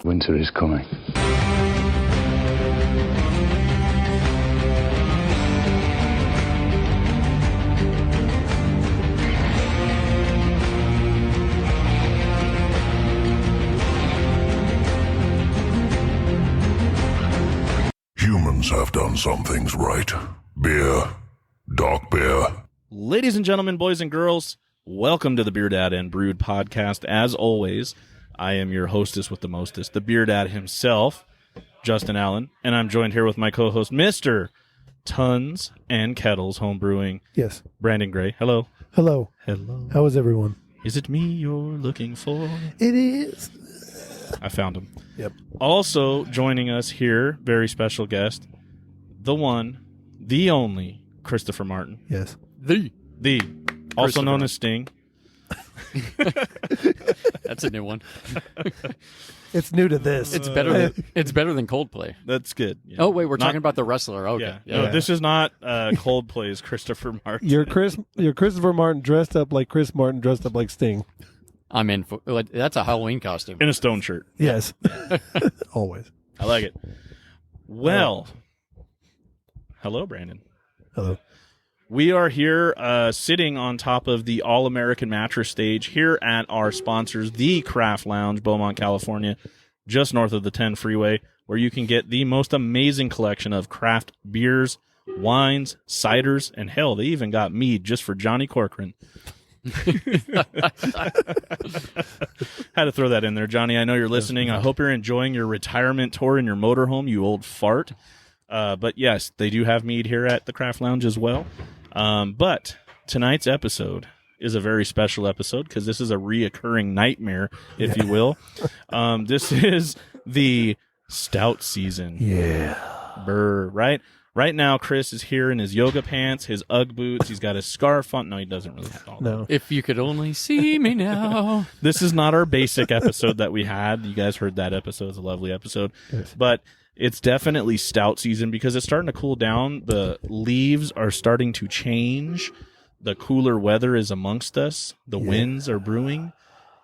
Winter is coming. Humans have done some things right. Beer. Dark beer. Ladies and gentlemen, boys and girls, welcome to the BeerDad and Brewed podcast. As always, I am your hostess with the mostest, the BeerDad himself, Justin Allen, and I'm joined here with my co-host, Mr. Tons and Kettles Homebrewing. Yes. Brandon Gray. Hello. Hello. Hello. How is everyone? Is it me you're looking for? It is. I found him. Yep. Also joining us here, very special guest, the one, the only, Christopher Martin. Yes. The also known as Sting. That's a new one. It's new to this. It's better than Coldplay. That's good. Yeah. Oh wait, we're talking about the wrestler. Okay. Yeah. No, this is not Coldplay's Christopher Martin. You're Christopher Martin dressed up like Chris Martin dressed up like Sting. I'm in for that's a Halloween costume. In a stone shirt. Yes. Always. I like it. Well, hello, Brandon. Hello. We are here sitting on top of the All-American Mattress stage here at our sponsors, the Craft Lounge, Beaumont, California, just north of the 10 freeway, where you can get the most amazing collection of craft beers, wines, ciders, and hell, they even got mead just for Johnny Corcoran. Had to throw that in there, Johnny. I know you're listening. I hope you're enjoying your retirement tour in your motorhome, you old fart. But yes, they do have mead here at the Craft Lounge as well. But tonight's episode is a very special episode because this is a reoccurring nightmare, if you will. This is the Stout season. Yeah. Brr, right? Right now, Chris is here in his yoga pants, his Ugg boots. He's got his scarf on. No, he doesn't really have all that. No. If you could only see me now. This is not our basic episode that we had. You guys heard that episode. It's a lovely episode. Yes. But it's definitely Stout season because it's starting to cool down. The leaves are starting to change. The cooler weather is amongst us. The winds are brewing.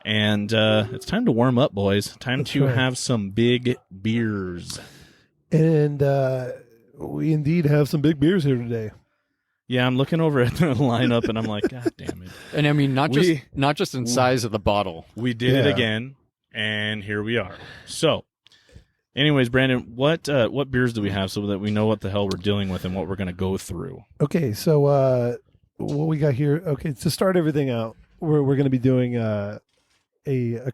And it's time to warm up, boys. Time to have some big beers. And we indeed have some big beers here today. Yeah, I'm looking over at the lineup and I'm like, God damn it. And I mean not just in size of the bottle. We did it again, and here we are. So, anyways, Brandon, what beers do we have so that we know what the hell we're dealing with and what we're going to go through? Okay, so what we got here? Okay, to start everything out, we're going to be doing a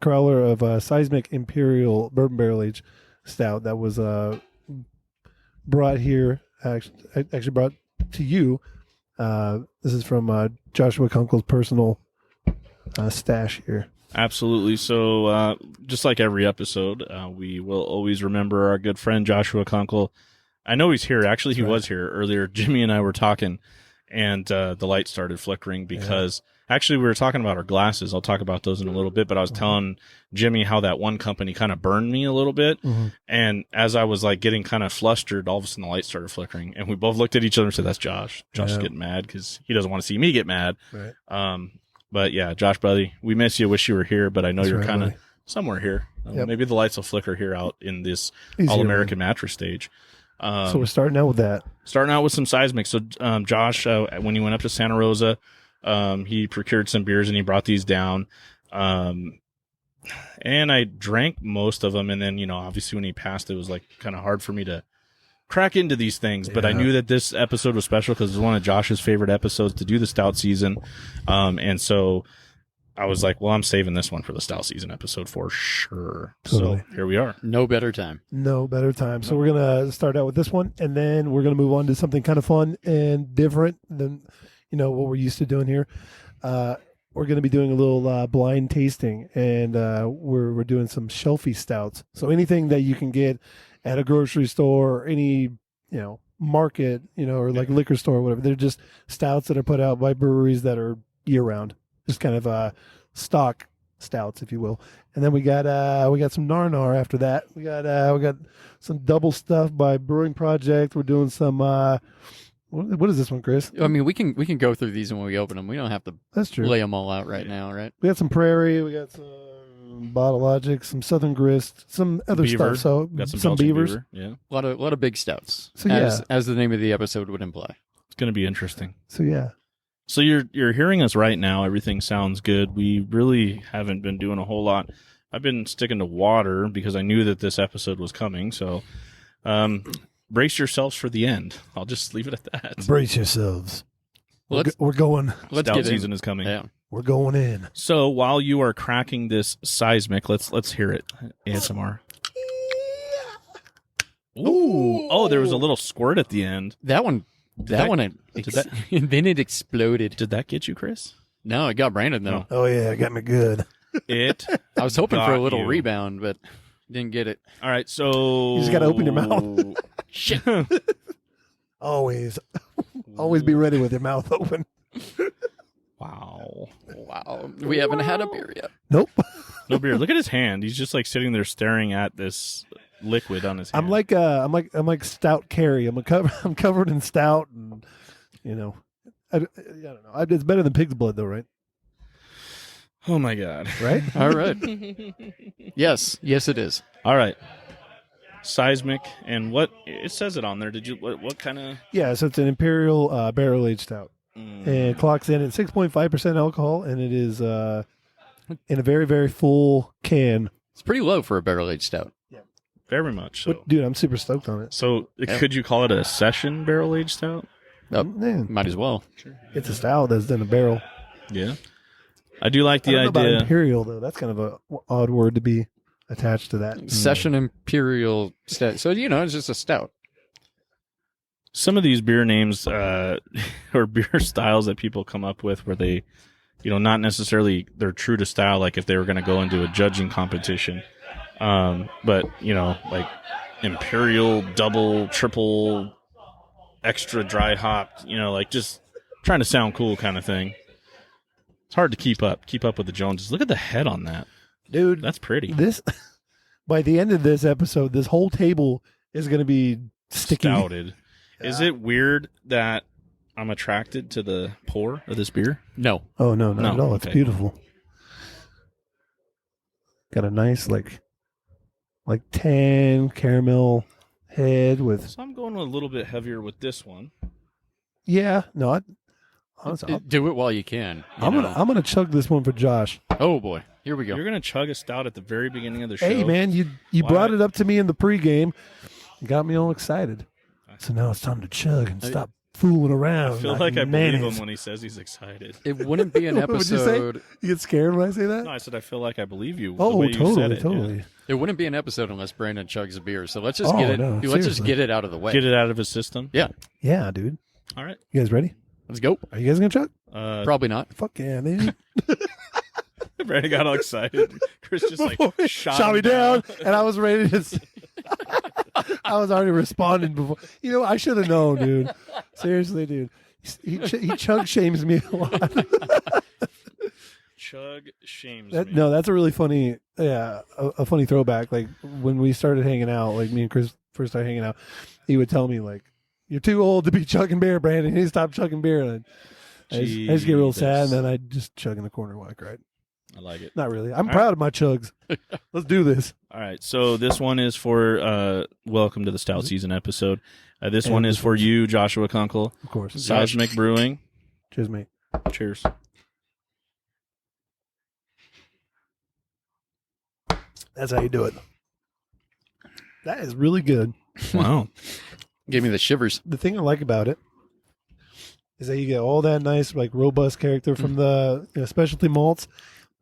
growler of Seismic Imperial Bourbon Barrel Aged Stout that was brought here, actually brought to you. This is from Joshua Kunkle's personal stash here. Absolutely. So, just like every episode, we will always remember our good friend Joshua Kunkle. I know he's here. Actually, he was here earlier. Jimmy and I were talking, and the light started flickering because actually we were talking about our glasses. I'll talk about those in a little bit, but I was telling Jimmy how that one company kind of burned me a little bit. Mm-hmm. And as I was like getting kind of flustered, all of a sudden the light started flickering, and we both looked at each other and said, "That's Josh. Josh is getting mad because he doesn't want to see me get mad." Right. But yeah, Josh, buddy, we miss you. Wish you were here, but I know you're kind of buddy. somewhere here. Yep. Maybe the lights will flicker here out in this He's All-American Mattress stage. So we're starting out with that. Starting out with some Seismic. So Josh, when he went up to Santa Rosa, he procured some beers and he brought these down. And I drank most of them. And then, obviously when he passed, it was like kind of hard for me to crack into these things. But I knew that this episode was special because it was one of Josh's favorite episodes to do the Stout season. And so I was like, well, I'm saving this one for the Stout season episode for sure. Totally. So here we are. No better time. No better time. So we're going to start out with this one, and then we're going to move on to something kind of fun and different than, what we're used to doing here. We're going to be doing a little blind tasting, and we're doing some shelfie stouts. So anything that you can get at a grocery store or any, market, or like liquor store or whatever. They're just stouts that are put out by breweries that are year round. Just kind of stock stouts, if you will. And then we got some Narnar after that. We got some double stuff by Brewing Project. We're doing some what is this one, Chris? I mean, we can go through these when we open them. We don't have to That's true. lay them all out right now, right? We got some Prairie. We got some Bottle Logic, some Southern Grist, some other Beaver. stuff. So Got some, some Belching beavers. Beaver. Yeah, A lot of big stouts, So, as the name of the episode would imply. it's going to be interesting. So yeah, So you're hearing us right now. Everything sounds good. We really haven't been doing a whole lot. I've been sticking to water because I knew that this episode was coming. So brace yourselves for the end. I'll just leave it at that. brace yourselves. Let's We're going. let's Stout get season in. is coming. Yeah. We're going in. So while you are cracking this seismic, let's hear it. ASMR. Ooh. Oh, there was a little squirt at the end. That one. Then it exploded. Did that get you, Chris? No, it got Brandon though. Oh yeah, it got me good. It. I was hoping for a Got little you. rebound, but didn't get it. All right. So You just gotta open your mouth. Shit. Always be ready with your mouth open. Wow. Wow. We haven't had a beer yet. Nope. No beer. Look at his hand. He's just like sitting there staring at this liquid on his hand. I'm like Stout Carrie. I'm covered in stout, and I don't know. It's better than pig's blood, though, right? Oh my god. Right? All right. Yes, it is. All right. Seismic and what it says it on there. Did you what kind of Yeah. So it's an imperial barrel aged stout, and it clocks in at 6.5% alcohol, and it is in a very, very full can. It's pretty low for a barrel aged stout. very much so. But, dude, I'm super stoked on it. So Yeah. could you call it a session barrel aged stout? Oh, Man, might as well. it's a stout that's in a barrel. Yeah. I do like I the don't know about idea. imperial though. That's kind of a odd word to be attached to that. Session imperial stout. So it's just a stout. Some of these beer names or beer styles that people come up with where they, not necessarily they're true to style, like if they were going to go into a judging competition. But, like imperial, double, triple, extra dry hopped, like just trying to sound cool kind of thing. It's hard to keep up with the Joneses. Look at the head on that. Dude, That's pretty. this by the end of this episode, this whole table is going to be sticky. Stouted. Is it weird that I'm attracted to the pour of this beer? No. Oh no, not No, at all. It's okay. beautiful. Got a nice like tan caramel head with So I'm going a little bit heavier with this one. honestly, Do it while you can. I'm gonna chug this one for Josh. Oh boy. Here we go. You're going to chug a stout at the very beginning of the show. Hey man, you Why? brought it up to me in the pregame, got me all excited. So now it's time to chug and stop fooling around. I feel like I believe mayonnaise. him when he says he's excited. It wouldn't be an What would you say? episode. You get scared when I say that? No, I said I feel like I believe you. the Oh, way you totally, said it. totally. It wouldn't be an episode unless Brandon chugs a beer. So let's just Oh, get it. no, let's just seriously. get it out of the way. Get it out of his system. Yeah. Yeah, dude. All right. You guys ready? Let's go. Are you guys gonna chug? Probably not. Fuck yeah, man. Brandon got all excited. Chris just like Shot me down, and I was ready to. I was already responding before. I should have known, dude. Seriously, dude. He chug shames me a lot. Chug shames me. No, that's a really funny, a funny throwback. Like when we started hanging out, like me and Chris first started hanging out, he would tell me like, "You're too old to be chugging beer, Brandon. You need to stop chugging beer." And I just get real sad, and then I just chug in the corner while I cried. I like it. Not really. I'm All proud of my chugs. Let's do this. All right. So this one is for welcome to the Stout Season episode. This And one is this for one's- you, Joshua Kunkle. Of course. Seismic Brewing. Cheers, mate. Cheers. That's how you do it. That is really good. Wow. Gave me the shivers. The thing I like about it is that you get all that nice, like, robust character from the specialty malts,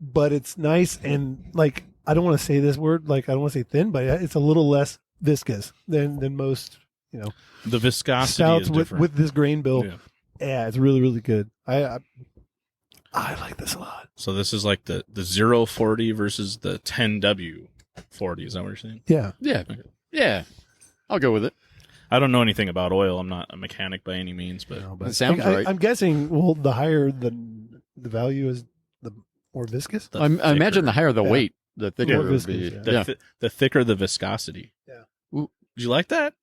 but it's nice and, like, I don't want to say this word, like, I don't want to say thin, but it's a little less viscous than most, The viscosity stouts is with different. this grain bill. Yeah. Yeah, it's really, really good. I like this a lot. So this is like the 040 versus the 10W40. Is that what you're saying? Yeah. Yeah. Yeah. I'll go with it. I don't know anything about oil. I'm not a mechanic by any means, but No, but It sounds right. I'm guessing, well, the higher the value is, the more viscous. the I imagine thicker- the higher the Yeah. weight, the thicker More it would viscous, be. yeah. the, Yeah. the thicker the viscosity. Yeah. Ooh. Did you like that?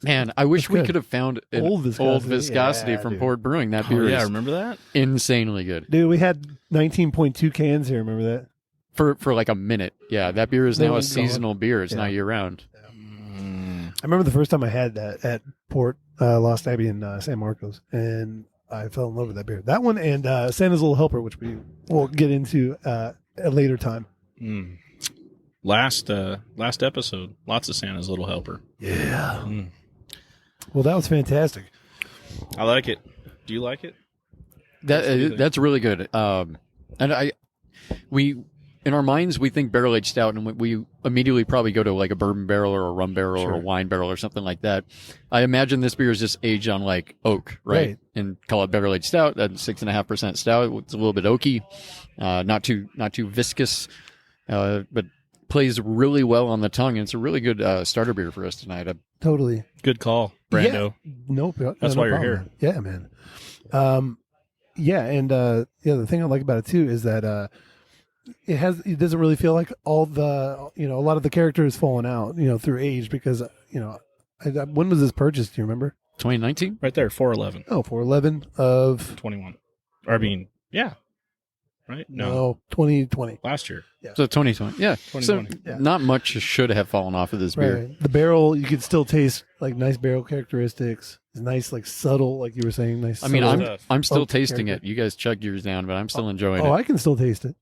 Man, I wish That's we good. could have found an Old viscosity. from Yeah, Port Brewing. That Oh, beer yeah, is remember that? insanely good. Dude, we had 19.2 cans here. Remember that? For like a minute. Yeah, that beer is They now a were seasonal beer. It's Yeah. not year round. I remember the first time I had that at Port Lost Abbey in San Marcos, and I fell in love with that beer. That one and Santa's Little Helper, which we will get into at a later time. Mm. Last episode, lots of Santa's Little Helper. Yeah. Mm. Well, that was fantastic. I like it. Do you like it? That's really good. And we in our minds we think barrel aged stout, and we immediately probably go to like a bourbon barrel or a rum barrel or a wine barrel or something like that. I imagine this beer is just aged on like oak, right? And call it barrel aged stout. That's 6.5% stout. It's a little bit oaky, not too viscous, but plays really well on the tongue. And it's a really good starter beer for us tonight. Totally. Good call, Brando. Yeah. Nope. That's why you're here. Yeah, man. The thing I like about it too is that it doesn't really feel like all the a lot of the character is falling out through age because when was this purchased? Do you remember? 2019, Right there, 411. Oh, 411 of 21. Or, I mean, yeah. Right? no 2020. Last year. so 2020, yeah. 2020. So Yeah. not much should have fallen off of this beer. Right. The barrel, you could still taste like nice barrel characteristics. It's nice, like subtle, like you were saying. Nice. I mean, subtle. I'm still oak tasting character. it. You guys chug yours down, but I'm still enjoying Oh, it I can still taste it.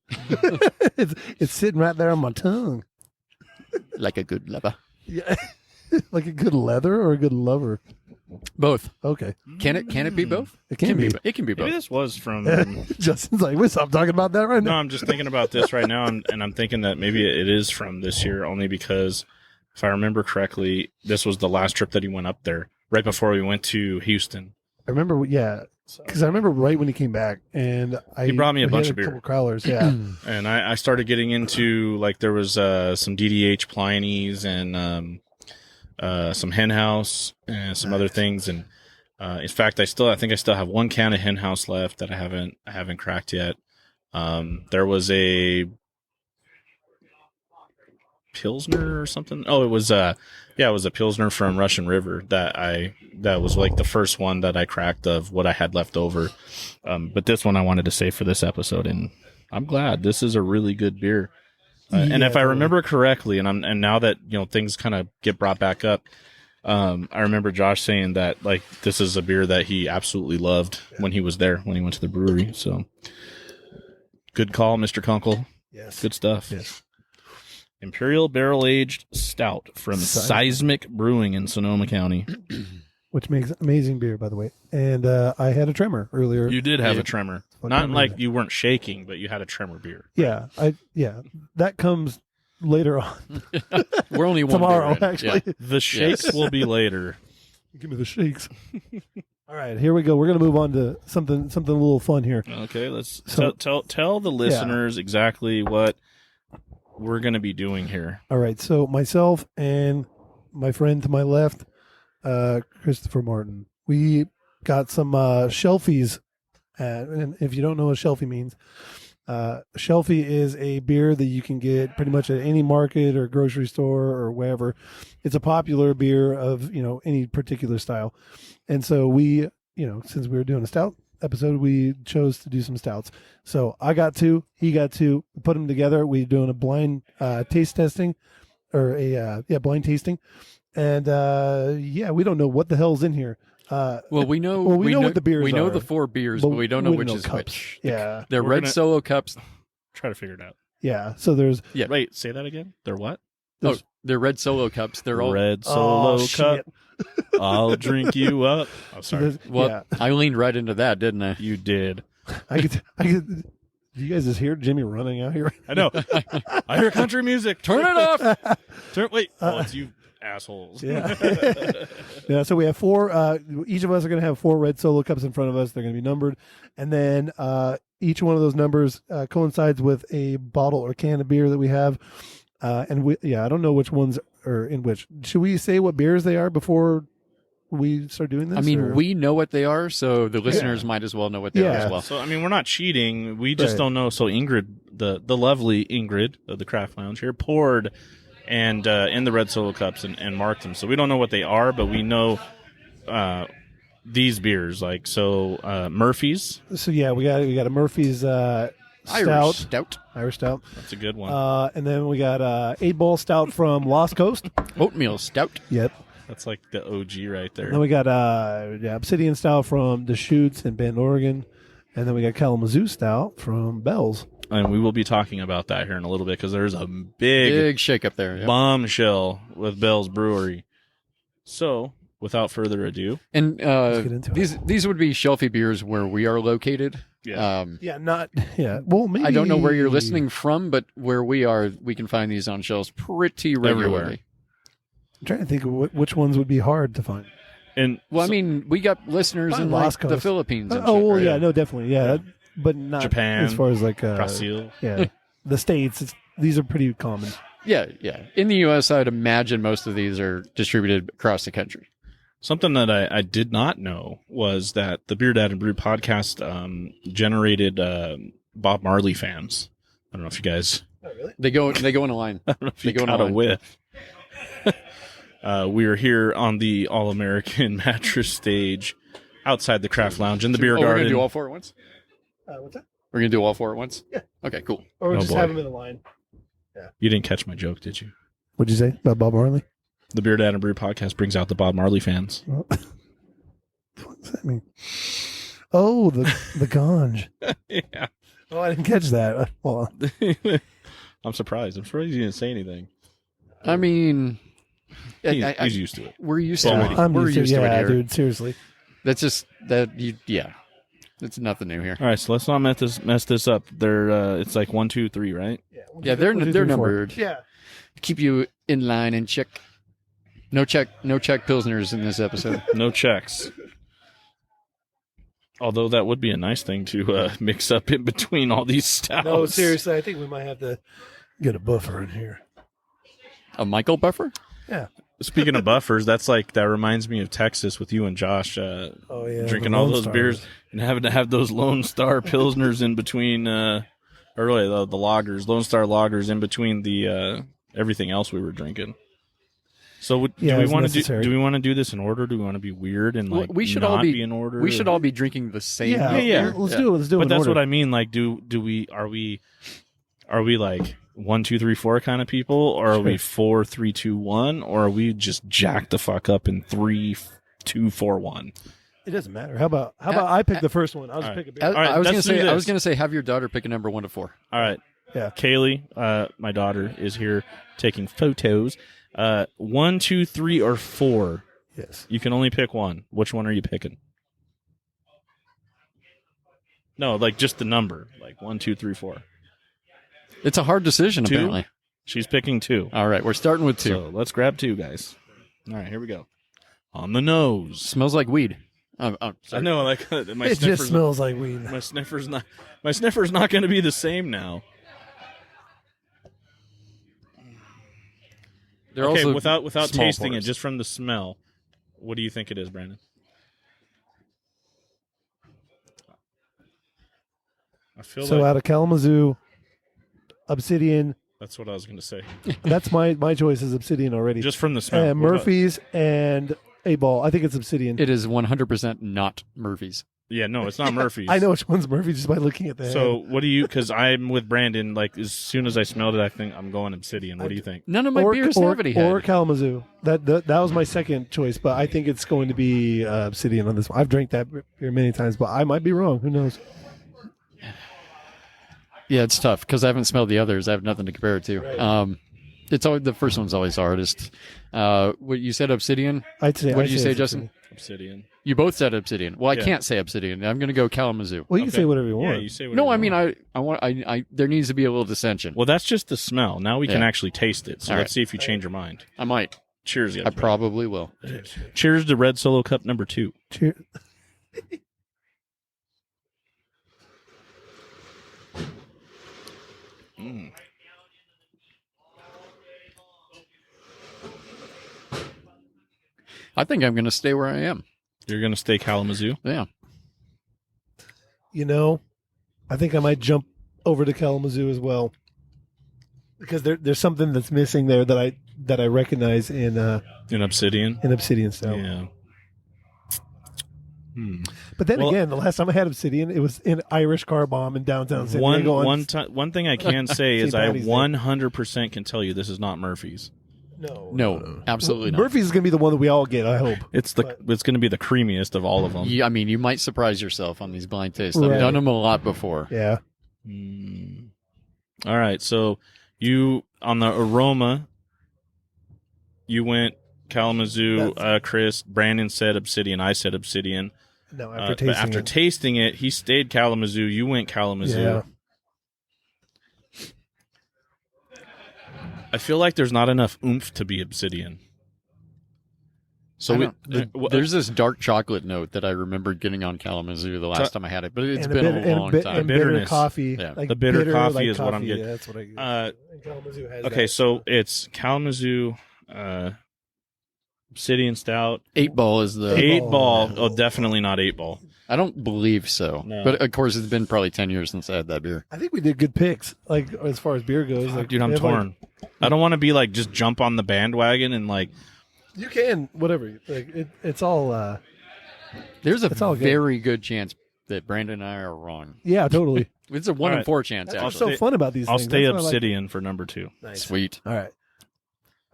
it's sitting right there on my tongue. like a good lover. Yeah, like a good leather or a good lover. Both. Okay, Can it be both? it can be. It can be Maybe both. this was from... Justin's like, we stop talking about that right No, now. I'm just thinking about this right now, and I'm thinking that maybe it is from this year, only because, if I remember correctly, this was the last trip that he went up there, right before we went to Houston. I remember, yeah, because I remember right when he came back, and He brought me a we bunch had of beer. couple crowlers, yeah. And I started getting into, like, there was some DDH Pliny's and some Hen House and some other things, and in fact, I think I still have one can of Hen House left that I haven't cracked yet. There was a Pilsner or something. Oh, it was a Pilsner from Russian River that was like the first one that I cracked of what I had left over. But this one I wanted to save for this episode, and I'm glad. This is a really good beer. And if I remember correctly, and now that things kind of get brought back up, I remember Josh saying that like this is a beer that he absolutely loved when he was there, when he went to the brewery. So good call, Mr. Kunkle. Yes, Good stuff. yes. Imperial Barrel Aged Stout from Seismic Brewing in Sonoma County. Which makes amazing beer, by the way. And I had a tremor earlier. You did have a tremor. Fucking Not like amazing. you weren't shaking, but you had a tremor beer. Yeah, that comes later on We're only one tomorrow. beer in. Actually, Yeah. The shakes Yes. will be later. give me the shakes. All right, here we go. We're gonna move on to something a little fun here. Okay, let's So- tell the listeners exactly what we're going to be doing here. All right, so myself and my friend to my left, Christopher Martin, we got some shelfies. And if you don't know what shelfie means, shelfie is a beer that you can get pretty much at any market or grocery store or wherever. It's a popular beer of any particular style, and so we since we were doing a stout episode, we chose to do some stouts. So I got two, he got two, we put them together. We're doing a blind taste testing, or blind tasting, and we don't know what the hell's in here. Well, we know. we know what the beers We know are, the 4 beers, but we don't know which is cups. which. Yeah, They're We're red gonna- Solo cups. Try to figure it out. yeah. So there's Yeah. Wait, say that again. They're what? Oh, they're red Solo cups. They're all. Red Solo cup. shit. I'll drink you up. Oh, sorry. There's- Well, yeah. I leaned right into that, didn't I? You did. I could. Do you guys just hear Jimmy running out here? I know. I hear country music. Turn it off. Wait. Oh, it's you assholes. Yeah. Yeah. So we have 4. Each of us are going to have 4 red Solo cups in front of us. They're going to be numbered, and then each one of those numbers coincides with a bottle or can of beer that we have. And I don't know which ones are in which. Should we say what beers they are before we start doing this? I mean, or? we know what they are, so the listeners might as well know what they are Yeah. as well. So, I mean, we're not cheating. We just Right. don't know. So Ingrid, the lovely Ingrid of the Craft Lounge here, poured and in the red Solo cups and marked them. So we don't know what they are, but we know these beers. Like, so Murphy's. So yeah, we got a Murphy's Stout. Irish Stout. That's a good one. And then we got 8-Ball Stout from Lost Coast. Oatmeal Stout. Yep. That's like the OG right there. And then we got Obsidian Stout from Deschutes in Bend, Oregon. And then we got Kalamazoo Stout from Bell's. And we will be talking about that here in a little bit because there's a Big shake up there. Yep. bombshell with Bell's Brewery. So, without further ado, And Let's get into these would be shelfie beers where we are located. Yeah. Well, maybe. I don't know where you're listening from, but where we are, we can find these on shelves pretty regularly. Everywhere. I'm trying to think of which ones would be hard to find. and Well, I mean, we got listeners in Lost like the Coast. Philippines. And Oh, shit, well, right? yeah, no, definitely, yeah, but not Japan, as far as like Brazil. yeah, the States. These are pretty common. Yeah. In the U.S., I'd imagine most of these are distributed across the country. Something that I did not know was that the BeerDad and Brewed podcast generated Bob Marley fans. I don't know if you guys. Oh, really? They go in a line. I don't know if They you go in caught a a line. whiff. We are here on the All American Mattress stage outside the Craft Lounge in the beer We're going garden. to do all four at once? What's that? We're going to do all four at once? Yeah. Okay, cool. Or Oh, just boy. have them in a line. You didn't catch my joke, did you? What'd you say about Bob Marley? The BeerDad and Brewed podcast brings out the Bob Marley fans. What does that mean? Oh, the ganj. Yeah. Oh, I didn't catch that. Well, I'm surprised. I'm surprised you didn't say anything. I mean, He's used to it. we're used Well, to it. I'm We're used to it yeah, here. dude. Seriously. That's just yeah. It's nothing new here. All right, so let's not mess this up. They're it's like 1, 2, 3, right? Yeah, they're numbered. Yeah. Keep you in line and check. No check pilsners in this episode. No checks. Although that would be a nice thing to mix up in between all these stouts. No, seriously, I think we might have to get a buffer in here. A Michael buffer? Yeah. Speaking of buffers, that reminds me of Texas with you and Josh Oh yeah. drinking the all Lone those Stars. beers and having to have those Lone Star Pilsners in between, or really the lagers, Lone Star lagers in between the everything else we were drinking. So Yeah, do we it's want to necessary. do we want to do this in order? Do we want to be weird and like we should not all be in order? We should all be drinking the same. Yeah, Yeah. Let's do it. Let's do it. But in that's order. what I mean. Like, do we are we like 1, 2, 3, 4 kind of people, or are we 4, 3, 2, 1, or are we just jacked the fuck up in 3, 2, 4, 1? It doesn't matter. How about I pick the first one? I'll just All right. pick a beer. All right, I was let's gonna do say I this. was gonna say have your daughter pick a number 1 to 4. All right. Yeah. Kaylee, my daughter, is here taking photos. 1, 2, 3, or 4. Yes. You can only pick one. Which one are you picking? No, like just the number. Like 1, 2, 3, 4. It's a hard decision, 2? apparently. She's picking 2. All right, we're starting with 2. So let's grab 2, guys. All right, here we go. On the nose. Smells like weed. I know, like my It just sniffer's smells like weed. my sniffer's not going to be the same now. They're Okay, also without small tasting pours. it, just from the smell. What do you think it is, Brandon? I feel So like out of Kalamazoo, Obsidian. that's what I was going to say. That's my choice is Obsidian already. Just from the smell. And What about- Murphy's and 8-Ball. I think it's Obsidian. It is 100% not Murphy's. Yeah, no, it's not Murphy's. I know which one's Murphy's just by looking at the So head. what do you? Because I'm with Brandon. Like as soon as I smelled it, I think I'm going Obsidian. What do you think? None of my beers have any head. Or Kalamazoo. That was my second choice, but I think it's going to be Obsidian on this one. I've drank that beer many times, but I might be wrong. Who knows? Yeah, it's tough because I haven't smelled the others. I have nothing to compare it to. Right. It's always the first one's always hardest. What you said, Obsidian? I'd say. What I'd did you say say, it's Justin? Obsidian. You both said Obsidian. Well, I Yeah. can't say Obsidian. I'm going to go Kalamazoo. Well, you can Okay. say whatever you Yeah, want. you say. Whatever No, you I mean want. I there needs to be a little dissension. Well, that's just the smell. Now we can Yeah. actually taste it. So All let's right. see if you change your mind. I might. Cheers, guys. I probably will. Cheers to Red Solo Cup number 2. Cheers. I think I'm going to stay where I am. You're gonna stay Kalamazoo. Yeah. You know, I think I might jump over to Kalamazoo as well because there's something that's missing there that I recognize in In Obsidian. Obsidian Stout. Yeah. But then Well- again, the last time I had Obsidian, it was in Irish Car Bomb in downtown San Diego. One thing I can say is St. I Patty's Day. 100% can tell you this is not Murphy's. No, absolutely not. Murphy's is going to be the one that we all get, I hope. It's going to be the creamiest of all of them. I mean, you might surprise yourself on these blind tastes. Right. I've done them a lot before. Yeah. All right, so you on the aroma, you went Kalamazoo, Chris. Brandon said Obsidian. I said Obsidian. No, But after tasting it, he stayed Kalamazoo. You went Kalamazoo. Yeah. I feel like there's not enough oomph to be Obsidian. So there's this dark chocolate note that I remembered getting on Kalamazoo the last time I had it, but it's been a long time. And bitter Bitterness. coffee. Yeah. Like The bitter coffee like is what I'm coffee. getting. Yeah, that's what I get. And Kalamazoo has okay, that. so it's Kalamazoo, Obsidian Stout. 8-Ball is the... 8-Ball. Oh, definitely not 8-Ball. I don't believe so. No. But, of course, it's been probably 10 years since I had that beer. I think we did good picks, like as far as beer goes. Like, Dude, I'm we have, torn. I don't want to be like just jump on the bandwagon and like. You can, whatever. Like it's all. There's a It's all good. very good chance that Brandon and I are wrong. Yeah, totally. It's a 1 in 4 chance, That's what's actually. so fun about these I'll things. stay That's what I like. Obsidian for number 2. Nice. Sweet. All right.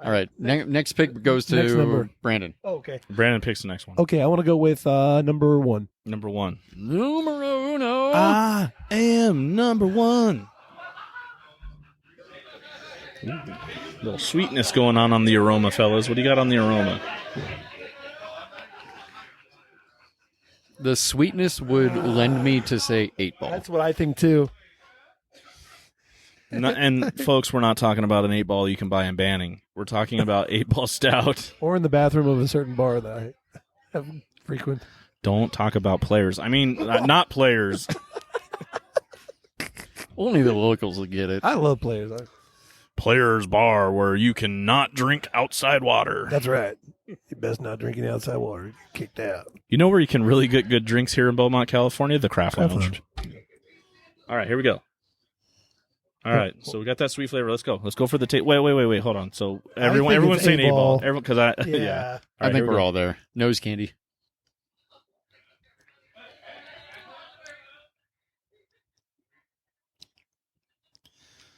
All right. Next pick goes Next to number. Brandon. Oh, okay. Brandon picks the next one. Okay, I want to go with number 1. Number 1. Numero uno. I am number 1. Ooh, little sweetness going on the aroma, fellas. What do you got on the aroma? The sweetness would lend me to say 8-Ball. That's what I think too. And folks, we're not talking about an 8-Ball you can buy in Banning. We're talking about 8-Ball Stout. Or in the bathroom of a certain bar that I have frequent. Don't talk about players. I mean, not players. Only the locals will get it. I love players. Players bar where you cannot drink outside water. That's right. You best not drink any outside water. Get kicked out. You know where you can really get good drinks here in Beaumont, California? The Craft Craft Lounge. All right, here we go. All right, so we got that sweet flavor. Let's go. Let's go for the taste. Wait. Hold on. So everyone's saying 8-Ball. Everyone, because yeah. Yeah. I think we're all there. Nose candy.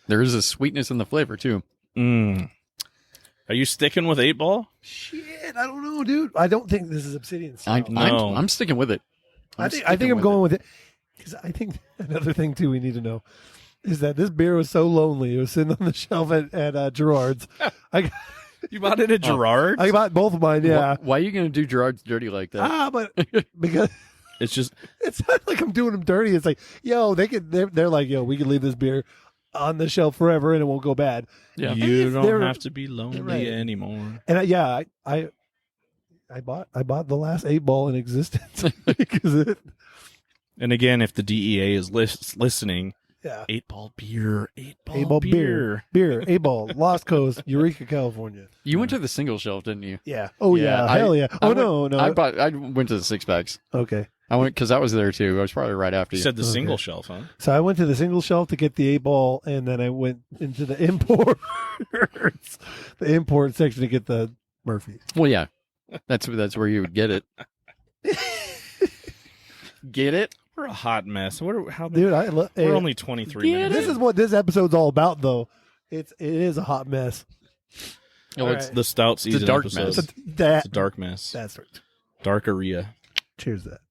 There is a sweetness in the flavor, too. Are you sticking with 8-Ball? Shit, I don't know, dude. I don't think this is Obsidian Stout. I'm sticking with it. I think I'm going with it because I think another thing too we need to know is that this beer was so lonely. It was sitting on the shelf at Gerard's. You bought it at Gerard's? I bought both of mine. Yeah. Why are you going to do Gerard's dirty like that? But because It's just it's not like I'm doing them dirty. It's like, yo, they're like, yo, we can leave this beer on the shelf forever and it won't go bad. Yeah. you They're- don't have to be lonely right. anymore. And I bought the last 8-Ball in existence because it. And again, if the DEA is listening, Yeah. 8-Ball beer, 8-Ball, 8-Ball beer. beer, 8-Ball, Lost Coast, Eureka, California. You went to the single shelf, didn't you? Yeah. Oh yeah. Hell yeah. I No. I went to the 6-packs. Okay. I went because I was there too. I was probably right after You you. said the Okay. single shelf, huh? So I went to the single shelf to get the 8-Ball, and then I went into the import section to get the Murphy. Well, yeah, that's where you would get it. Get it? We're a hot mess. How Dude, we're only 23 minutes. This is what this episode's all about, though. It is a hot mess. Oh, All it's right. the stout season dark episode. mess. It's a dark mess. That's right. Darkeria. Cheers to that.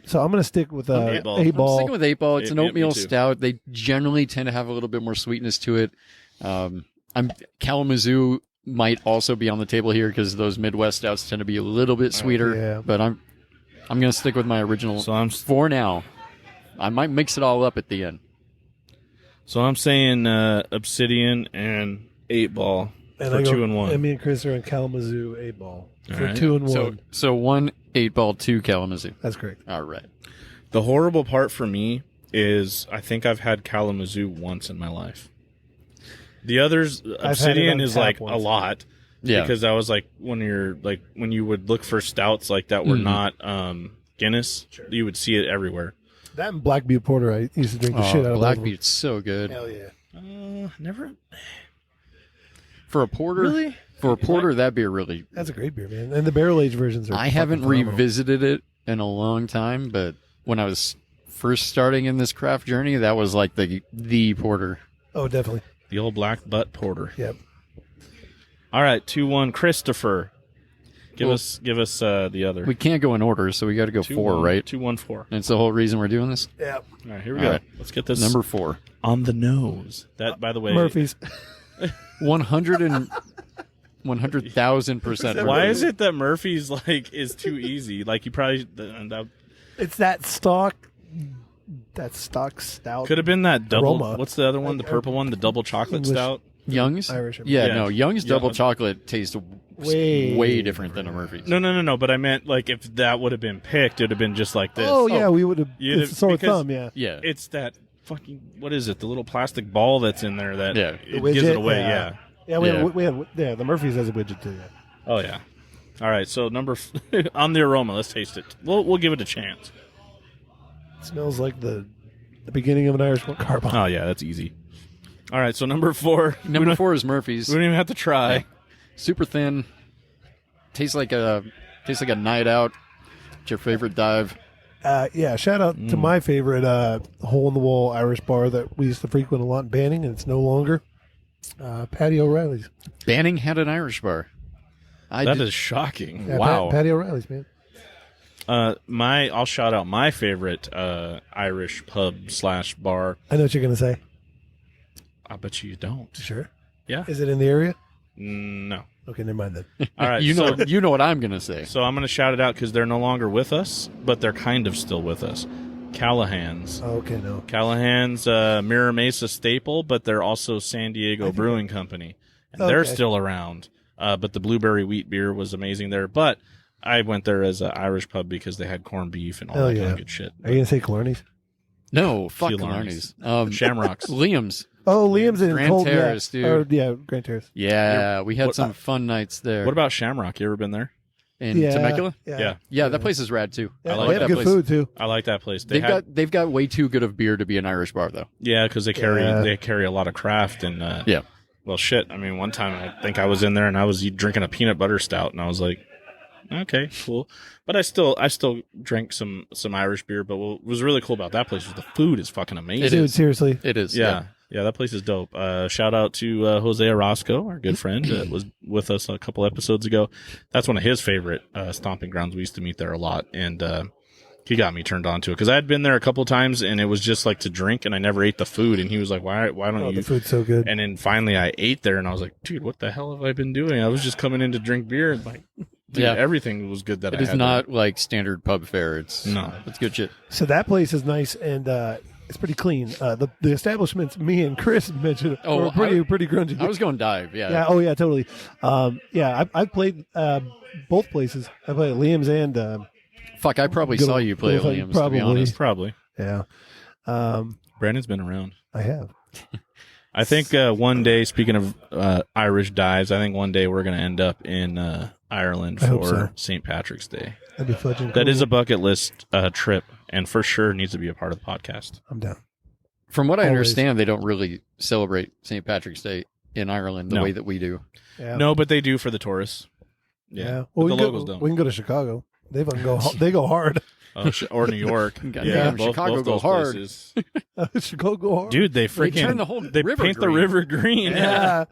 So I'm gonna stick with 8-Ball. I'm 8-Ball. sticking with 8-Ball. It's an Yeah, me oatmeal too. stout. They generally tend to have a little bit more sweetness to it. Kalamazoo might also be on the table here because those Midwest stouts tend to be a little bit sweeter. Yeah. But I'm gonna stick with my original So for now. I might mix it all up at the end. I'm saying Obsidian and 8-Ball And for I go, 2 and 1. And me and Chris are in Kalamazoo 8-Ball All for right. 2 and 1. So 1 8-Ball, 2 Kalamazoo. That's correct. All right. The horrible part for me is I think I've had Kalamazoo once in my life. The others, had it Obsidian on is tap like once. a lot. Yeah. Because I was like, when you would look for stouts like that were not Guinness, you would see it everywhere. That and Black Butte Porter, I used to drink the shit out of. Black both of them. Butte's so good. Hell yeah. Never. For a porter, Really? For a porter, that beer really. That's a great beer, man. And the barrel aged versions are. I haven't fucking phenomenal. revisited it in a long time, but when I was first starting in this craft journey, that was like the porter. Oh, definitely. The old black butt porter. Yep. All right, 2-1, Christopher. Give us the other. We can't go in order, so we got to go 4, right? 2-1-4. That's the whole reison we're doing this. Yeah. All right, here we All go. right. Let's get this Number 4. on the nose. That, by the way, Murphy's. 100,000%. Why is it that Murphy's is too easy? Like you probably It's that stock stout. could have been that double. Aroma. What's the other one? The purple one, the double chocolate English. stout. Young's? Irish. Yeah, Yeah. no, Young's Yeah. double chocolate tastes Way way different than a Murphy's. No. But I meant like if that would have been picked, it would have been just like this. Oh yeah, we would have. You'd It's have- a sore because- thumb. Yeah. Yeah. It's that fucking what is it? The little plastic ball that's in there that Yeah. it The gives it widget, away. yeah. Yeah. Yeah, we had the Murphy's has a widget too. Yeah. Oh yeah. All right. So on the aroma, let's taste it. We'll give it a chance. It smells like the beginning of an Irish car bomb. Oh yeah, that's easy. All right. So number 4. Number 4 is Murphy's. We don't even have to try. Super thin. Tastes like a night out. It's your favorite dive. Yeah, shout out to my favorite hole in the wall Irish bar that we used to frequent a lot in Banning, and it's no longer. Patty O'Reilly's. Banning had an Irish bar. That is shocking. Yeah, Wow. Patty O'Reilly's, man. I'll shout out my favorite Irish pub / bar. I know what you're gonna say. I bet you don't. Sure. Yeah. Is it in the area? No. Okay, never mind then. All right. you know what I'm gonna say. So I'm going to shout it out because they're no longer with us, but they're kind of still with us. Callahan's. Oh, okay, no. Callahan's Mirror Mesa staple, but they're also San Diego Brewing Company. And they're Okay. still around. But the blueberry wheat beer was amazing there. But I went there as an Irish pub because they had corned beef and all Hell that kind yeah. of good shit. Are you gonna say Killarney's? No, fuck Killarney's. Killarney's. Shamrocks. Liam's. Oh, Liam's in Grand Cold, Terrace, yeah. dude. Yeah, Grand Terrace. Yeah, we had What- some fun nights there. What about Shamrock? You ever been there? in Yeah, Temecula? Yeah, Yeah, that place is rad too. Yeah, I like they have that good place. food too. I like that place. They've got way too good of beer to be an Irish bar though. Yeah, because they carry a lot of craft and Yeah. Well, shit. I mean, one time I think I was in there and I was drinking a peanut butter stout, and I was like, okay, cool. But I still drank some Irish beer. But what was really cool about that place was the food is fucking amazing. It Dude, is. seriously. It is. Yeah, that place is dope. Shout out to Jose Orozco, our good friend, was with us a couple episodes ago. That's one of his favorite stomping grounds. We used to meet there a lot, and he got me turned on to it because I had been there a couple times, and it was just like to drink, and I never ate the food. And he was like, "Why don't Oh, you?" the food's so good. And then finally, I ate there, and I was like, "Dude, what the hell have I been doing? I was just coming in to drink beer, and like, dude, Yeah. everything was good that It I is had not like standard pub fare. It's good shit. So that place is nice and it's pretty clean. The establishments me and Chris mentioned were pretty grungy. I was going dive. Yeah. Yeah. Oh yeah. Totally. I've played both places. I played at Liam's and Fuck, I probably Good saw old- you play at good old- Liam's, to probably. be honest. there. Probably. yeah. Brandon's been around. I have. I think one day, speaking of Irish dives, I think one day we're going to end up in Ireland I hope for so. St. Patrick's Day. That'd be fudging. That cool. is a bucket list trip, and for sure needs to be a part of the podcast. I'm down. From what I Always. understand, they don't really celebrate St. Patrick's Day in Ireland the No. way that we do. Yeah. No, but they do for the tourists. Yeah, Well, but the we locals can don't. we can go to Chicago. They go hard. Or New York. Goddamn, Chicago go those hard. places. Chicago go hard. Dude, they freaking turn the whole they river paint the green. river green. Yeah.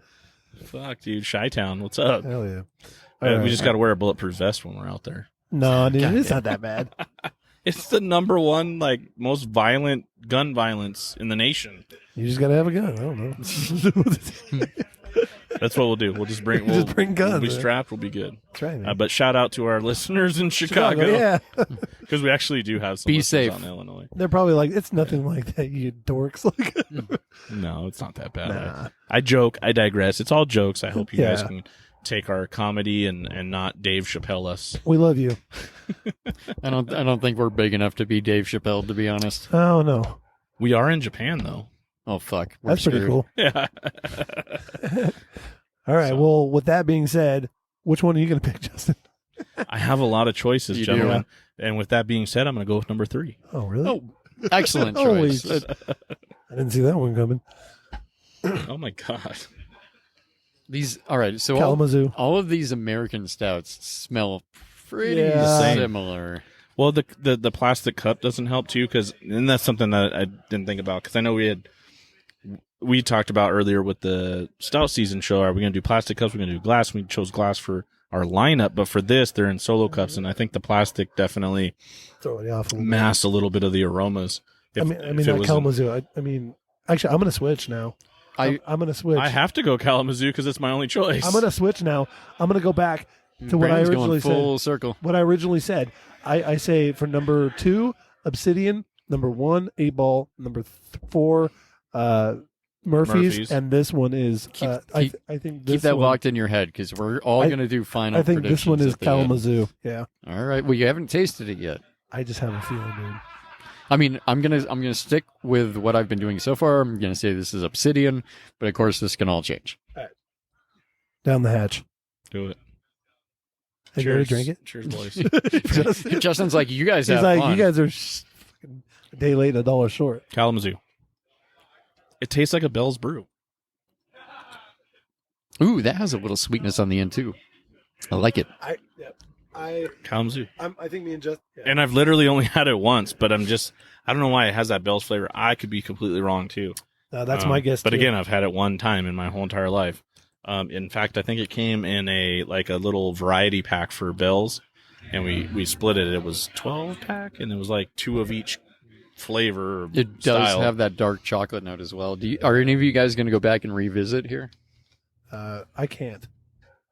Fuck, dude, Chi-Town, what's up? Hell yeah. We just got to wear a bulletproof vest when we're out there. No, dude, it's not that bad. It's the number one most violent gun violence in the nation. You just gotta have a gun. I don't know. That's what we'll do. We'll just bring Just bring guns, We'll be man. strapped. We'll be good. Try me. But shout out to our listeners in Chicago. yeah. Because we actually do have some Be listeners safe. out in Illinois. They're probably like, it's nothing like that, you dorks. Like, No, it's not that bad. Nah. I joke. I digress. It's all jokes. I hope you Yeah. guys can take our comedy and not Dave Chappelle us. we love you. I don't think we're big enough to be Dave Chappelle, to be honest. Oh no, We are in Japan, though. Oh fuck, we're that's pretty screwed. cool. Yeah. All right. So- Well, with that being said, which one are you gonna pick, Justin? I have a lot of choices, You do. gentlemen. And with that being said, I'm going to go with number 3. Oh really? Oh, excellent Holy choice. shit. I didn't see that one coming. Oh, my God. These all right. So Kalamazoo. all of these American stouts smell pretty Yeah. Same. similar. Well, the plastic cup doesn't help too, and that's something that I didn't think about, because I know we talked about earlier with the Stout season show. Are we going to do plastic cups? We're going to do glass. We chose glass for our lineup, but for this, they're in solo cups, and I think the plastic definitely masks a little bit of the aromas. I mean, not Kalamazoo. I mean, actually, I'm going to switch now. I'm going to switch. I have to go Kalamazoo because it's my only choice. I'm going to switch now. I'm going to go back to what I originally said. Full circle. What I originally said. I say for number 2, Obsidian. Number 1, 8-Ball. Number 4, Murphy's, and this one is. I think this keep that one, locked in your head, because we're all going to do final. I think this one is Kalamazoo. Yeah. All right. Well, you haven't tasted it yet. I just have a feeling, dude. I mean, I'm gonna stick with what I've been doing so far. I'm gonna say this is Obsidian, but of course this can all change. All right. Down the hatch. Do it. Hey, you ready to drink it? Cheers, boys. Justin's like, you guys He's have like, fun. you guys are a day late, $1 short. Kalamazoo. It tastes like a Bell's Brew. Ooh, that has a little sweetness on the end too. I like it. Kalamazoo. I think me and Justin. Yeah. And I've literally only had it once, but I don't know why it has that Bell's flavor. I could be completely wrong too. That's my guess. But too. again, I've had it one time in my whole entire life. In fact, I think it came in a little variety pack for Bell's, and we split it. It was 12-pack, and it was like 2 of each flavor. It does have that dark chocolate note as well. Are any of you guys going to go back and revisit here? I can't.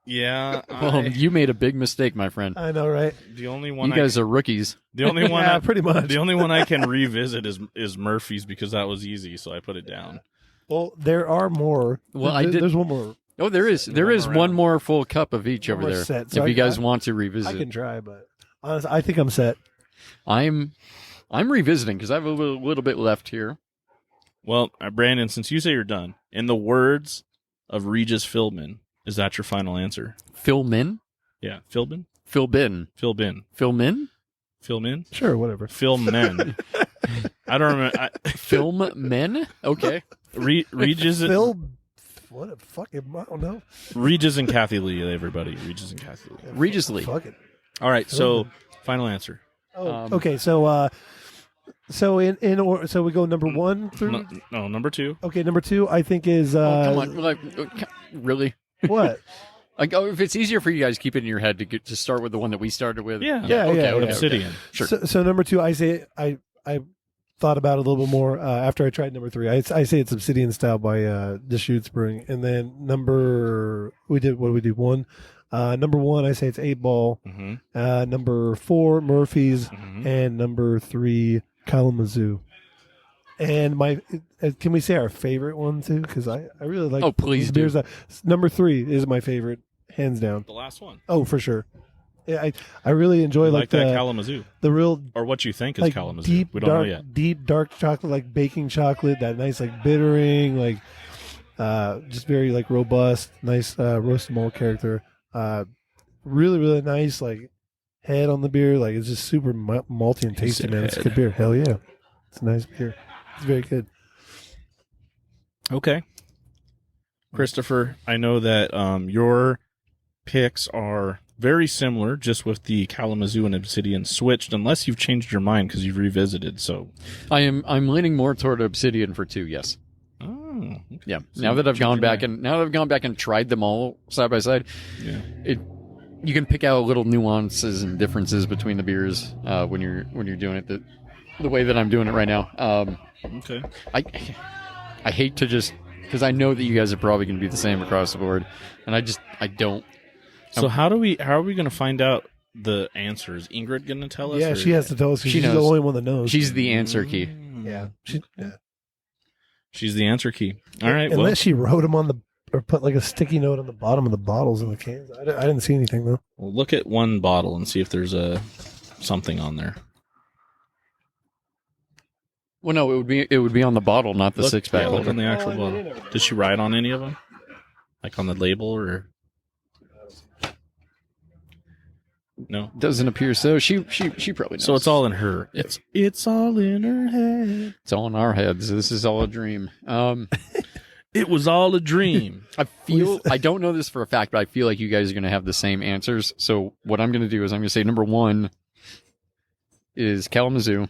Yeah. Well, you made a big mistake, my friend. I know, right? The only one you guys are rookies. The only one, yeah, pretty much. The only one I can revisit is Murphy's, because that was easy, so I put it down. Well, there are more. Well, there's one more. Oh, there is one more full cup of each over there. Set, so if you guys want to revisit, I can try, but honestly, I think I'm set. I'm revisiting because I have a little bit left here. Well, Brandon, since you say you're done, in the words of Regis Philbin, is that your final answer? Philmin? Yeah, Philbin? Philbin. Philbin. Philmin? Philmin? Sure, whatever. Philmen. I don't remember. Philmen? Okay. Regis. What a fucking, I don't know. Regis and Kathy Lee, everybody. Regis and Kathy Lee. Yeah, Regis Lee. Fuck it. All right, so final answer. Oh, okay, so so we go number 1 through. No, number 2. Okay, number 2 I think is. Come on, really? What? Like, if it's easier for you guys, keep it in your head to start with the one that we started with. Yeah. Obsidian. Okay. Sure. So number 2, I say I thought about it a little bit more after I tried number 3. I say it's Obsidian Stout by Deschutes Brewing, and then number 1. Number 1, I say it's 8-Ball. Mm-hmm. Number 4, Murphy's, Mm-hmm. and number 3, Kalamazoo. And can we say our favorite one too? Because I really like. Oh, please do. Number 3 is my favorite, hands down. The last one. Oh, for sure. Yeah, I really enjoy like that Kalamazoo. The real, or what you think is like, Kalamazoo. We don't know yet. Deep dark chocolate, like baking chocolate. That nice like bittering, like just very like robust, nice roasted malt character. Really, really nice like head on the beer. Like it's just super malty and tasty, man. It's a good beer. Hell yeah, it's a nice beer. It's very good. Okay, Christopher, I know that your picks are very similar, just with the Kalamazoo and Obsidian switched, unless you've changed your mind because you've revisited. So I'm leaning more toward Obsidian for 2. Yes. Oh, okay. Yeah. So now that I've gone back and tried them all side by side, you can pick out little nuances and differences between the beers when you're doing it the way that I'm doing it right now. Okay. I hate to just, because I know that you guys are probably going to be the same across the board, and I don't. So how are we going to find out the answers? Ingrid going to tell us? Yeah, she has to tell us. She's knows. the only one that knows. She's the answer key. Yeah. She's the answer key. All right. Unless she wrote them or put like a sticky note on the bottom of the bottles in the cans. I didn't see anything though. Well, look at one bottle and see if there's something on there. Well, no, it would be on the bottle, not the 6-pack. Yeah, look on the actual bottle. Did she write on any of them? Like on the label or? No, doesn't appear so. She probably knows. So it's all in her. It's all in her head. It's all in our heads. This is all a dream. It was all a dream. I don't know this for a fact, but I feel like you guys are going to have the same answers. So what I'm going to do is I'm going to say number 1, is Kalamazoo.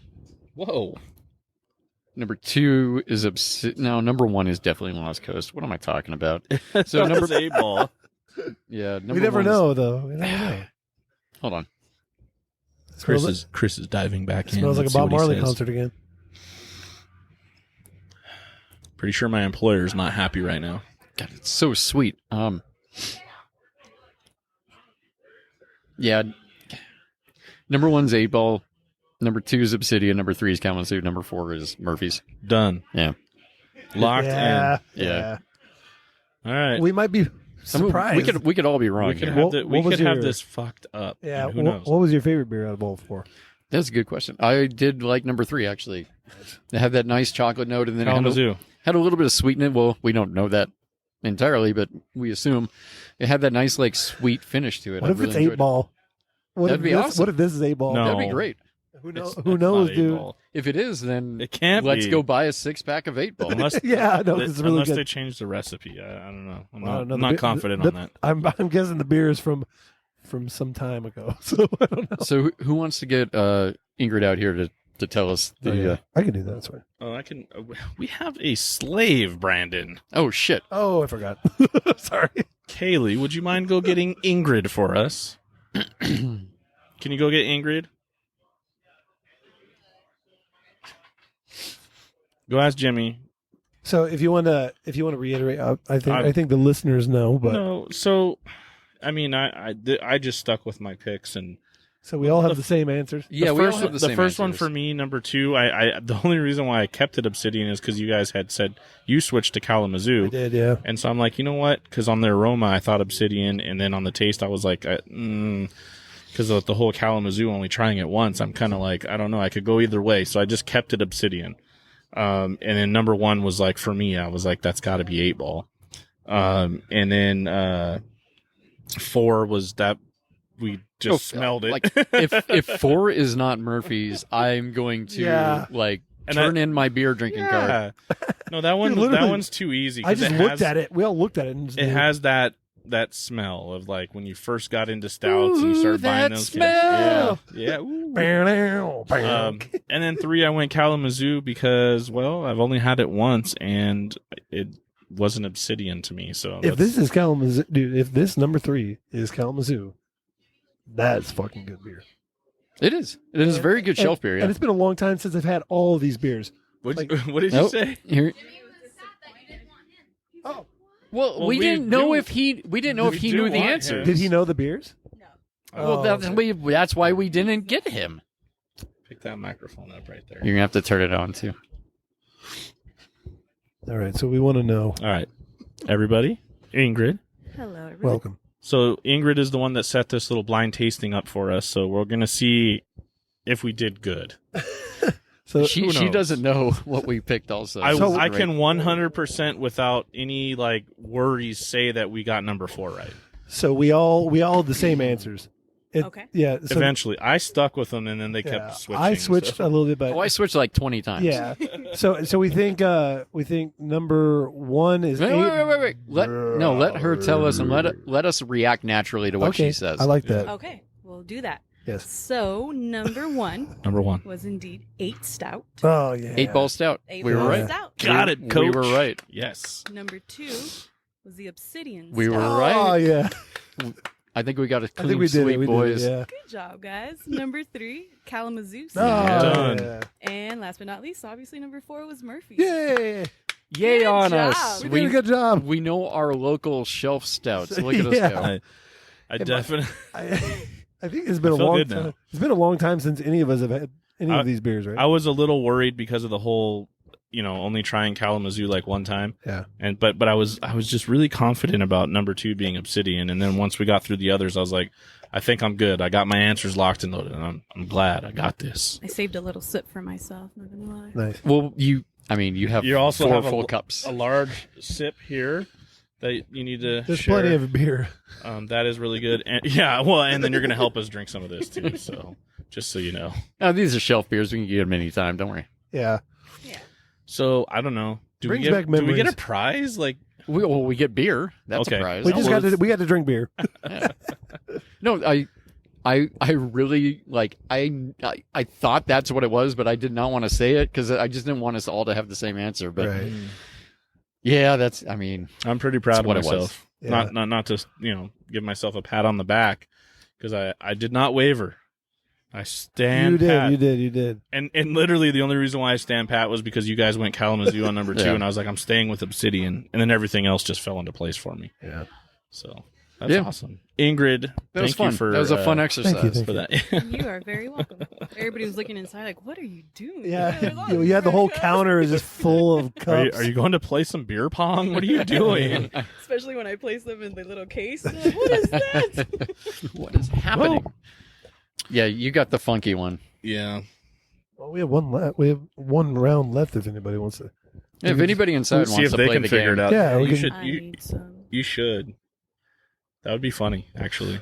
Whoa. Number 2 is No, number 1 is definitely Lost Coast. What am I talking about? So That's 8-ball. Yeah, number We never 1's know, though. We never know. Hold on. Chris is diving back in. Smells like a Let's see Bob what he Marley says. concert again. Pretty sure my employer's not happy right now. God, it's so sweet. Yeah. Number 1's 8-ball. Number 2 is Obsidian. Number 3 is Kalamazoo. Number 4 is Murphy's. Done. Yeah. Locked Yeah. in. Yeah. All right. We might be I mean, surprised. we could all be wrong. We could here. have, What- we what was could have your- this fucked up. yeah. and who knows? What was your favorite beer out of all 4? That's a good question. I did like number 3 actually. It had that nice chocolate note, and then it Kalamazoo. had a little bit of sweetness. Well, we don't know that entirely, but we assume it had that nice like sweet finish to it. What I if really it's enjoyed 8-ball? That'd be awesome. What if this is 8-ball? No. That'd be great. Who knows? It's- Who it's knows, not dude? 8-ball. If it is, then It can't let's be. go buy a 6-pack of 8-ball. Unless, Yeah, no, it's really unless good. they change the recipe. I don't know. I'm I not, don't know. I'm The not beer- confident the- on that. I'm guessing the beer is from some time ago, so I don't know. So who wants to get Ingrid out here to tell us the? I can do that. That's fine. Oh, I can. We have a slave, Brandon. Oh shit! Oh, I forgot. Sorry. Kaylee, would you mind go getting Ingrid for us? Can you go get Ingrid? Go ask Jimmy. So if you want to reiterate, I think the listeners know, but No, so I mean, I just stuck with my picks, and so we all have the same answers. Yeah, the we all first, have the the same first one answers. for me, number 2. I the only reason why I kept it Obsidian is because you guys had said you switched to Kalamazoo. I did, yeah. And so I'm like, you know what? Because on the aroma, I thought Obsidian, and then on the taste, I was like, because of the whole Kalamazoo, only trying it once, I'm kind of like, I don't know, I could go either way. So I just kept it Obsidian. And then number 1 was like, for me, I was like, that's got to be 8-ball. And then 4 was that we just smelled it. Like if 4 is not Murphy's, I'm going to And turn in my beer drinking card. No, that one, Dude, literally, that one's too easy. I just looked at it. We all looked at it. And It has that smell of like when you first got into stouts and you Ooh, started buying that those. smell. Yeah. Ooh. and And then 3, I went Kalamazoo because, well, I've only had it once and it wasn't Obsidian to me. So if this is Kalamazoo, dude, if this number 3 is Kalamazoo, that's fucking good beer. It is. It is very good shelf beer. Yeah. And it's been a long time since I've had all of these beers. what, like- what did you Nope. say? Here. Oh, Well, we we didn't do- know if he we knew do the want answer. him. did he know the beers? Well, Oh, that's okay. that's why we didn't get him. Pick that microphone up right there. You're gonna have to turn it on too. All right, so we want to know. All right. Everybody, Ingrid. Hello, everybody. Welcome. So Ingrid is the one that set this little blind tasting up for us. So we're going to see if we did good. So She who knows? doesn't know what we picked. Also, I, So I great. can 100% without any like worries say that we got number 4 right. So we all have the same answers. Okay. Yeah. So, Eventually, I stuck with them, and then they yeah, kept switching. I switched so. a little bit, but Oh, I switched like 20 times. yeah. So we think number 1 is Wait, 8. wait. Let her tell us and let us react naturally to what Okay, she says. I like that. Okay, we'll do that. Yes. So, number 1 Number 1. was indeed 8 Stout. Oh yeah. 8-ball stout. 8 We were Ball right. Stout. Got it, coach. We were right. Yes. Number 2 was the Obsidian We Stout. were Oh right. yeah. I think we got a I clean think we did sweep, it. We boys. did it, yeah. Good job, guys. Number 3, Kalamazoo Oh, Stout. Done. yeah. And last but not least, obviously, number 4 was Murphy. Yay! Yay Good on job. us. We did a good job. We know our local shelf stouts. Look at us Yeah. go. I definitely. I think it's been I a feel long good now. time. It's been a long time since any of us have had any of these beers, right? I was a little worried because of the whole, only trying Kalamazoo like one time. Yeah. But I was just really confident about number 2 being Obsidian, and then once we got through the others, I was like, I think I'm good. I got my answers locked and loaded, and I'm glad I got this. I saved a little sip for myself, not gonna lie. Nice. Well, you have You also 4 have full cups. a large sip here that you need to There's share. plenty of beer. That is really good. And and then you're gonna help us drink some of this too. So just so you know. These are shelf beers. We can get them anytime. Don't worry. Yeah. So I don't know. Do Brings we back get memories. a prize? Like We get beer. That's Okay. a prize. We just got to drink beer. No, I really like I thought that's what it was, but I did not want to say it because I just didn't want us all to have the same answer. But Right. yeah, that's. I mean, I'm pretty proud of what it myself. was. Yeah. Not to give myself a pat on the back because I did not waver. I stand pat. You did. And literally the only reason why I stand pat was because you guys went Kalamazoo on number 2, Yeah. and I was like, I'm staying with Obsidian, and then everything else just fell into place for me. Yeah. So that's Yeah. awesome. Ingrid, that was thank fun. you for That was a fun exercise. thank you. for that. You are very welcome. Everybody was looking inside like, what are you doing? Yeah. You had the whole counter is just full of cups. Are you going to play some beer pong? What are you doing? Especially when I place them in the little case. I'm like, what is that? What is happening? Yeah, you got the funky one. Yeah. Well, we have one left. We have one round left. If anybody wants to. If anybody inside See wants if to they play can the figure game, it out. Yeah, we you can- should. I You, need some. you should. That would be funny, actually.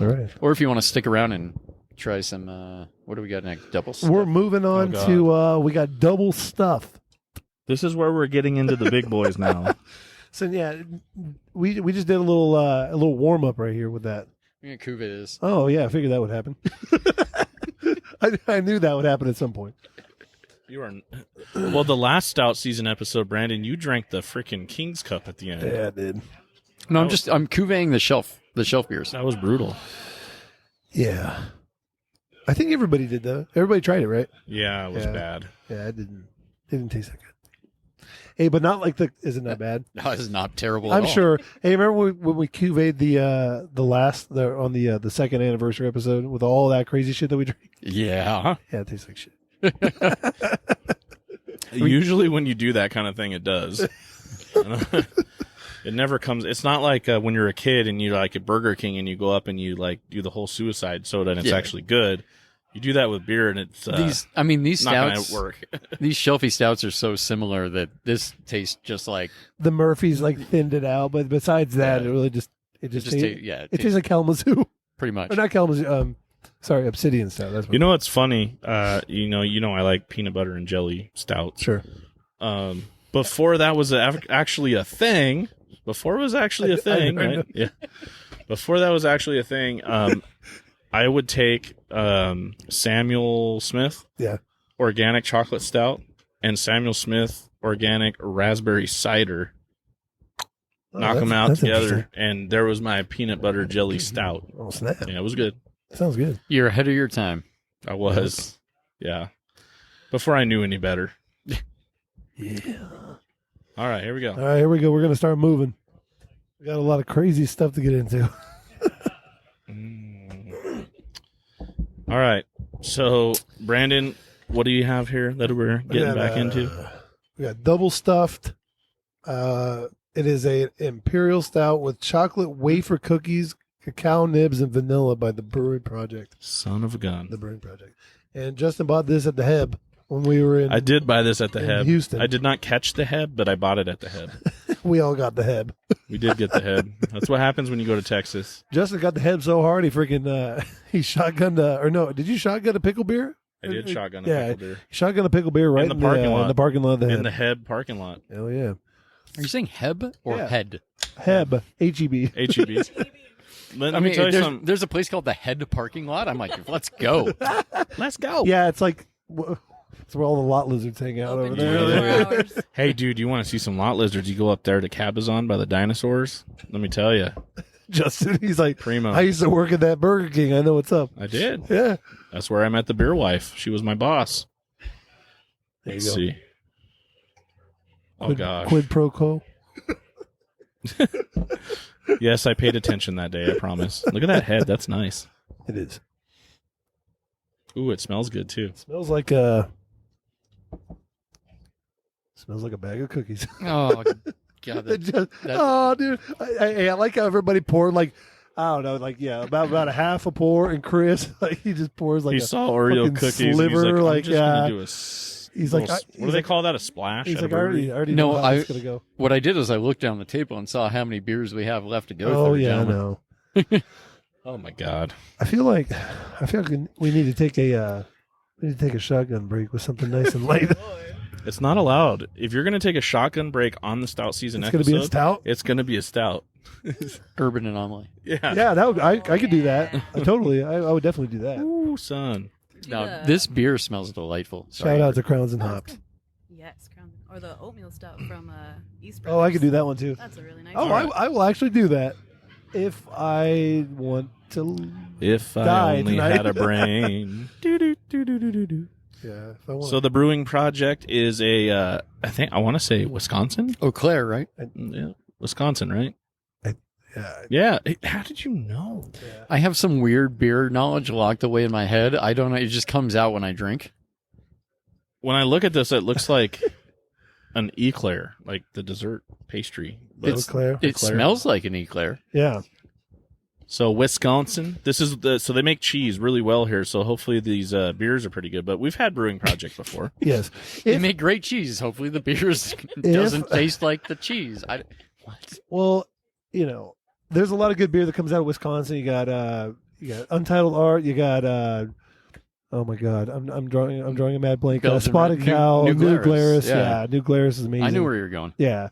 All right. or if you want to stick around and try some. What do we got next? Double. We're moving on God. to. We got double stuff. This is where we're getting into the big boys now. So yeah, we just did a little warm up right here with that. Yeah, Cuvée is. Oh yeah, I figured that would happen. I knew that would happen at some point. You are. Well, the last Stout season episode, Brandon, you drank the freaking King's Cup at the end. Yeah, I did. No, I'm Cuvéing the shelf beers. That was brutal. Yeah, I think everybody did though. Everybody tried it, right? Yeah, it was Yeah. bad. Yeah, it didn't taste that good. Hey, but not like isn't that bad? No, this is not terrible. I'm at all. sure. Hey, remember when we cuvee on the second anniversary episode with all that crazy shit that we drank? Yeah. Yeah, it tastes like shit. Usually, when you do that kind of thing, it does. It never comes. It's not like when you're a kid and you like at Burger King and you go up and you like do the whole suicide soda and it's Yeah. actually good. You do that with beer and it's These not going stouts to work. These shelfie stouts are so similar that this tastes just like The Murphys like thinned it out, but besides that, Yeah. it really just it tastes like Kalamazoo. pretty much. Or not Kalamazoo. Sorry, Obsidian Stout. That's what You know what's funny? You know, I like peanut butter and jelly stouts. Sure. Before that was actually a thing. Before it was actually a thing, I right? know. Yeah. Before that was actually a thing, I would take Samuel Smith Yeah. organic chocolate stout and Samuel Smith organic raspberry cider. Knock them out that's together, interesting. and there was my peanut butter jelly stout. Oh snap! Yeah, it was good. Sounds good. You're ahead of your time. I was, yeah. Before I knew any better. Yeah. All right, here we go. All right, here we go. We're gonna start moving. We got a lot of crazy stuff to get into. All right. So, Brandon, what do you have here that we're getting back into? We got double stuffed. It is a imperial stout with chocolate wafer cookies, cacao nibs, and vanilla by the Brewed Project. Son of a gun. The Brewed Project. And Justin bought this at the Heb when we were in. I did buy this at the in Heb. Houston. I did not catch the Heb, but I bought it at the Heb. We all got the Heb. We did get the Heb. That's what happens when you go to Texas. Justin got the Heb so hard he freaking he shotgunned or no? Did you shotgun a pickle beer? I did shotgun a Yeah. pickle beer Shotgun a pickle beer right In the parking lot. in the parking lot of the Heb. in the Heb parking lot. Hell yeah, Are you saying Heb or Yeah. Head? Heb HEB. HEB. Let I me mean, tell you something. there's a place called the Head parking lot. I'm like, let's go. Let's go. Yeah, it's like it's where all the lot lizards hang out over Open there. 24 hours. Hey, dude, you want to see some lot lizards? You go up there to Cabazon by the dinosaurs. Let me tell you, Justin, he's like, primo. I used to work at that Burger King. I know what's up. I did. Yeah. That's where I met the beer wife. She was my boss. There you Let's go. see. Oh Quid, gosh. Quid pro quo. Yes, I paid attention that day. I promise. Look at that head. That's nice. It is. Ooh, it smells good too. Smells like a bag of cookies. Oh God, Oh, dude, I like how everybody poured like I don't know, like about a half a pour, and Chris like he just pours like He a saw Oreo fucking cookies. And he's sliver, like, I'm just gonna yeah. do a He's like, little I- what he's do they like- call that? A splash? He's at like, a I brewery? already No, know how it's gonna go. what I did is I looked down the table and saw how many beers we have left to go. Oh through, yeah, I gentlemen. know. Oh my god. I feel like we need to take a shotgun break with something nice and light. It's not allowed. If you're gonna take a shotgun break on the stout season It's gonna episode, be a stout. it's gonna be a stout. Urban anomaly. Yeah. Yeah, I could do that. Totally. I would definitely do that. Ooh, son. Now, this beer smells delightful. Sorry. Shout out to Crowns and Hops. Yes, Crown. Or the oatmeal stout from East Oh, I could do that one too. That's a really nice Oh, one. I will actually do that if I want to. If I Die only tonight. had a brain. Do. Yeah, if I want. So the brewing project is I want to say Wisconsin. Eau Claire, right? Yeah, Wisconsin, right? yeah, Yeah. How did you know? I have some weird beer knowledge locked away in my head. I don't know. It just comes out when I drink. When I look at this, it looks like an eclair, like the dessert pastry. But Eau Claire. It smells like an eclair. Yeah. So Wisconsin, so they make cheese really well here. So hopefully these beers are pretty good. But we've had brewing project before. Yes. They make great cheese. Hopefully the beer doesn't taste like the cheese. What? Well, there's a lot of good beer that comes out of Wisconsin. You got Untitled Art. You got oh my God, I'm drawing a mad blank. Belgian Spotted Red- Cow, New New Glarus. Glarus. Yeah. Yeah, New Glarus is amazing. I knew where you were going. Yeah,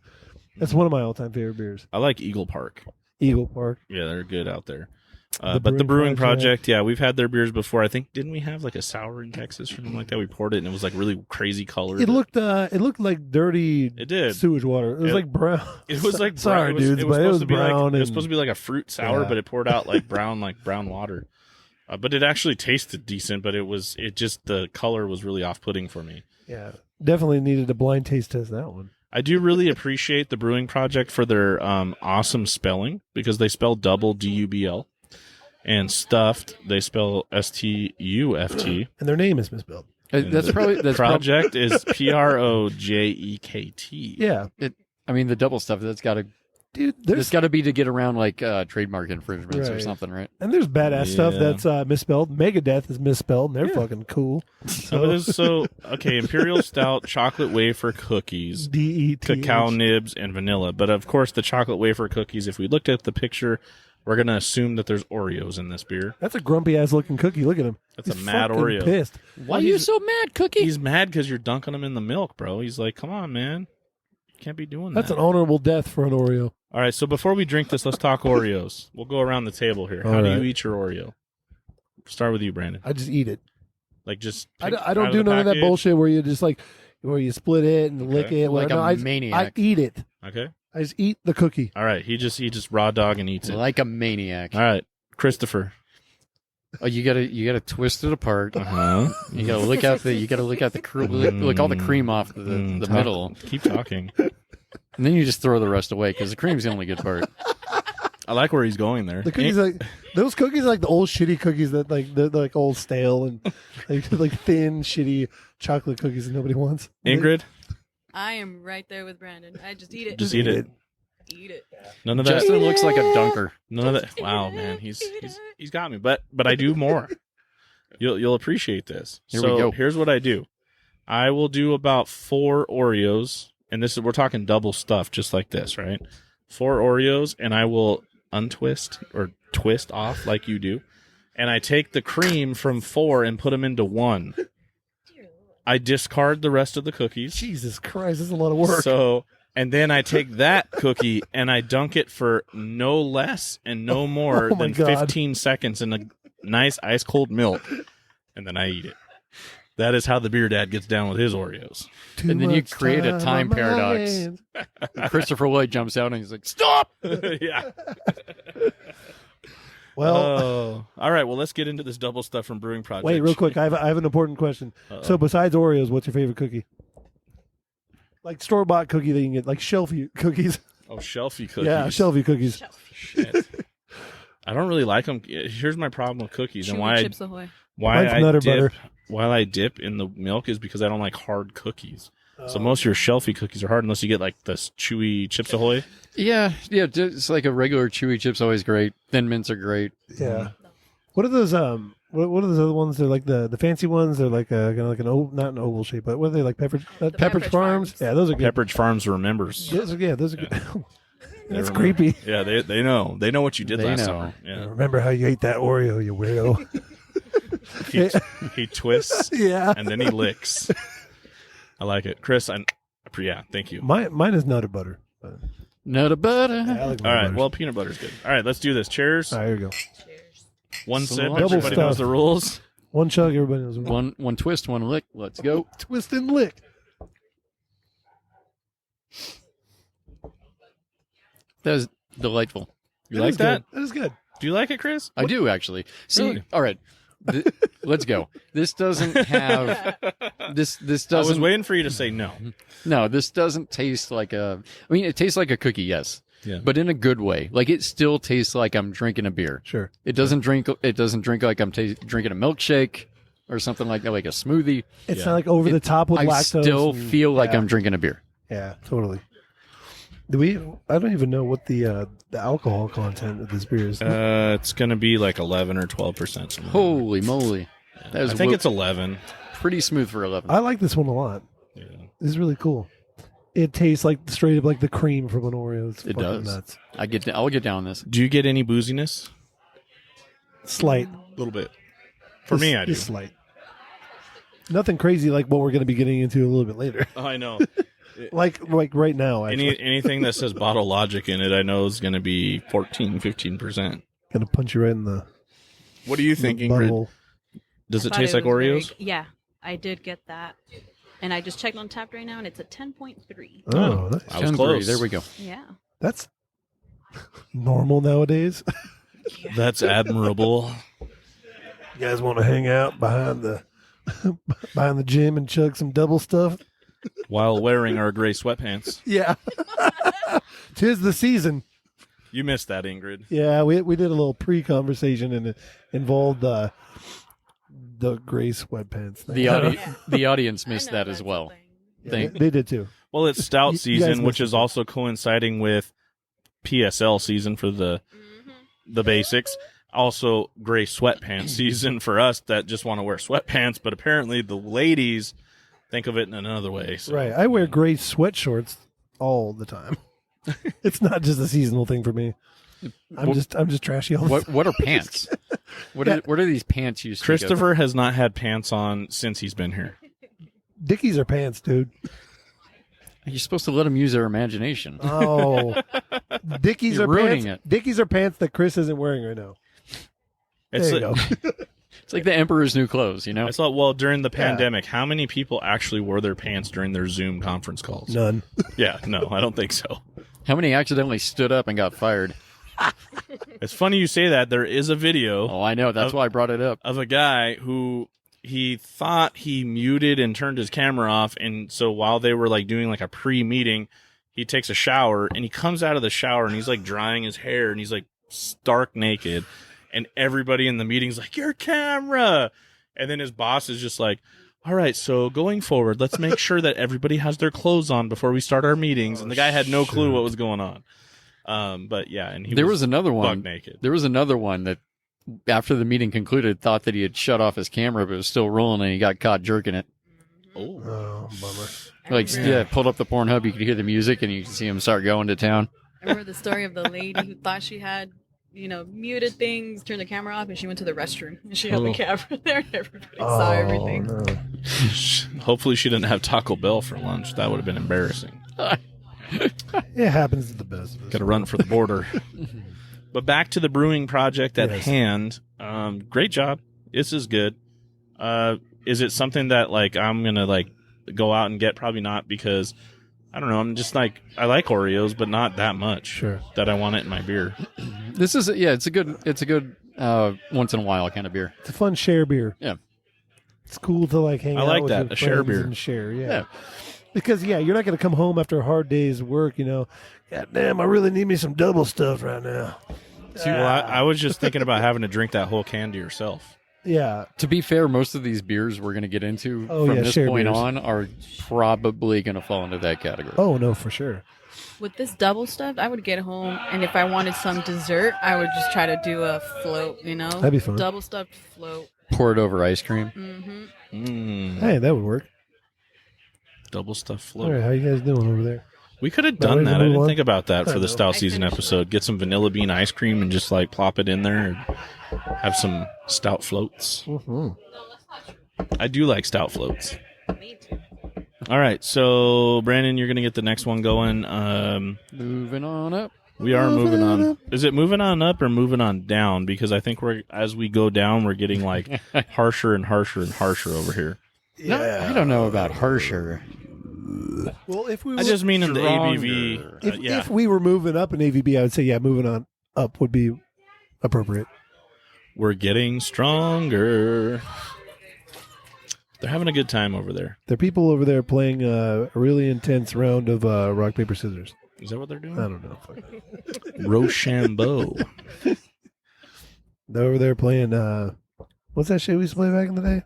that's one of my all-time favorite beers. I like Eagle Park. Eagle Park. Yeah, they're good out there. The But the Brewing brewing project, yeah, we've had their beers before. I think didn't we have like a sour in Texas or something like that? We poured it and it was like really crazy colored. It looked like dirty It did. sewage water. It was like brown. It was like sorry, brown. dudes, but it was brown. It was supposed to be like a fruit sour, Yeah. but it poured out like brown water. But it actually tasted decent, but the color was really off-putting for me. Yeah, definitely needed a blind taste test that one. I do really appreciate the brewing project for their awesome spelling because they spell double DUBL, and stuffed they spell STUFT. And their name is misspelled. That's probably Project is PROJEKT. Yeah, I mean, the double stuff. That's got to. dude. There's got to be to get around like trademark infringements or Right. something, right? And there's badass stuff Yeah. that's misspelled. Megadeth is misspelled, and they're fucking cool. Okay, Imperial Stout, chocolate wafer cookies, DET. cacao nibs, and vanilla. But of course, the chocolate wafer cookies, if we looked at the picture, we're going to assume that there's Oreos in this beer. That's a grumpy ass looking cookie. Look at him. That's He's a mad fucking Oreo. Pissed. Why are you so mad, Cookie? He's mad because you're dunking him in the milk, bro. He's like, come on, man. You can't be doing That's that. an honorable death for an Oreo. All right, so before we drink this, let's talk Oreos. We'll go around the table here. How All do right. you eat your Oreo? Start with you, Brandon. I just eat it. Like just I pick don't out do the none of that package? bullshit where you just where you split it and lick it. Like No, a I maniac. eat it. Okay. I just eat the cookie. All right. He just raw dog and eats it. Like a maniac. All right, Christopher. Oh, you gotta twist it apart. Uh-huh. You gotta lick out lick all the cream off the middle, Keep talking. and then you just throw the rest away because the cream's the only good part. I like where he's going there. The cookies those cookies are like the old shitty cookies that they're like old stale and like thin shitty chocolate cookies that nobody wants. Ingrid, I am right there with Brandon. I just eat it. just eat it. Eat it. None of that. Justin looks like a dunker. None of that. Wow, man, he's got me. But I do more. You'll appreciate this. Here so we go. Here's what I do. I will do about 4 Oreos, and we're talking double stuff, just like this, right? 4 Oreos, and I will untwist or twist off like you do, and I take the cream from 4 and put them into 1. I discard the rest of the cookies. Jesus Christ, this is a lot of work. So, and then I take that cookie and I dunk it for no less and no more Oh my than God. 15 seconds in a nice ice cold milk, and then I eat it. That is how the BeerDad gets down with his Oreos. Too And then you much create a time on my paradox. hands. And Christopher Lloyd jumps out and he's like, "Stop!" Yeah. Well, All right. Well, let's get into this double stuff from Brewing Project. wait, real quick. I have an important question. Uh-oh. So, besides Oreos, what's your favorite cookie? Like store bought cookie that you can get, like shelfie cookies. Oh, shelfie cookies. Yeah, shelfie cookies. Shit. I don't really like them. Here's my problem with cookies and Chewy why Chips Ahoy. Mine's Nutter Butter. Why I dip in the milk is because I don't like hard cookies. So most of your shelfie cookies are hard unless you get like the chewy Chips Ahoy. Yeah, it's like a regular chewy chip's always great. Thin mints are great. Yeah. What are those? What are those other ones? They're like the fancy ones. They're like kind of like not an oval shape, but what are they like? Pepperidge Pepperidge Farms. Farms. Yeah, those are good. Pepperidge Farms remembers. Those are good. They That's remember. creepy. Yeah, they know. They know what you did They last know. summer. Yeah. Remember how you ate that Oreo, you weirdo? He twists Yeah. and then he licks. I like it, Chris. Yeah, thank you. Mine is Nutter Butter. Nut of butter. Yeah, I like All right. butters. Well, peanut butter's good. All right, let's do this. Cheers. All right, here we go. One sip. Double Everybody stuff. knows the rules. One chug, everybody knows. One twist, one lick. Let's go. Twist and lick. That was delightful. You like that? That is good. Do you like it, Chris? I do actually. See, Really? all right. Let's go. This doesn't have this. This I was doesn't. waiting for you to say no. No, this doesn't taste like a. I mean, it tastes like a cookie, yes, Yeah. but in a good way. Like it still tastes like I'm drinking a beer. Sure. It doesn't drink. It doesn't drink like I'm drinking a milkshake or something like that, like a smoothie. It's Yeah. not like over the top with I lactose. still and- feel like yeah. I'm drinking a beer. Yeah, totally. Do we? I don't even know what the alcohol content of this beer is. It's gonna be like 11 or 12%. Holy moly! That was I think it's 11. pretty smooth for 11. I like this one a lot. Yeah. This is really cool. It tastes like straight up like the cream from an Oreo. It's It fucking does. nuts. I'll get down on this. Do you get any booziness? Slight. A little bit. For me, I do. Just slight. Nothing crazy like what we're going to be getting into a little bit later. Oh, I know. like right now, actually. Anything that says Bottle Logic in it, I know is going to be 14, 15%. Going to punch you right in the What are you thinking, Ingrid? butthole. Does it Thought taste like was very- Oreos? yeah, I did get that. And I just checked on Tapped right now, and it's a 10.3. Oh, nice. I was 10-3. close. There we go. Yeah. That's normal nowadays. That's admirable. You guys want to hang out behind the behind the gym and chug some double stuff? While wearing our gray sweatpants. Yeah. 'Tis the season. You missed that, Ingrid. Yeah, we did a little pre-conversation and it involved the gray sweatpants thing. The audience I missed know that as that's well. the thing. Yeah, Thank- they did too. Well, it's Stout You guys season, which missed is it. also coinciding with PSL season for the basics. Also, gray sweatpants season for us that just want to wear sweatpants, but apparently the ladies think of it in another way. So. Right. I wear gray sweatshorts all the time. It's not just a seasonal thing for me. I'm just trashy all the time. What are pants? What are these pants you speak of? Christopher has not had pants on since he's been here. Dickies are pants, dude. You're supposed to let them use their imagination. Oh, Dickies You're are ruining pants. it. Dickies are pants that Chris isn't wearing right now. It's There you go. It's like the Emperor's New Clothes, you know? I thought, well, during the Yeah. pandemic, how many people actually wore their pants during their Zoom conference calls? None. Yeah, no, I don't think so. How many accidentally stood up and got fired? It's funny you say that. There is a video Oh, I know. That's why I brought it up. of a guy who he thought he muted and turned his camera off, and so while they were like doing like a pre-meeting, he takes a shower and he comes out of the shower and he's like drying his hair and he's like stark naked, and everybody in the meeting's like, "Your camera!" And then his boss is just like, "All right, so going forward, let's make sure that everybody has their clothes on before we start our meetings." And the guy had no clue what was going on. But yeah, and There was another buck one. naked. There was another one that, after the meeting concluded, thought that he had shut off his camera, but it was still rolling, and he got caught jerking it. Oh, Oh, bummer. Like, yeah, pulled up the Pornhub, you could hear the music, and you could see him start going to town. I remember the story of the lady who thought she had, muted things, turned the camera off, and she went to the restroom. And she had the camera there, and everybody saw everything. No. hopefully she didn't have Taco Bell for lunch. That would have been embarrassing. It happens to the best of us. Got to run for the border. But back to the brewing project at Yes. hand. Great job. This is good. Is it something that like I'm gonna like go out and get? Probably not, because I don't know. I'm just like, I like Oreos, but not that much. Sure. That I want it in my beer. This is, it's a good once in a while kind of beer. It's a fun share beer. Yeah. It's cool to like hang I out like with that, your a share friends beer. and share. Yeah. Yeah. Because you're not going to come home after a hard day's work. God damn, I really need me some double stuff right now. Well, I was just thinking about having to drink that whole can to yourself. Yeah. To be fair, most of these beers we're going to get into from this share point beers. on are probably going to fall into that category. Oh no, for sure. With this double stuffed, I would get home, and if I wanted some dessert, I would just try to do a float, That'd be fun. Double stuffed float. Pour it over ice cream. Hey, that would work. Double stuffed All float. right, how you guys doing over there? We could have Now, done ready to that. I move didn't on? think about that I for the know. Stout I season finished episode. Get some vanilla bean ice cream and just like plop it in there and have some Stout floats. Mm-hmm. I do like Stout floats. Me too. All right, so Brandon, you're gonna get the next one going. Moving on up. We are moving on. Is it moving on up or moving on down? Because I think as we go down, we're getting like harsher and harsher and harsher over here. No, I don't know about harsher. Well, if we I just mean in the ABV. Stronger. if we were moving up in AVB, I would say moving on up would be appropriate. We're getting stronger. They're having a good time over there. There are people over there playing a really intense round of rock, paper, scissors. Is that what they're I doing? don't know. Fuck. Rochambeau. They're over there playing, what's that shit we used to play back in the day?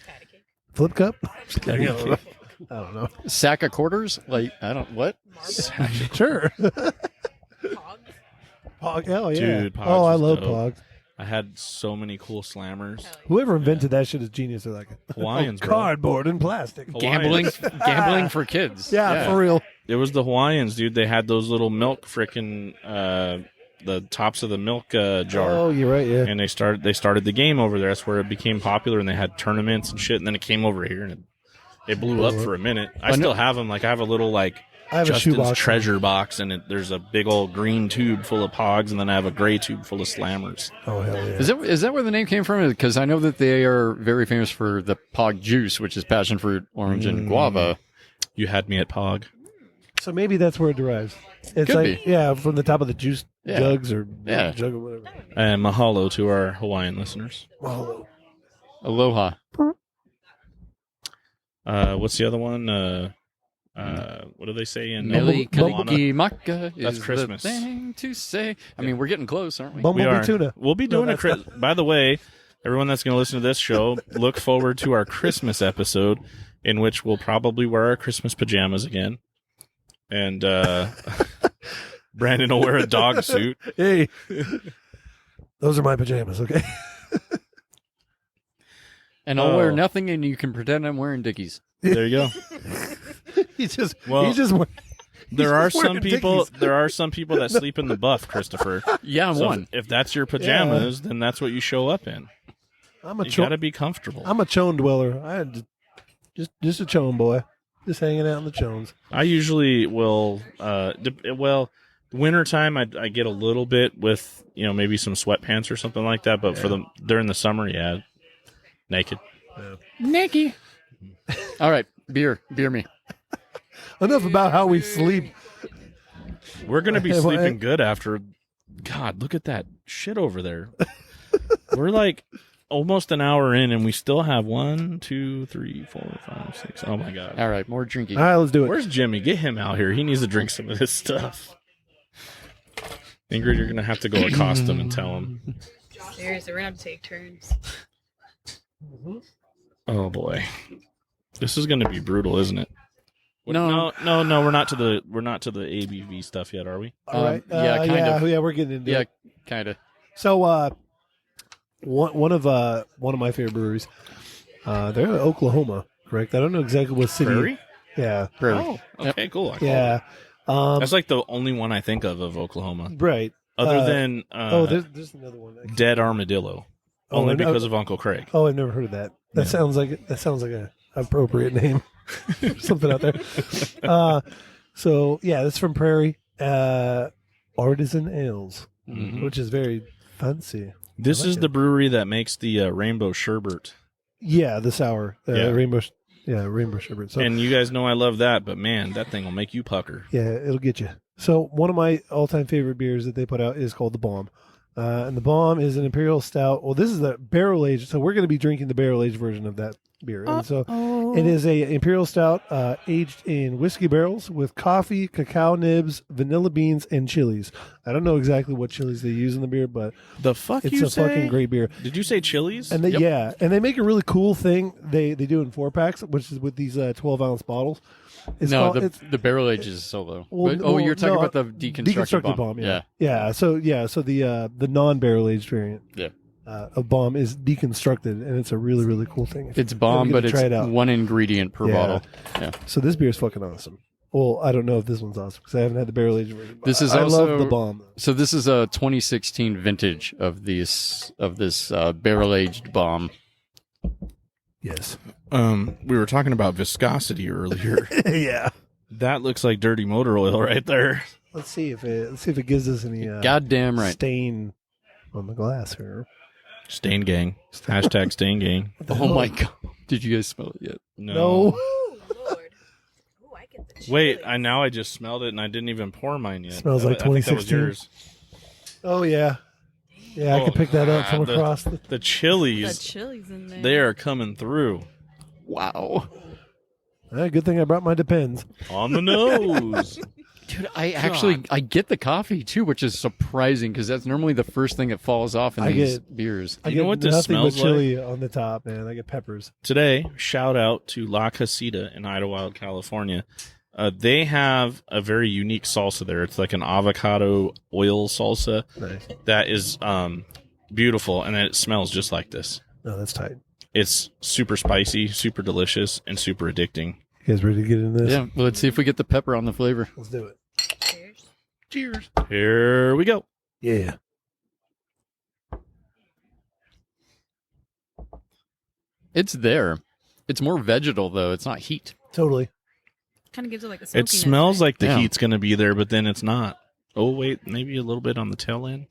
Patty cake. Flip Cup? I don't know. Sack of quarters? Like, I don't, what? Sure. Pogs. Pog. Oh, yeah. Dude, Pogs I was love dope. Pogs. I had so many cool slammers. Hell yeah. Whoever invented that shit is genius. They're like, Hawaiians, bro. cardboard and plastic. Hawaiians. Gambling for kids. Yeah, for real. It was the Hawaiians, dude. They had those little milk frickin' the tops of the milk jar. Oh, you're right, yeah. And they started the game over there. That's where it became popular, and they had tournaments and shit. And then it came over here, and it blew up for a minute. I still have them. Like I have a little like I have a Justin's shoebox. treasure box, and there's a big old green tube full of Pogs, and then I have a gray tube full of Slammers. Oh, hell yeah. Is that where the name came from? Because I know that they are very famous for the Pog juice, which is passion fruit, orange, and guava. You had me at Pog. So maybe that's where it derives. It's Could like, be. yeah, from the top of the juice Yeah. jugs or Yeah. jug or whatever. And mahalo to our Hawaiian listeners. Oh, Aloha. What's the other one? What do they say in Mele Moana? Kalikimaka That's is Christmas. the thing to say. I mean, we're getting close, aren't we? We Bumblebee are. tuna. We'll be doing By the way, everyone that's going to listen to this show, look forward to our Christmas episode, in which we'll probably wear our Christmas pajamas again, and Brandon will wear a dog suit. Hey, those are my pajamas, okay? And I'll wear Oh. nothing, and you can pretend I'm wearing Dickies. There you go. He's just, Well, he's just There are just wearing some people. Dickies. There are some people that sleep in the buff, Christopher. Yeah, I'm So one. if that's your pajamas, then that's what you show up in. I'm a You cho- got to be comfortable. I'm a chone dweller. I had just a chone boy, just hanging out in the chones. I usually will. Wintertime I get a little bit with maybe some sweatpants or something like that. But during the summer, yeah, naked. Nicky. All right, beer me. Enough about how we sleep. We're gonna be Well, sleeping good after. God, look at that shit over there. We're like almost an hour in, and we still have 1, 2, 3, 4, 5, 6. Oh my god. All right, more drinking. All right, let's do it. Where's Jimmy? Get him out here. He needs to drink some of this stuff. Ingrid, you're gonna have to go accost him and tell him. Seriously, we're gonna have to take turns. Oh boy, this is gonna be brutal, isn't it? No. No. We're not to the ABV stuff yet, are we? All right. yeah, kind of. Yeah, we're getting into Yeah, it. kind of. So, one of my favorite breweries. They're in Oklahoma, correct? I don't know exactly what city. Prairie? Yeah, Oh, okay, cool. yeah. That's like the only one I think of Oklahoma, Right. other than There's another one. Dead Armadillo, Oh, only and- because of Uncle Craig. Oh, I've never heard of that. That sounds like a appropriate name. Something out there. So yeah, that's from Prairie. Artisan Ales, Mhm. which is very fancy. This I like is it. the brewery that makes the Rainbow Sherbet. Yeah, the sour. Yeah. Rainbow. Yeah, rainbow sherbet. So And you guys know I love that, but man, that thing will make you pucker. yeah, it'll get you. So one of my all-time favorite beers that they put out is called the Bomb. And the Bomb is an imperial stout. Well, this is the barrel aged. So we're going to be drinking the barrel aged version of that beer. And so it is a imperial stout aged in whiskey barrels with coffee, cacao nibs, vanilla beans, and chilies. I don't know exactly what chilies they use in the beer, but The fuck it's you a say? fucking great beer. Did you say Chili's? And they, Yep. and they make a really cool thing. They do in 4-packs, which is with these 12-ounce bottles. It's No, called, the barrel age is solo. Well, But- you're talking no, about the deconstructed, bomb. Yeah. So the non-barrel aged variant. Yeah. A bomb is deconstructed, and it's a really really cool thing. If It's you bomb, ever but get to it's try it out. one ingredient per Yeah. bottle. Yeah. So this beer is fucking awesome. Well, I don't know if this one's awesome because I haven't had the barrel aged version. but This is I also- love the bomb. So this is a 2016 vintage of this barrel aged bomb. Yes. We were talking about viscosity earlier. Yeah. That looks like dirty motor oil right there. Let's see if it gives us any Goddamn right. stain on the glass here. Stain gang. Hashtag stain gang. Oh my god! Did you guys smell it yet? No. Oh Lord. Ooh, I get the chili. Wait, I just smelled it and I didn't even pour mine yet. Smells like I think that was 2016. yours. Oh yeah. Yeah, I Oh, can pick that up from the- across the. The The chilies, chili's in there. they are coming through. Wow, Good thing I brought my Depends. On the nose. dude! I get the coffee too, which is surprising because that's normally the first thing that falls off in I these get- beers. I You know get what this nothing but smells chili on the top, man. I get peppers. Today, shout out to La Casita in Idlewild, California. They have a very unique salsa there. It's like an avocado oil salsa Nice. that is beautiful, and it smells just like this. No, that's tight. It's super spicy, super delicious, and super addicting. You guys ready to get in this? Yeah, well, let's see if we get the pepper on the flavor. Let's do it. Cheers. Cheers. Here we go. Yeah. It's there. It's more vegetal though. It's not heat. Totally. Kind of gives it like a It smokiness, smells right? like the Yeah. heat's going to be there, but then it's not. Oh, wait, maybe a little bit on the tail end.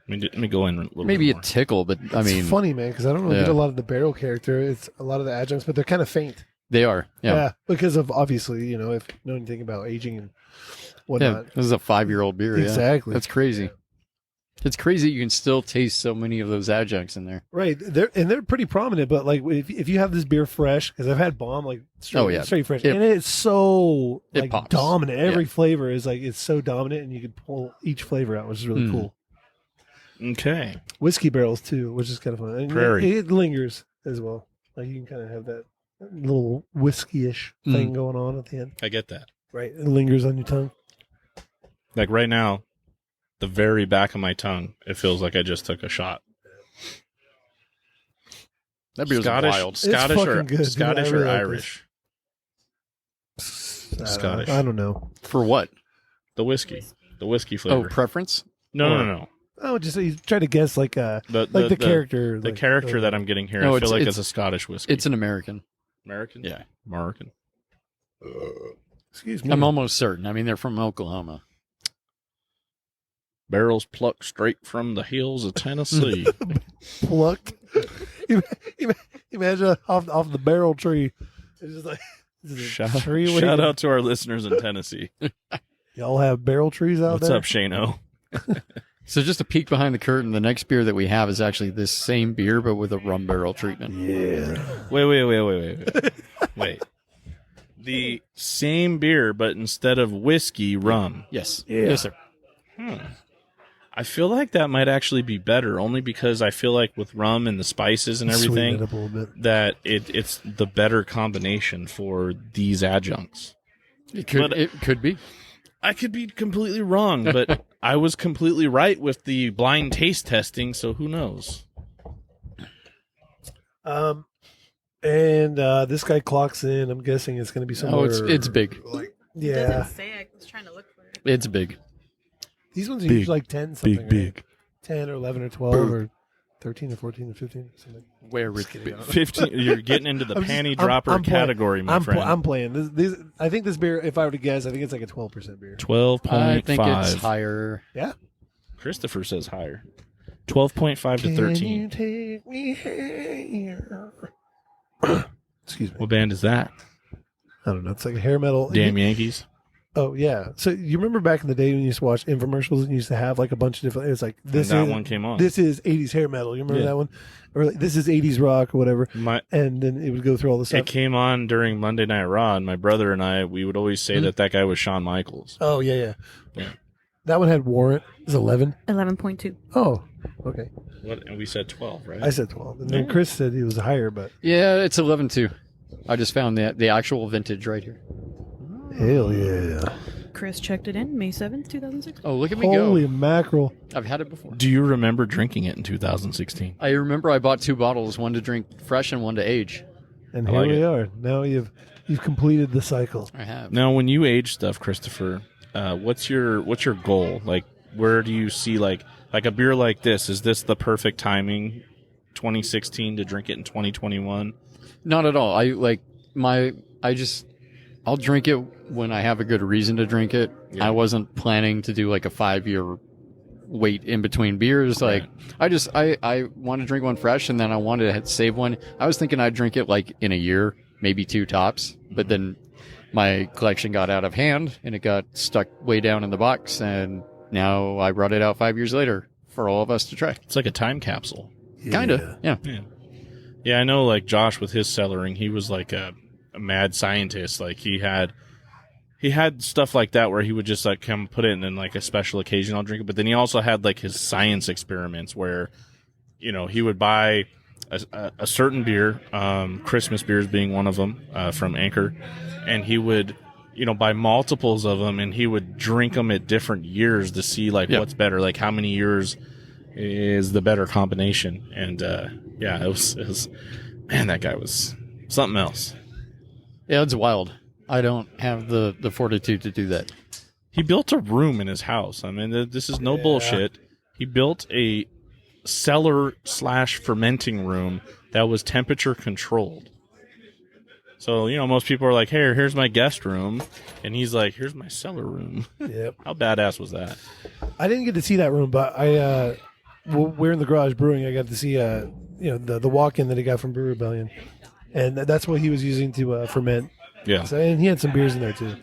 Let me go in a little Maybe bit a more. tickle, but I mean, it's funny, man, because I don't really yeah. get a lot of the barrel character. It's a lot of the adjuncts, but they're kind of faint. they are. Yeah. Because of obviously, if you know anything about aging and Yeah, whatnot. this is a 5-year-old beer. Exactly. Yeah. That's crazy. It's crazy you can still taste so many of those adjuncts in there. Right. They're pretty prominent, but like if you have this beer fresh, because I've had bomb like straight, Oh, yeah. straight fresh, It- and it's so it like pops. dominant. Every Yeah. flavor is like it's so dominant, and you can pull each flavor out, which is really Mm. cool. Okay. Whiskey barrels too, which is kind of fun. And Prairie. it lingers as well. Like you can kind of have that little whiskey-ish thing going on at the end. I get that. Right. It lingers on your tongue. Like right now, the very back of my tongue, it feels like I just took a shot. That beer's Scottish, wild. Scottish or fucking good, dude. Scottish I really or like Irish? Scottish. I don't know. For what? The whiskey Oh, flavor. preference? No. Oh, just you try to guess like The character. the like, character that I'm getting here, No, I feel like it's- it's a Scottish whiskey. It's an American. American. Yeah. American. Excuse me. I'm almost certain. I mean, they're from Oklahoma. Barrels plucked straight from the hills of Tennessee. plucked. Imagine off the barrel tree. It's just like this is a shout tree shout waving. out to our listeners in Tennessee. Y'all have barrel trees out What's there? up, Shano? So just a peek behind the curtain, the next beer that we have is actually this same beer, but with a rum barrel treatment. Yeah. Wait. The same beer, but instead of whiskey, rum. Yes. Yeah. Yes, sir. I feel like that might actually be better, only because I feel like with rum and the spices and Sweeten everything, it up a little bit. that it's the better combination for these adjuncts. It could, But- it could be. I could be completely wrong, but I was completely right with the blind taste testing, so who knows? And this guy clocks in. I'm guessing it's going to be somewhere. Oh, it's big. Like, It yeah. doesn't say. I was trying to look for it. It's big. These ones are Big, usually like 10 something. Right? 10 or 11 or 12 or 13 or 14 or 15 or something. Where it's kidding. big. 15. You're getting into the I'm just- panty I'm- dropper I'm playing. category, my friend. I'm playing. This, I think this beer, if I were to guess, I think it's like a 12% beer. 12.5. I think it's higher. Yeah. Christopher says higher. 12.5 to 13. Can you take me here? Excuse me. What band is that? I don't know. It's like a hair metal. Damn Yankees. Oh yeah. So you remember back in the day when you used to watch infomercials and you used to have like a bunch of different. It's like this And that is one came on. This is 80s hair metal. You remember Yeah. that one? Or like this is 80s rock or whatever. And then it would go through all the It stuff. came on during Monday Night Raw, and my brother and I, we would always say that guy was Shawn Michaels. Oh yeah. Yeah. That one had Warrant. It was 11. 11.2. Oh, okay. What? And we said 12, right? I said 12, and then Chris said he was higher, but Yeah, it's 11 too. I just found the actual vintage right here. hell yeah! Chris checked it in May 7th, 2006. Oh, look at me Holy go. mackerel! I've had it before. Do you remember drinking it in 2016? I remember I bought 2 bottles, one to drink fresh and one to age. And I here like we it. are. Now you've completed the cycle. I have. Now, when you age stuff, Christopher, what's your goal? Like, where do you see like a beer like this? Is this the perfect timing, 2016, to drink it in 2021? Not at all. I'll drink it when I have a good reason to drink it. Yeah. I wasn't planning to do like a 5-year wait in between beers. Like I want to drink one fresh, and then I wanted to save one. I was thinking I'd drink it like in a year, maybe 2 tops, but then my collection got out of hand and it got stuck way down in the box, and now I brought it out 5 years later for all of us to try. It's like a time capsule. Kinda, yeah. Yeah, I know. Like Josh with his cellaring, he was like a mad scientist. Like he had stuff like that where he would just like come put it in like a special occasion I'll drink it. But then he also had like his science experiments where, you know, he would buy a certain beer, Christmas beers being one of them, from Anchor, and he would, you know, buy multiples of them, and he would drink them at different years to see like what's better, like how many years is the better combination. And it was man, that guy was something else. Yeah, it's wild. I don't have the fortitude to do that. He built a room in his house. I mean, this is no bullshit. He built a cellar/fermenting room that was temperature controlled. So, you know, most people are like, hey, here's my guest room. And he's like, here's my cellar room. Yep. How badass was that? I didn't get to see that room, but we're in the garage brewing. I got to see, the walk-in that he got from Brew Rebellion. And that's what he was using to ferment. Yeah. So, and he had some beers in there, too,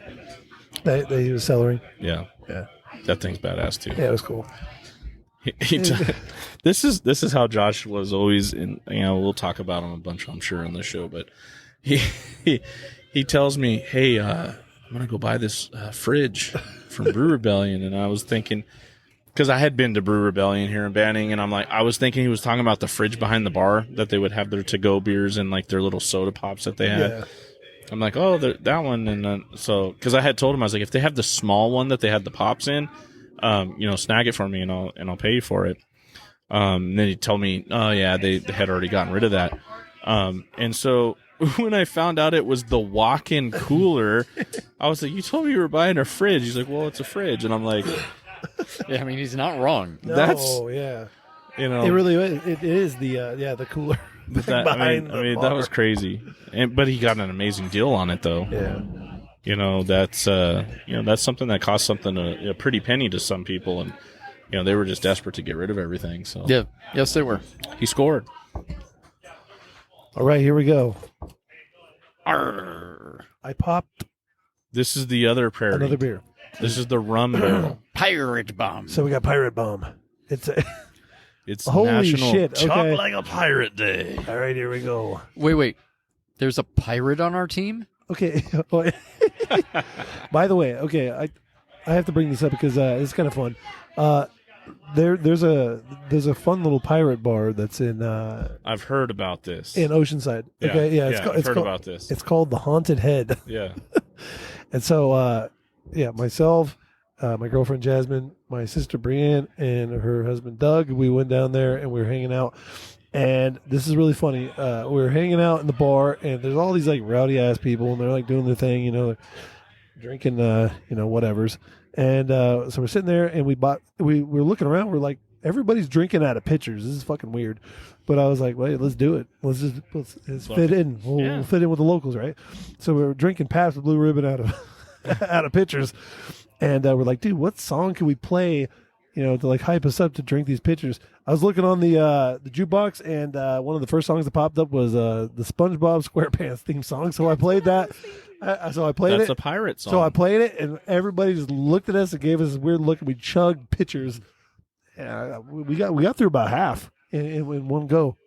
that he was cellaring. Yeah. Yeah. That thing's badass, too. Yeah, it was cool. This is how Josh was always in. You know, we'll talk about him a bunch, I'm sure, on the show. But he tells me, "Hey, I'm gonna go buy this fridge from Brew Rebellion," and I was thinking, because I had been to Brew Rebellion here in Banning, and I was thinking he was talking about the fridge behind the bar that they would have their to-go beers and like their little soda pops that they had. Yeah. I'm like, oh, that one, and then because I had told him, I was like, if they have the small one that they had the pops in. Snag it for me and I'll pay you for it. And then he told me, oh yeah, they had already gotten rid of that. And so when I found out it was the walk-in cooler, I was like, you told me you were buying a fridge. He's like, well, it's a fridge. And I'm like, yeah, I mean, he's not wrong. Oh, yeah. You know, it really is. It is the cooler. But that was crazy. But he got an amazing deal on it though. Yeah. You know, that's something that cost something a pretty penny to some people, and you know they were just desperate to get rid of everything. So yeah, yes, they were. He scored. All right, here we go. Arr. I popped This is the other prairie. another beer. This is the rum barrel. Pirate bomb. So we got Pirate Bomb. It's Holy National shit, Chop okay. Like a Pirate Day. All right, here we go. Wait. There's a pirate on our team? Okay. By the way, okay, I have to bring this up because it's kind of fun. There's a fun little pirate bar that's in I've heard about this. in Oceanside. Yeah, Okay, yeah, I've heard about this. It's called the Haunted Head. Yeah. And so myself, my girlfriend Jasmine, my sister Brienne, and her husband Doug, we went down there and we were hanging out. And this is really funny. We were hanging out in the bar, and there's all these like rowdy ass people, and they're like doing their thing, drinking, whatevers. And so we're sitting there, and we're looking around. We're like, everybody's drinking out of pitchers. This is fucking weird. But I was like, wait, let's do it. Let's fit in. We'll fit in with the locals, right? So we were drinking Pabst Blue Ribbon out of out of pitchers, and we're like, dude, what song can we play? To like hype us up to drink these pitchers. I was looking on the jukebox, and one of the first songs that popped up was the SpongeBob SquarePants theme song. So I played that. That's a pirate song. So I played it, and everybody just looked at us and gave us this weird look, and we chugged pitchers. We got through about half in one go.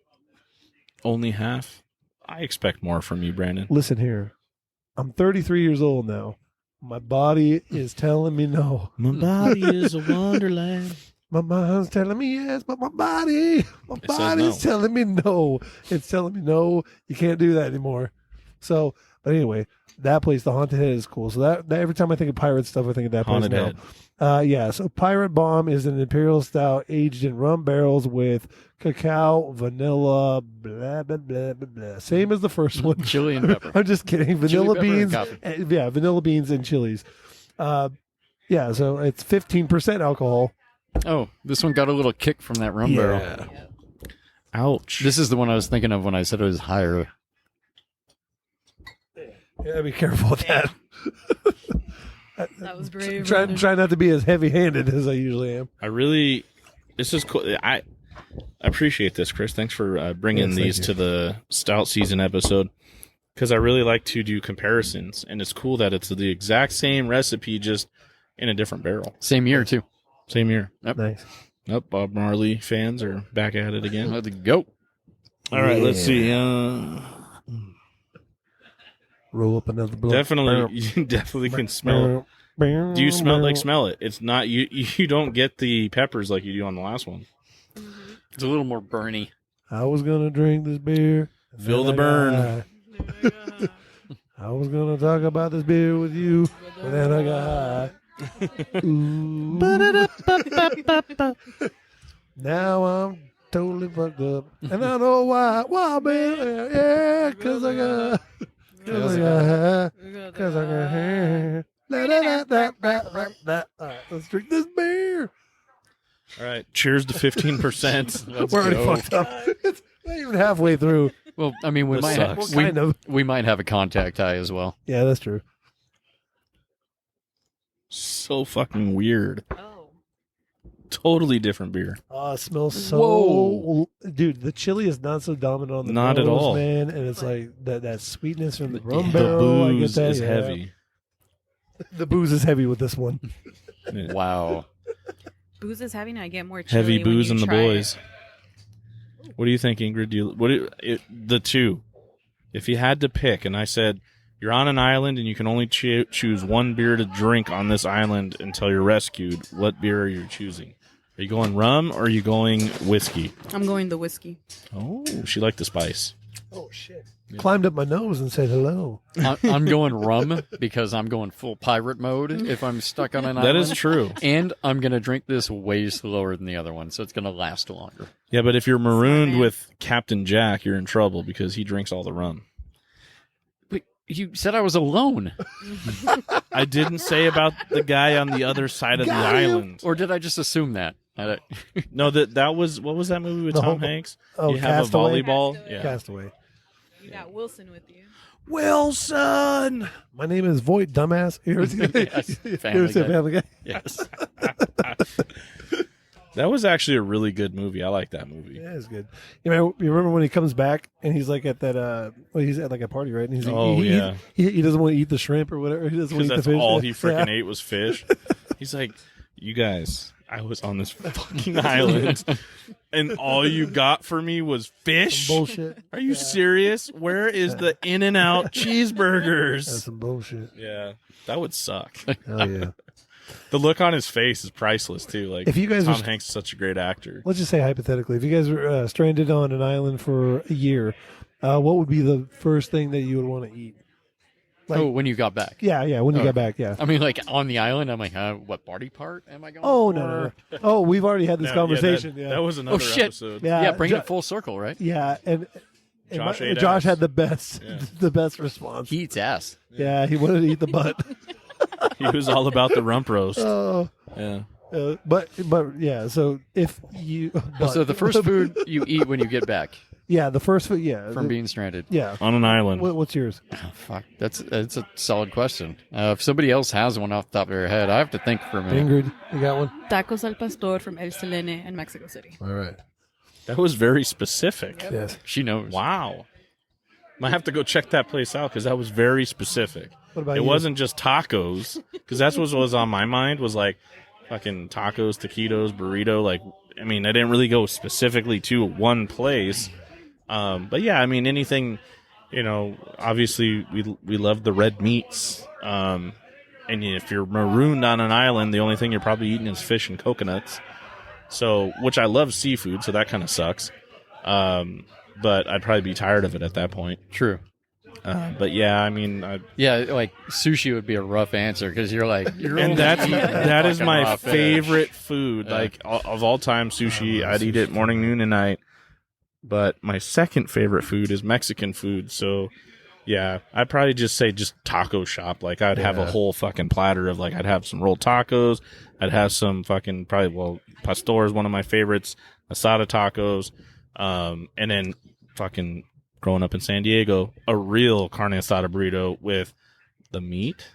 Only half? I expect more from you, Brandon. Listen here, I'm 33 years old now. My body is telling me no. My body is a wonderland. My mind's telling me yes, but my body's telling me no. It's telling me no, you can't do that anymore. So, but anyway, that place, the Haunted Head, is cool. So that every time I think of pirate stuff, I think of that Haunted place now. Head. So Pirate Bomb is an imperial stout aged in rum barrels with cacao, vanilla, blah, blah, blah, blah, blah. Same as the first one. Chili and pepper. I'm just kidding. Vanilla Chili, pepper, beans. and coffee. Vanilla beans and chilies. So it's 15% alcohol. Oh, this one got a little kick from that rum barrel. Ouch. This is the one I was thinking of when I said it was higher. Yeah, be careful with that. That was brave. Try not to be as heavy-handed as I usually am. This is cool. I appreciate this, Chris. Thanks for bringing these to the Stout season episode, because I really like to do comparisons, and it's cool that it's the exact same recipe, just in a different barrel. Same year, too. Same year. Yep. Nice. Nope, Bob Marley fans are back at it again. Let's go. All right, let's see. Roll up another blunt. Definitely, you definitely can smell it. Do you smell it? It's not you don't get the peppers like you do on the last one. It's a little more burny. I was gonna drink this beer. Feel the burn. I was gonna talk about this beer with you, but then I got high. Ooh. Now I'm totally fucked up, and I know why. Why, man? Yeah, cause I got high. Cause I got high. All right, let's drink this beer. All right, cheers to 15%. We're already fucked up. It's not even halfway through. Well, I mean, we This might sucks. we might have a contact high as well. Yeah, that's true. So fucking weird. Oh. Totally different beer. Oh, it smells so. Whoa. Dude, the chili is not so dominant on the Not at nose, all. man, and it's like that sweetness from the rum The barrel. I get booze that, is yeah. heavy. The booze is heavy with this one. Yeah. Wow. Booze is heavy, and I get more chili Heavy when booze you and the try boys. What do you think, Ingrid? The two. If you had to pick, and I said you're on an island and you can only choose one beer to drink on this island until you're rescued, what beer are you choosing? Are you going rum or are you going whiskey? I'm going the whiskey. Oh, she liked the spice. Oh shit! Climbed up my nose and said hello. I'm going rum because I'm going full pirate mode if I'm stuck on an That island. is true. And I'm going to drink this way slower than the other one, so it's going to last longer. Yeah, but if you're marooned man. with Captain Jack, you're in trouble because he drinks all the rum. But you said I was alone. I didn't say about the guy on the other side of the island. Or did I just assume that? No, that was, what was that movie with The Tom whole- Hanks? Oh, You have Castaway? a volleyball. Castaway. Yeah. Castaway. You got Wilson with you. Wilson. My name is Voight, dumbass. You ever seen Yes, you Family ever seen Guy. Family Guy? Yes. That was actually a really good movie. I like that movie. Yeah, it's good. You remember when he comes back and he's like at that he's at like a party, right? And he's like, Oh, yeah. he doesn't want to eat the shrimp or whatever. He doesn't want Because to eat that's the fish. all he freaking Yeah. ate was fish. He's like, you guys, I was on this fucking island, and all you got for me was fish? Some bullshit. Are you serious? Where is the In-N-Out That's cheeseburgers? some bullshit. Yeah, that would suck. Hell yeah. The look on his face is priceless, too. Like, If you guys Tom were- Hanks is such a great actor. Let's just say hypothetically, if you guys were stranded on an island for a year, what would be the first thing that you would want to eat? Like- Oh, when you got back. Yeah, when you Oh. got back, yeah. I mean, like on the island, I'm like, what body part am I going? Oh, for? no. Oh, we've already had this conversation. that, Yeah, that was another shit. episode. Yeah, bring Jo- it full circle, right? Yeah, and Josh ate Josh ass. had the best, Yeah. the best response. He eats ass. Yeah, he wanted to eat the butt. He was all about the rump roast. Oh, Yeah. but yeah. So if you, So the first food you eat when you get back yeah, the first food, yeah, from being stranded. yeah. On an island. What's yours? Oh, fuck, that's a solid question. If somebody else has one off the top of their head, I have to think for a minute. Ingrid, you got one? Tacos al pastor from El Selene in Mexico City. All right. That was very specific. Yes. She knows. Wow. Might have to go check that place out because that was very specific. What about It you? wasn't just tacos, because that's what was on my mind, was like fucking tacos, taquitos, burrito. Like, I mean, I didn't really go specifically to one place. But yeah, I mean, anything, obviously we love the red meats. And if you're marooned on an island, the only thing you're probably eating is fish and coconuts. So, which I love seafood, so that kind of sucks. But I'd probably be tired of it at that point. True. But yeah, I mean, Yeah, like sushi would be a rough answer because you're like, you're and only that eating is fucking my raw fish. favorite food. Yeah. Like of all time, sushi. I'd eat it morning, noon, and night. But my second favorite food is Mexican food. So yeah, I'd probably just say taco shop. Like I'd have a Yeah. whole fucking platter of I'd have some rolled tacos. I'd have some fucking pastor is one of my favorites. Asada tacos. And then fucking growing up in San Diego, a real carne asada burrito with the meat,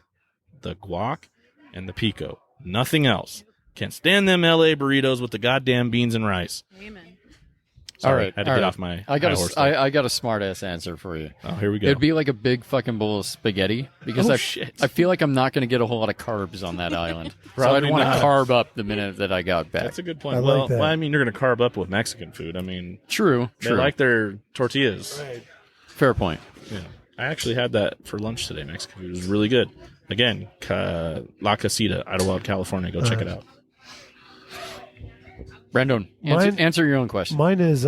the guac, and the pico. Nothing else. Can't stand them LA burritos with the goddamn beans and rice. Amen. Sorry, All right, I had to get off my I got high horse a, there. I got a smart ass answer for you. Oh, here we go. It'd be like a big fucking bowl of spaghetti because Oh, I shit. I feel like I'm not going to get a whole lot of carbs on that island. So I'd Probably want not. to carb up the minute that I got back. That's a good point. I like Well, that. I mean, you're going to carb up with Mexican food. I mean, True. they like their tortillas. Right. Fair point. Yeah. I actually had that for lunch today. Mexican food. It was really good. Again, La Casita, Idlewild, California. Go check it out. Brandon, answer your own question. Mine is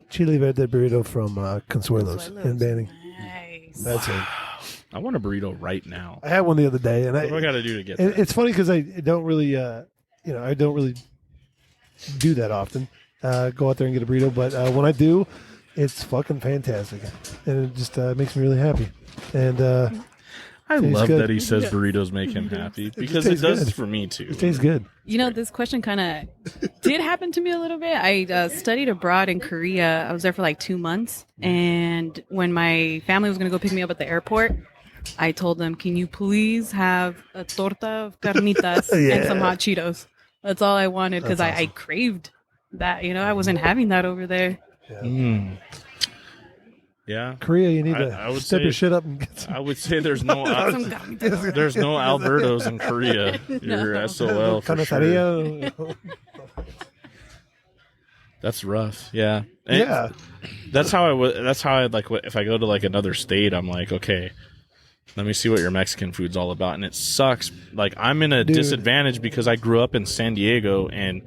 chili verde burrito from Consuelos in Banning. Nice. That's it. I want a burrito right now. I had one the other day, and What do I got to do to get it- that? it's funny because I don't really, I don't really do that often. Go out there and get a burrito, but when I do, it's fucking fantastic, and it just makes me really happy. And I tastes love good. that he says burritos make him happy because it tastes does good. for me too. it tastes good. You know, this question kind of did happen to me a little bit. I studied abroad in Korea. I was there for like 2 months. And when my family was going to go pick me up at the airport, I told them, can you please have a torta of carnitas Yeah. and some hot Cheetos? That's all I wanted because That's I craved that. You know, I wasn't having that over there. Mm. Yeah, Korea, you need I to would step say- your shit up and get some. I would say there's no Some carnitas. there's no Albertos in Korea. You're No. SOL for sure. Canateria. That's rough. Yeah. And Yeah. That's how I would. That's how I like. If I go to like another state, I'm like, okay, let me see what your Mexican food's all about. And it sucks. Like I'm in a Dude. disadvantage because I grew up in San Diego and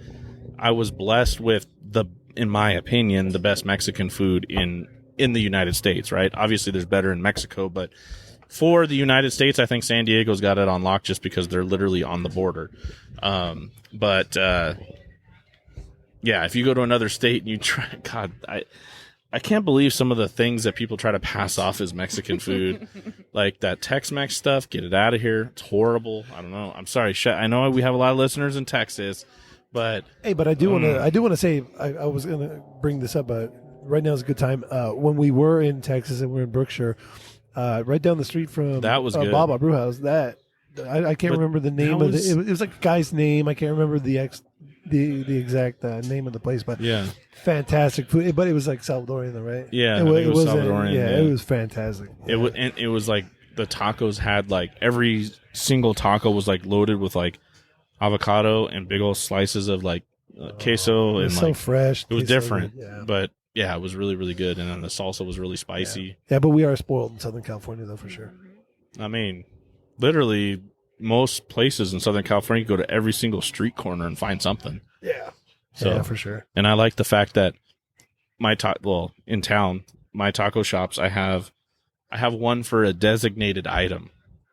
I was blessed with in my opinion, the best Mexican food in the United States. Right? Obviously, there's better in Mexico, but for the United States, I think San Diego's got it on lock just because they're literally on the border. Yeah, if you go to another state and you try, God, I can't believe some of the things that people try to pass off as Mexican food, like that Tex-Mex stuff. Get it out of here. It's horrible. I don't know. I'm sorry. I know we have a lot of listeners in Texas, but Hey, but I do want to say I was going to bring this up, but right now is a good time. When we were in Texas and we're in Brookshire, right down the street from That was good. Baba Brew House. That I can't But remember the name that of was- it. It was like a guy's name. I can't remember the exact name of the place, but yeah, fantastic food. But it was like Salvadorian, though, right? Yeah, I it, think it was wasn't- Salvadorian, Yeah, yeah. it was fantastic. it was like the tacos had like every single taco was like loaded with like avocado and big old slices of like queso It and was so like fresh. it was tasted so different, good, yeah. but yeah, it was really really good. And then the salsa was really spicy. Yeah, but we are spoiled in Southern California, though, for sure. I mean, literally, most places in Southern California you go to every single street corner and find something. Yeah. So, Yeah, for sure. and I like the fact that in town, my taco shops, I have one for a designated item.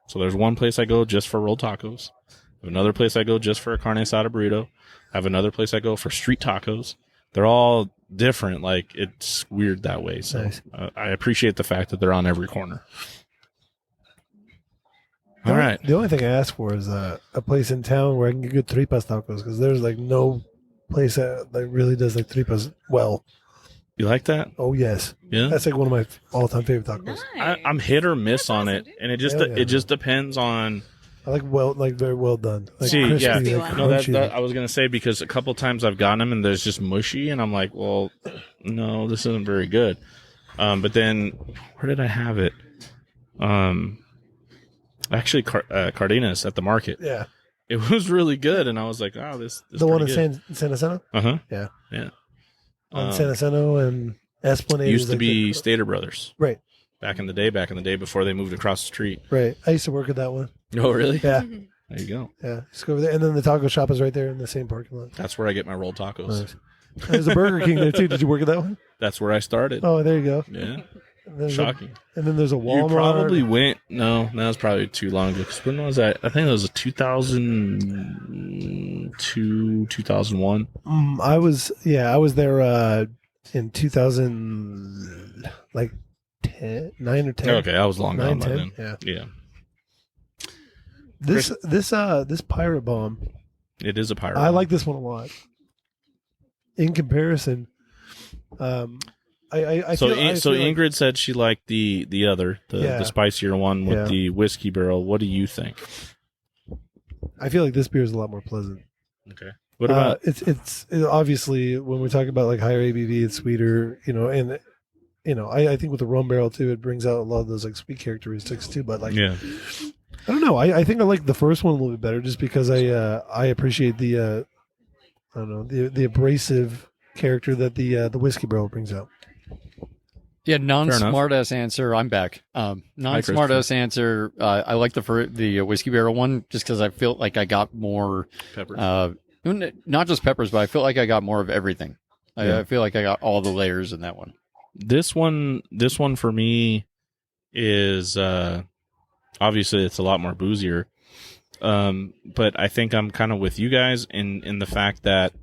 So there's one place I go just for rolled tacos. I have another place I go just for a carne asada burrito. I have another place I go for street tacos. They're all different. Like it's weird that way. So Nice. I appreciate the fact that they're on every corner. The All only- right. The only thing I ask for is a place in town where I can get good tripas tacos because there's like no place that really does like tripas well. You like that? Oh yes, Yeah. that's like one of my all-time favorite tacos. I'm hit or miss on it, and it Hell yeah. it just depends on. I like very well done. Like See, crispy, yeah, like no, crunchy. that I was gonna say because a couple times I've gotten them and there's just mushy, and I'm like, well, no, this isn't very good. But then where did I have it? Actually, Cardenas at the market. Yeah, It was really good, and I was like, oh, this the one in good. San Jacinto. Uh-huh. Yeah. Yeah. On San Jacinto and Esplanade. Used is to like be the- Stater Brothers right. back in the day before they moved across the street. Right. I used to work at that one. Oh, really? Yeah. There you go. Yeah. Just go over there, and then the taco shop is right there in the same parking lot. That's where I get my rolled tacos. Nice. There's a Burger King there too. Did you work at that one? That's where I started. Oh, there you go. Yeah. And there's Shocking. and then there's a You Walmart. probably went. No, that was probably too long ago. 'Cause when was that? I think it was 2002, 2001. I was there in 2000, like 9 or 10. Okay, I was long 9, gone by 10. then. Yeah. Yeah, This pirate bomb. it is a pirate. I like this one a lot. In comparison, I So feel like- Ingrid said she liked the spicier one with the whiskey barrel. What do you think? I feel like this beer is a lot more pleasant. Okay. What about it's obviously when we talk about like higher ABV, it's sweeter, and I think with the rum barrel too, it brings out a lot of those like sweet characteristics too. But like, yeah? I don't know. I think I like the first one a little bit better just because I appreciate the I don't know the abrasive character that the whiskey barrel brings out. Yeah, non-smartass answer. I'm back. Non-smartass answer. I like the whiskey barrel one just because I feel like I got more Peppers. not just peppers, but I feel like I got more of everything. I feel like I got all the layers in that one. This one for me is obviously it's a lot more boozier. But I think I'm kind of with you guys in the fact that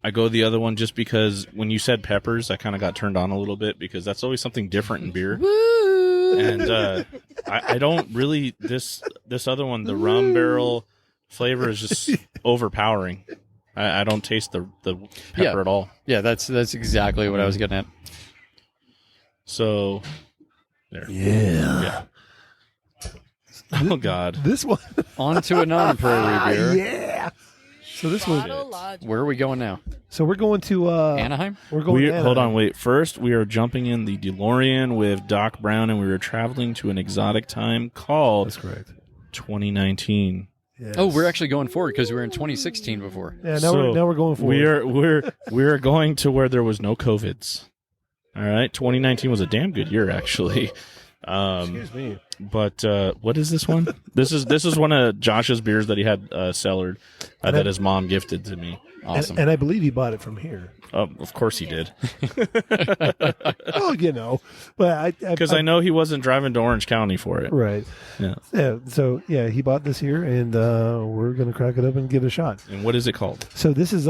I go the other one just because when you said peppers, I kind of got turned on a little bit because that's always something different in beer. And I don't really this other one, the rum barrel flavor is just overpowering. I don't taste the pepper at all. Yeah, that's exactly what I was getting at. So there. Yeah. Oh God. This one. On to a non-prairie beer. Yeah. So this one. Where are we going now? So we're going to Anaheim? We're going. To Hold Anaheim. on, wait. First, we are jumping in the DeLorean with Doc Brown, and we were traveling to an exotic time called That's correct. 2019. Yes. Oh, we're actually going forward because we were in 2016 before. Yeah. Now we're going forward. We are going to where there was no COVIDs. All right, 2019 was a damn good year, actually. Excuse me. But what is this one? This is one of Josh's beers that he had cellared that his mom gifted to me. Awesome. And I believe he bought it from here. Of course he did, Oh, but because I know he wasn't driving to Orange County for it. right. Yeah. Yeah. So he bought this here, and we're gonna crack it up and give it a shot. And what is it called? So this is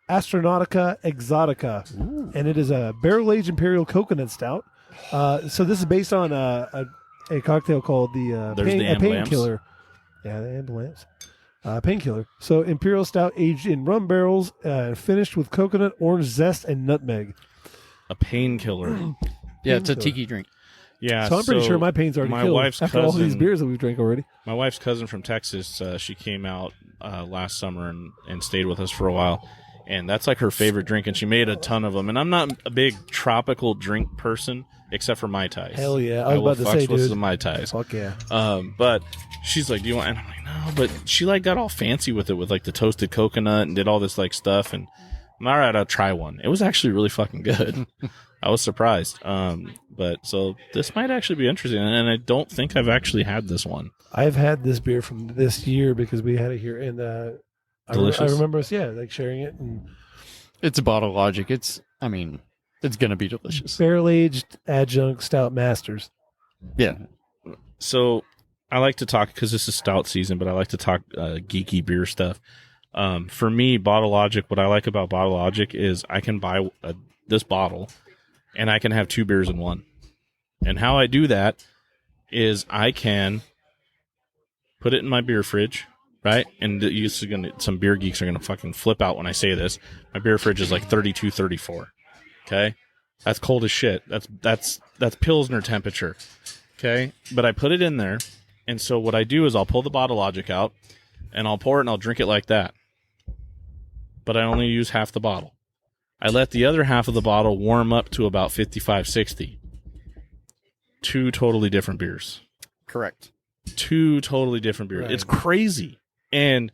Astronautica Exotica, and it is a barrel-aged imperial coconut stout. So this is based on a cocktail called the There's the Amber Lamps. Painkiller. Yeah, the Amber Lamps. Painkiller. So imperial stout aged in rum barrels, finished with coconut, orange zest, and nutmeg. A painkiller. Yeah, it's a tiki drink. Yeah. So I'm pretty sure my pain's already my killed wife's after all these cousin- beers that we've drank already. My wife's cousin from Texas, she came out last summer and stayed with us for a while. And that's like her favorite drink, and she made a ton of them. And I'm not a big tropical drink person, except for Mai Tais. Hell yeah. I I was will about to say, fucks with dude. some Mai Tais. Fuck yeah. But she's like, do you want? And I'm like, no. But she like got all fancy with it, with like the toasted coconut and did all this like stuff. And I'm all right, I'll try one. It was actually really fucking good. I was surprised. But so this might actually be interesting, and I don't think I've actually had this one. I've had this beer from this year because we had it here, and Delicious. I remember us, like sharing it. And It's a bottle logic. It's going to be delicious. barrel aged adjunct stout masters. Yeah. So I like to talk, because this is stout season, but I like to talk geeky beer stuff. For me, Bottle Logic, what I like about Bottle Logic is I can buy this bottle and I can have two beers in one. And how I do that is I can put it in my beer fridge, right? And some beer geeks are going to fucking flip out when I say this. My beer fridge is like 32, 34. Okay? That's cold as shit. That's Pilsner temperature. Okay? But I put it in there. And so what I do is I'll pull the Bottle Logic out and I'll pour it and I'll drink it like that. But I only use half the bottle. I let the other half of the bottle warm up to about 55, 60. Two totally different beers. Correct. Two totally different beers. Right. It's crazy. And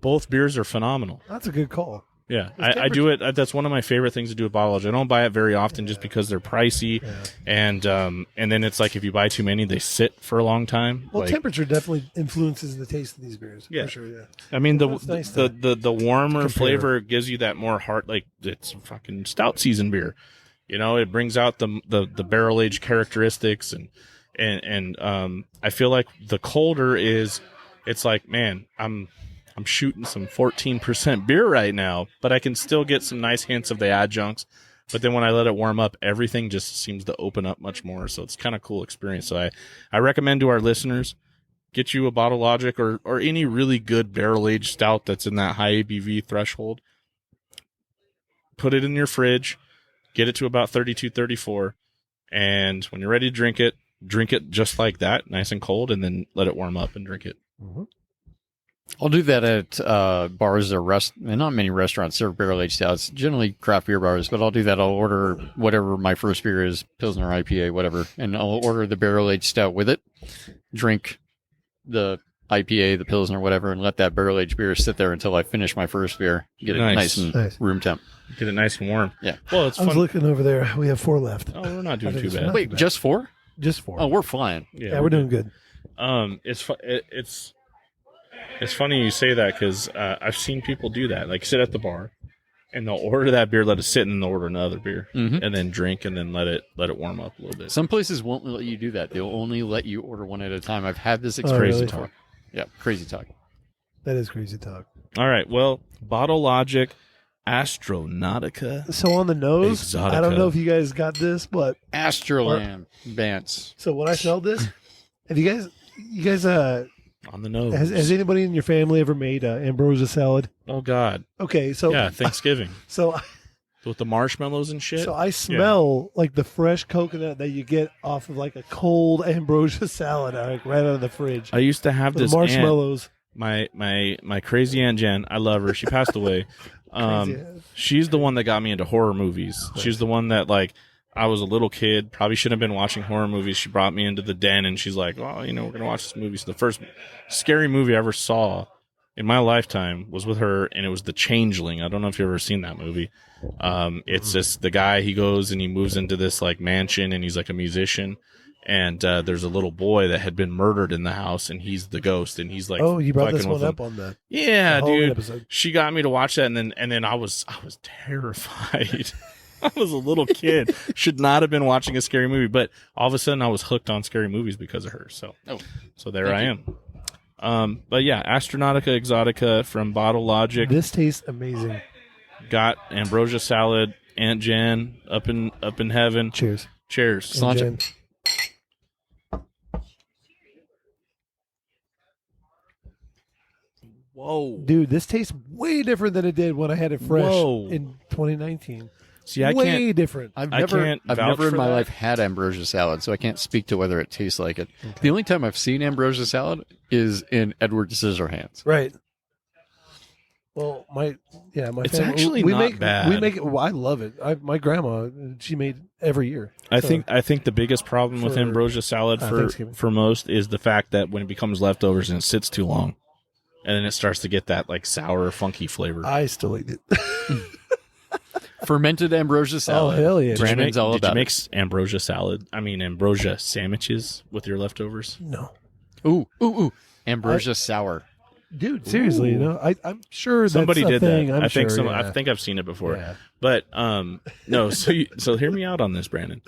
both beers are phenomenal. That's a good call. Yeah, I do it. That's one of my favorite things to do with Bottle Logic. I don't buy it very often just because they're pricey, and then it's like if you buy too many, they sit for a long time. Well, like, temperature definitely influences the taste of these beers. Yeah. For sure, yeah. I mean, That's nice to the warmer compare. flavor gives you that more heart. Like it's fucking stout season beer. You know, it brings out the barrel aged characteristics, and I feel like the colder is. It's like, man, I'm shooting some 14% beer right now, but I can still get some nice hints of the adjuncts. But then when I let it warm up, everything just seems to open up much more. So it's kind of cool experience. So I recommend to our listeners, get you a Bottle Logic or any really good barrel aged stout that's in that high ABV threshold. Put it in your fridge. get it to about 32, 34, and when you're ready to drink it just like that, nice and cold, and then let it warm up and drink it. Mm-hmm. I'll do that at bars or and not many restaurants serve barrel-aged stouts, generally craft beer bars, but I'll do that. I'll order whatever my first beer is, Pilsner, IPA, whatever, and I'll order the barrel-aged stout with it, drink the IPA, the Pilsner, whatever, and let that barrel-aged beer sit there until I finish my first beer. Get it nice and room temp. Get it nice and warm. Yeah. Well, it's I was fun. looking over there. We have 4 left. Oh, we're not doing too it's bad. not- Wait, just 4? Just 4. Oh, we're flying. Yeah, we're doing good. It's funny you say that because I've seen people do that. Like sit at the bar, and they'll order that beer, let it sit, and then they'll order another beer, and then drink, and then let it warm up a little bit. Some places won't let you do that. They'll only let you order one at a time. I've had this really? experience before. Yeah, crazy talk. That is crazy talk. All right. Well, Bottle Logic, Astronautica. So on the nose, Exotica. I don't know if you guys got this, but Astroland Vance. so when I smelled this, have you guys On the nose. has anybody in your family ever made ambrosia salad? Oh God. Okay, so Yeah, Thanksgiving so with the marshmallows and shit. I smell like the fresh coconut that you get off of like a cold ambrosia salad, like right out of the fridge. I used to have With this marshmallows. aunt, my crazy Aunt Jen. I love her. She passed away. Crazy ass. She's the one that got me into horror movies. She's the one that like I was a little kid, probably shouldn't have been watching horror movies. She brought me into the den, and she's like, "Oh, we're gonna watch this movie." So the first scary movie I ever saw in my lifetime was with her, and it was The Changeling. I don't know if you've ever seen that movie. It's just the guy, he goes and he moves into this like mansion, and he's like a musician, and there's a little boy that had been murdered in the house, and he's the ghost, and he's like, Oh, you brought this fucking with one him. up on the Yeah, Halloween dude. episode. She got me to watch that, and then I was terrified. I was a little kid. Should not have been watching a scary movie, but all of a sudden I was hooked on scary movies because of her. So there Thank I you. am. But yeah, Astronautica Exotica from Bottle Logic. This tastes amazing. Got ambrosia salad. Aunt Jan up in heaven. Cheers. Cheers. Sláinte. Jen. Whoa. Dude, this tastes way different than it did when I had it fresh Whoa. in 2019. See, I way can't. different. I've I never can't vouch in for my that. life had ambrosia salad, so I can't speak to whether it tastes like it. The only time I've seen ambrosia salad is in Edward Scissorhands. Right. Well, my It's family, actually we not make bad. we make it. Well, I love it. My grandma, she made every year. I So, think the biggest problem with For, ambrosia salad Thanksgiving. for most is the fact that when it becomes leftovers and it sits too long, and then it starts to get that like sour, funky flavor. I still eat it. Fermented ambrosia Oh salad. hell yeah! Brandon's all did you about make ambrosia salad? I mean ambrosia sandwiches with your leftovers? No, it. Ooh. Ambrosia sour. dude, seriously, you know, I'm sure Somebody that's a did thing. that. I'm I think sure, yeah. I think I've seen it before. Yeah. But no, so hear me out on this, Brandon.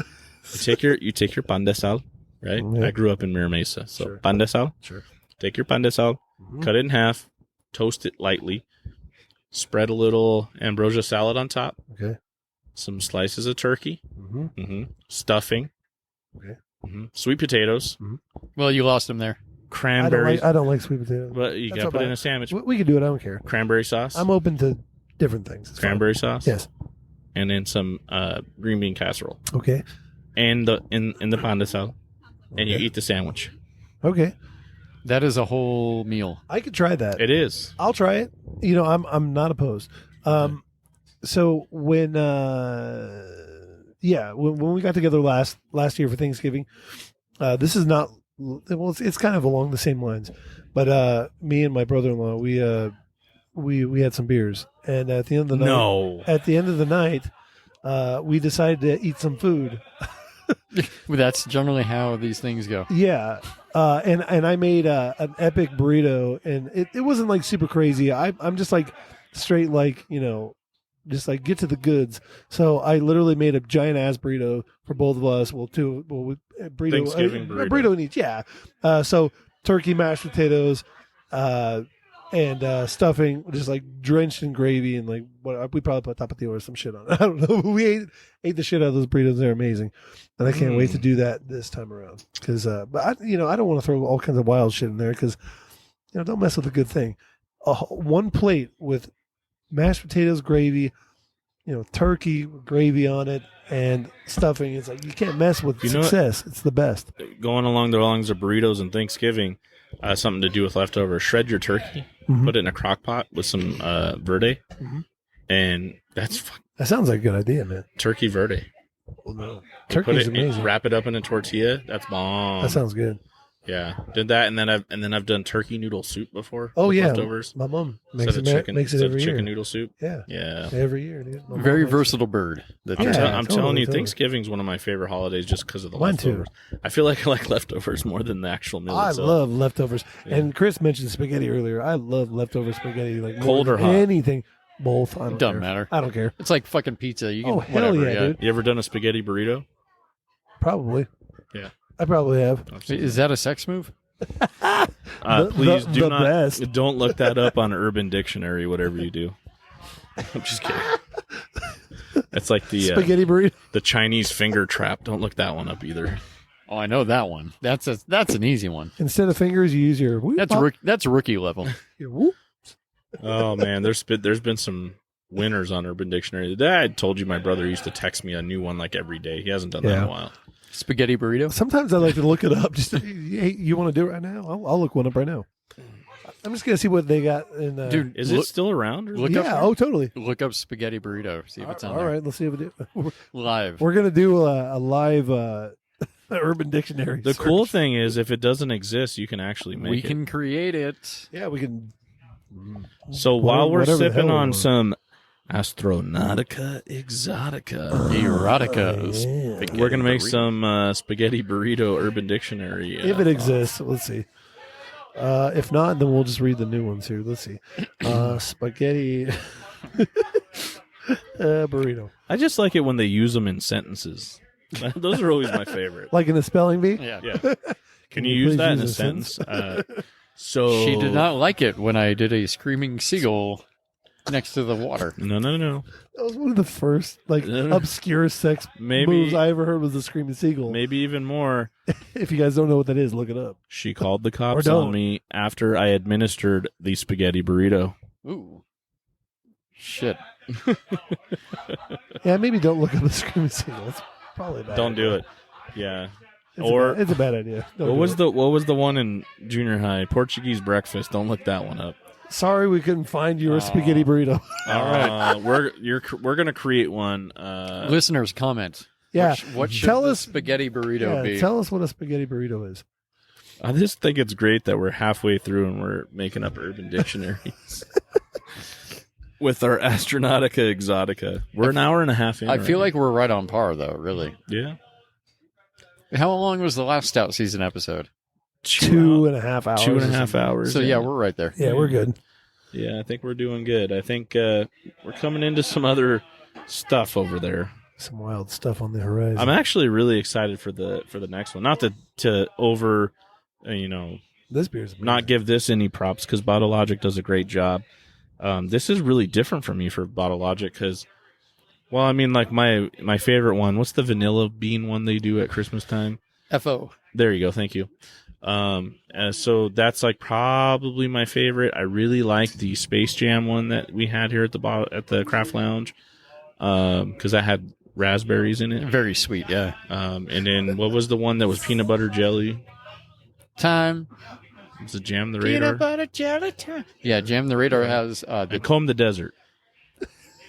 You take your pan de sal, right? Yeah. I grew up in Mira Mesa, so Sure. pan de sal. Sure. Take your pan de sal, cut it in half, toast it lightly, spread a little ambrosia salad on top, Okay. some slices of turkey, Mm-hmm. stuffing, Okay. sweet potatoes, Well, you lost him there. cranberries. I don't like sweet potatoes. But you That's got to put it in okay. a sandwich. We can do it. I don't care. Cranberry sauce, I'm open to different things. It's fine. cranberry sauce, Yes. and then some green bean casserole, Okay. and in the pan de sal, and you Okay. eat the sandwich. Okay. That is a whole meal. I could try that. It is. I'll try it. You know, I'm not opposed. So when when we got together last year for Thanksgiving, this is not well. It's kind of along the same lines, but me and my brother-in-law we had some beers, and at the end of the night, No. at the end of the night, we decided to eat some food. That's generally how these things go. Yeah. And I made an epic burrito, and it wasn't like super crazy. I'm just like straight, like, you know, just like get to the goods. So I literally made a giant ass burrito for both of us. Burrito, Thanksgiving a burrito. burrito in each. Yeah. So turkey, mashed potatoes, and stuffing, just like drenched in gravy, and like what we probably put tapatio or some shit on it. I don't know. We ate the shit out of those burritos. They're amazing, and I can't wait to do that this time around. Because, but I don't want to throw all kinds of wild shit in there because, you know, don't mess with a good thing. One plate with mashed potatoes, gravy, turkey with gravy on it and stuffing. It's like you can't mess with success. It's the best. Going along the lines of burritos and Thanksgiving, something to do with leftovers. Shred your turkey, put it in a crock pot with some verde, and that sounds like a good idea, man. Turkey verde. Well, no. Turkey's amazing. Wrap it up in a tortilla. That's bomb. That sounds good. Yeah, did that, and then I've done turkey noodle soup before. Oh yeah, leftovers. My mom makes it every year. Chicken noodle soup. Yeah, every year, dude. Very versatile bird. I'm telling you, Thanksgiving's one of my favorite holidays just because of the leftovers. Too. I feel like I like leftovers more than the actual meal. I love leftovers, and Chris mentioned spaghetti earlier. I love leftover spaghetti, like cold or hot, anything. Both. It doesn't matter. I don't care. It's like fucking pizza. You can, hell yeah, dude. You ever done a spaghetti burrito? Probably. Yeah, I probably have. Is that a sex move? Please don't look that up on Urban Dictionary. Whatever you do, I'm just kidding. It's like the spaghetti burrito, the Chinese finger trap. Don't look that one up either. Oh, I know that one. That's an easy one. Instead of fingers, you use your. That's rookie level. Oh man, there's been some winners on Urban Dictionary. I told you my brother used to text me a new one like every day. He hasn't done that in a while. Spaghetti burrito. Sometimes I like to look it up. Just hey, you want to do it right now? I'll look one up right now. I'm just gonna see what they got. Dude, is it still around? Totally. Look up spaghetti burrito. See if it's on there. All right, let's see if it is. Live. We're gonna do a live Urban Dictionary. The cool thing is, if it doesn't exist, you can actually make it. We can create it. Yeah, we can. So while we're sipping on some Astronautica Exotica. Erotica. We're going to make some spaghetti burrito Urban Dictionary. If it exists. Let's see. If not, then we'll just read the new ones here. Let's see. Spaghetti burrito. I just like it when they use them in sentences. Those are always my favorite. Like in a spelling bee? Yeah. Can you use that in a sentence? So she did not like it when I did a screaming seagull next to the water. No. That was one of the first obscure sex moves I ever heard was the screaming seagull. Maybe even more. If you guys don't know what that is, look it up. She called the cops on me after I administered the spaghetti burrito. Ooh. Shit. Yeah, maybe don't look up the screaming seagull. It's probably bad. Don't do it. Yeah. It's a bad idea. What was the one in junior high? Portuguese breakfast. Don't look that one up. Sorry, we couldn't find your spaghetti burrito. All right, we're gonna create one. Listeners, comment. Yeah, what should the spaghetti burrito be? Tell us what a spaghetti burrito is. I just think it's great that we're halfway through and we're making up Urban Dictionaries with our Astronautica Exotica. We're an hour and a half in. I feel like we're right on par, though. Really. Yeah. How long was the last Stout season episode? 2.5 hours. 2.5 hours. So yeah, we're right there. Yeah, we're good. Yeah, I think we're doing good. I think we're coming into some other stuff over there. Some wild stuff on the horizon. I'm actually really excited for the next one. Not to over, this beer's amazing. Not give this any props because Bottle Logic does a great job. This is really different for me for Bottle Logic because. Well, I mean, like my favorite one. What's the vanilla bean one they do at Christmas time? FO. There you go. Thank you. So that's like probably my favorite. I really like the Space Jam one that we had here at the Craft Lounge, because that had raspberries in it. Very sweet, yeah. And then what was the one that was peanut butter jelly? Time. Was it Jam the Radar? Peanut butter jelly time. Yeah, Jam the Radar has and Comb the Desert.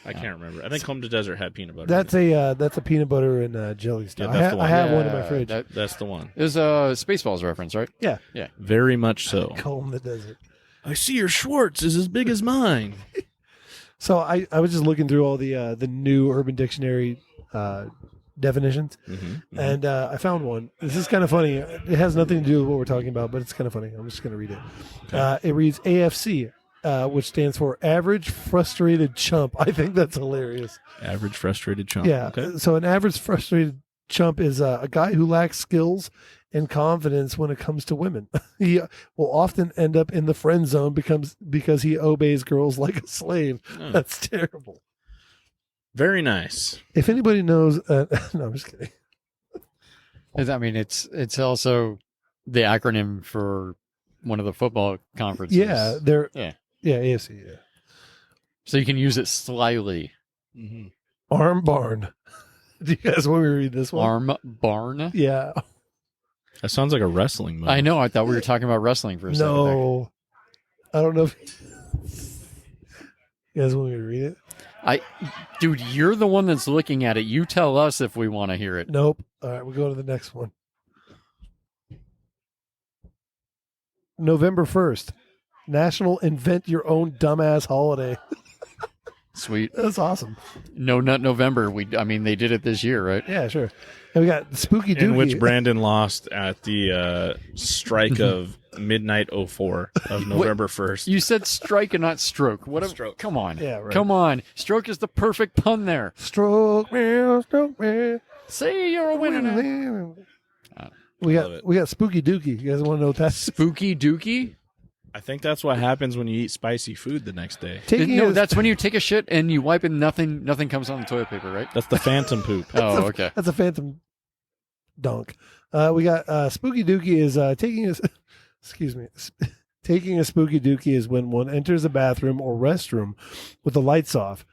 I can't remember. I think Comb the Desert had peanut butter. That's a peanut butter and jelly stuff. Yeah, that's the one. I have one in my fridge. That's the one. It was a Spaceballs reference, right? Yeah. Very much so. Comb the Desert. I see your Schwartz is as big as mine. So I was just looking through all the new Urban Dictionary definitions, and I found one. This is kind of funny. It has nothing to do with what we're talking about, but it's kind of funny. I'm just going to read it. Okay. It reads AFC. Which stands for Average Frustrated Chump. I think that's hilarious. Average Frustrated Chump. Yeah. Okay. So an average frustrated chump is a guy who lacks skills and confidence when it comes to women. He will often end up in the friend zone because he obeys girls like a slave. Oh. That's terrible. Very nice. If anybody knows, no, I'm just kidding. I mean, it's also the acronym for one of the football conferences. Yeah, AFC. Yeah. So you can use it slyly. Mm-hmm. Arm Barn. Do you guys want me to read this one? Arm Barn? Yeah. That sounds like a wrestling move. I know. I thought we were talking about wrestling for a second. No. I don't know if you guys want me to read it? Dude, you're the one that's looking at it. You tell us if we want to hear it. Nope. All right, we'll go to the next one. November 1st, National Invent Your Own Dumbass Holiday. Sweet. That's awesome. No Nut November. They did it this year, right? Yeah, sure. And we got Spooky Dookie. In which Brandon lost at the strike of midnight 04 of November 1st. You said strike and not stroke. What? Stroke. Come on. Yeah, right. Come on. Stroke is the perfect pun there. Stroke me. Say you're a winner now. We Love it. got Spooky Dookie. You guys want to know what that's? Spooky Dookie? I think that's what happens when you eat spicy food the next day. No, that's when you take a shit and you wipe and nothing comes on the toilet paper, right? That's the phantom poop. Oh, okay. That's a phantom dunk. We got Spooky Dookie is taking his. Excuse me. Taking a Spooky Dookie is when one enters a bathroom or restroom with the lights off.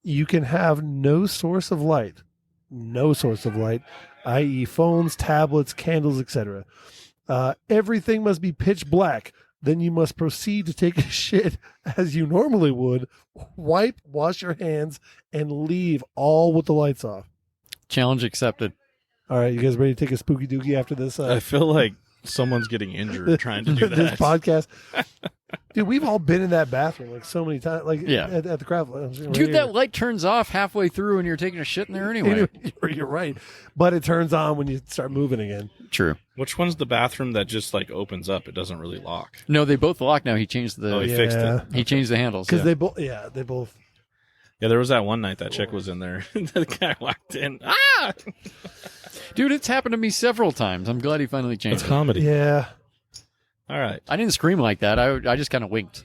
You can have no source of light, i.e., phones, tablets, candles, etc. Everything must be pitch black. Then you must proceed to take a shit as you normally would, wipe, wash your hands, and leave all with the lights off. Challenge accepted. All right, you guys ready to take a Spooky Dookie after this? I feel like someone's getting injured trying to do that. This podcast. Dude, we've all been in that bathroom like so many times. Like Yeah. at the craft lounge. Right Dude, here. that light turns off halfway through and you're taking a shit in there anyway. You're right. But it turns on when you start moving again. True. Which one's the bathroom that just like opens up? It doesn't really lock. No, they both lock now. He changed the. Oh, he fixed it. He changed the handles. Because Yeah. they both. Yeah, there was that one night that chick was in there. The guy walked in. Ah! Dude, it's happened to me several times. I'm glad he finally changed It's it. comedy. Yeah. All right. I didn't scream like that. I just kind of winked.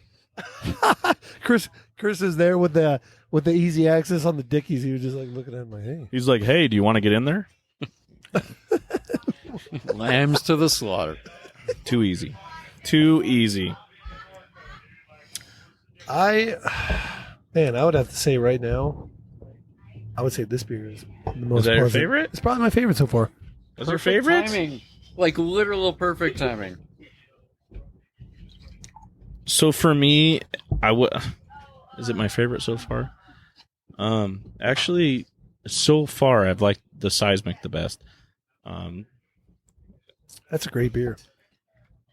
Chris is there with the easy access on the dickies. He was just like looking at him like, hey. He's like, hey, do you want to get in there? Lambs to the slaughter. Too easy. Too easy. I would have to say right now, I would say this beer is the most Is that your pleasant. favorite? It's probably my favorite so far. That's your favorite? Timing. Like literal perfect timing. So for me, is it my favorite so far? Actually, so far I've liked the Seismic the best. That's a great beer.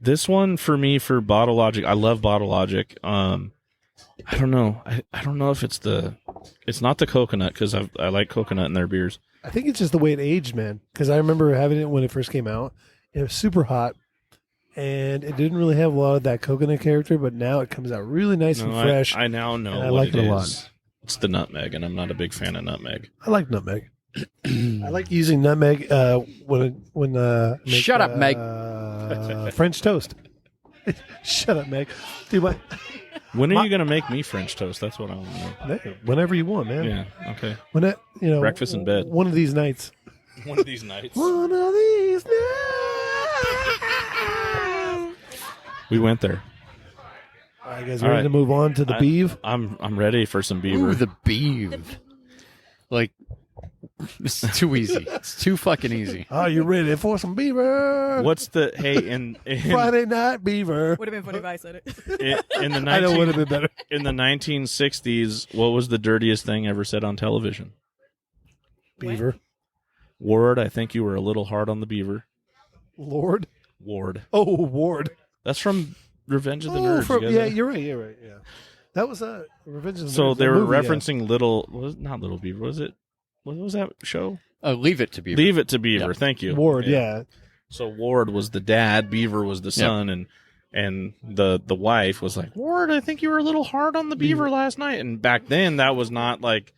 This one for me, for Bottle Logic, I love Bottle Logic. I don't know. I don't know if it's not the coconut, because I like coconut in their beers. I think it's just the way it aged, man. Because I remember having it when it first came out. It was super hot, and it didn't really have a lot of that coconut character. But now it comes out really nice and fresh. I now know and I what like it a lot. is. It's the nutmeg, and I'm not a big fan of nutmeg. I like nutmeg. I like using nutmeg when I make, Shut up, Meg. French toast. Shut up, Meg. Dude, When are you going to make me French toast? That's what I want to know. whenever you want, man. Yeah, okay. Breakfast in bed. One of these nights. One of these nights. One of these nights. We went there. All right, guys, All ready right. to move on to the beeve? I'm ready for some beaver. Ooh, the beeve. Like, this is too easy. It's too fucking easy. Are you ready for some beaver? What's the in Friday night beaver? Would have been funny if I said it. in the I know it would 19, have been better. in the 1960s? What was the dirtiest thing ever said on television? Beaver. Ward, I think you were a little hard on the beaver. Lord. Ward. Oh, Ward. That's from Revenge of the Nerds. You guys know? you're right. Yeah. That was Revenge of the So Nerds, they the were movie, yeah. referencing not Little Beaver. Was it? What was that show? Leave it to beaver. Leave It to Beaver. Yep. Thank you. Ward, yeah. So Ward was the dad, Beaver was the son, and the wife was like, Ward, I think you were a little hard on the beaver last night. And back then, that was not like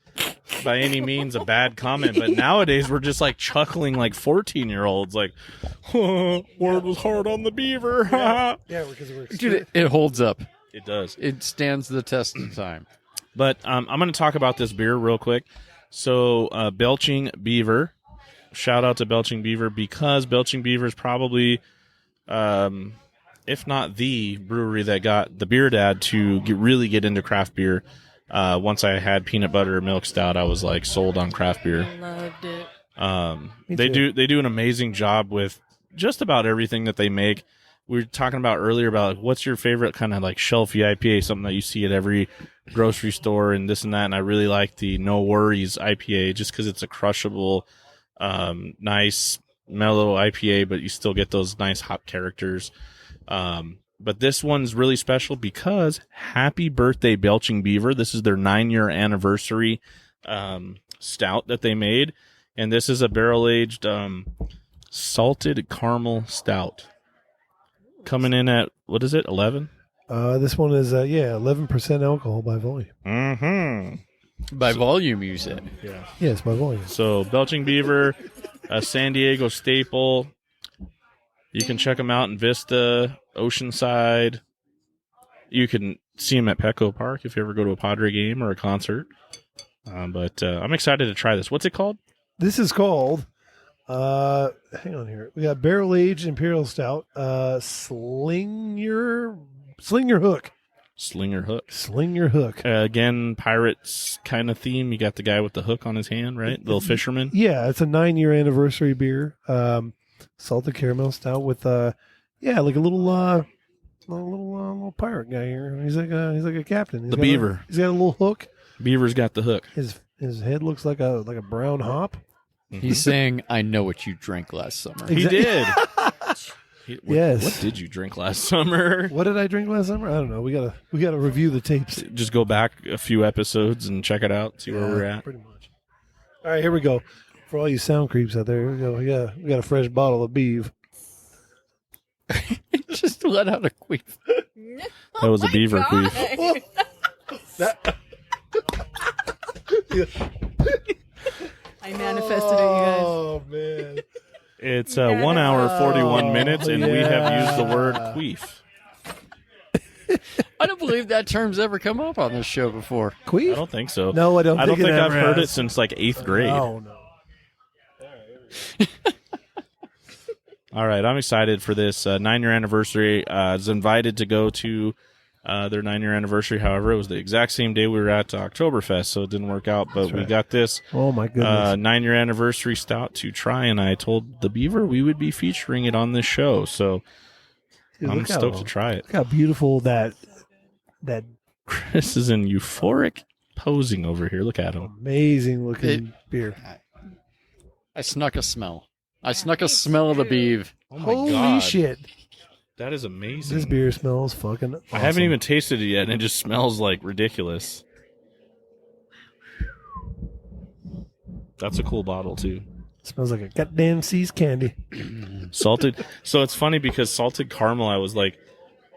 by any means a bad comment. But nowadays, we're just like chuckling like 14-year-olds, like, Ward was hard on the beaver. Yeah, because we're Dude, it holds up. It does. It stands the test of time. But I'm going to talk about this beer real quick. So Belching Beaver, shout out to Belching Beaver, because Belching Beaver is probably, if not the brewery that got the BeerDad to really get into craft beer. once I had peanut butter milk stout, I was like sold on craft beer. I loved it. They do an amazing job with just about everything that they make. We were talking about earlier about what's your favorite kind of like shelfy IPA, something that you see at every grocery store and this and that. And I really like the No Worries IPA just because it's a crushable, nice, mellow IPA, but you still get those nice hop characters. But this one's really special because happy birthday, Belching Beaver. This is their 9-year anniversary stout that they made. And this is a barrel-aged salted caramel stout. Coming in at, what is it, 11? This one is 11% alcohol by volume. Mm-hmm. By volume, you said. Yeah. Yes, by volume. So Belching Beaver, a San Diego staple. You can check them out in Vista, Oceanside. You can see them at Petco Park if you ever go to a Padre game or a concert. But I'm excited to try this. What's it called? This is called, hang on here. We got Barrel Aged Imperial Stout, Sling Your Hook. Slinger Hook. Sling Your Hook. Again, pirates kind of theme. You got the guy with the hook on his hand, right? Little fisherman. Yeah, it's a 9-year anniversary beer. Salted caramel stout with like a little pirate guy here. He's like a captain. The beaver. He's got a little hook. Beaver's got the hook. His head looks like a brown hop. He's saying, "I know what you drank last summer." He did. Yes. What did you drink last summer? What did I drink last summer? I don't know. We gotta review the tapes. Just go back a few episodes and check it out. See where we're at. Pretty much. All right, here we go. For all you sound creeps out there, here we go. We got a fresh bottle of Beeve. Just let out a queef. That was a beaver queef. I manifested it, you guys. Oh man. It's 1 hour 41 minutes, and we have used the word queef. I don't believe that term's ever come up on this show before. Queef? I don't think so. No, I don't. I don't think I've ever heard it has. since like 8th grade. Oh no. All right, I'm excited for this 9-year anniversary. I was invited to go to their 9-year anniversary. However, it was the exact same day we were at Oktoberfest, so it didn't work out. But we got this Oh my goodness. 9-year anniversary stout to try, and I told the Beaver we would be featuring it on this show. So Dude, I'm look stoked to try it. Look how beautiful that Chris is in euphoric posing over here. Look at him. amazing looking beer. I snuck a smell. I snuck a smell of the beeve. Oh my Holy God. shit! That is amazing. This beer smells fucking awesome. I haven't even tasted it yet, and it just smells like ridiculous. That's a cool bottle, too. Smells like a goddamn Seas candy. Salted. So it's funny because salted caramel, I was like,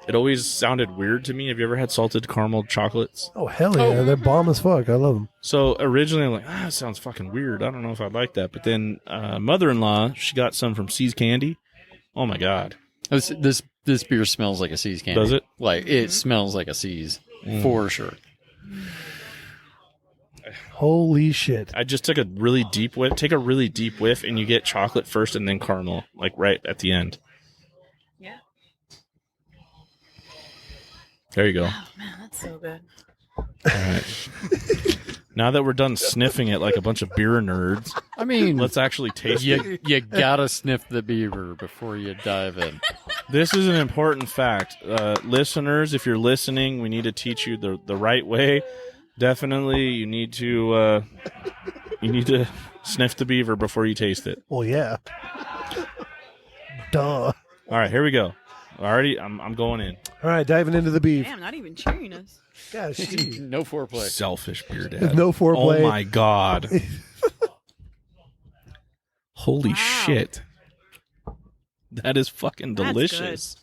it always sounded weird to me. Have you ever had salted caramel chocolates? Oh hell yeah, they're bomb as fuck. I love them. So originally I'm like, that sounds fucking weird. I don't know if I'd like that. But then mother-in-law, she got some from Seas Candy. Oh my God. This beer smells like a Seas candy. Does it? Like it smells like a Seas for sure. Holy shit! I just took a really deep whiff. Take a really deep whiff, and you get chocolate first and then caramel, like right at the end. Yeah. There you go. Oh man, that's so good. All right. Now that we're done sniffing it like a bunch of beer nerds, I mean, let's actually taste it. you gotta sniff the beaver before you dive in. This is an important fact. Listeners, if you're listening, we need to teach you the right way. Definitely, you need to sniff the beaver before you taste it. Well, yeah. Duh. All right, here we go. Already, I'm going in. All right, diving into the beef. Damn, not even cheering us. Yeah, she. No foreplay. Selfish BeerDad. There's no foreplay. Oh my God. Holy Wow. shit. That is fucking That's delicious.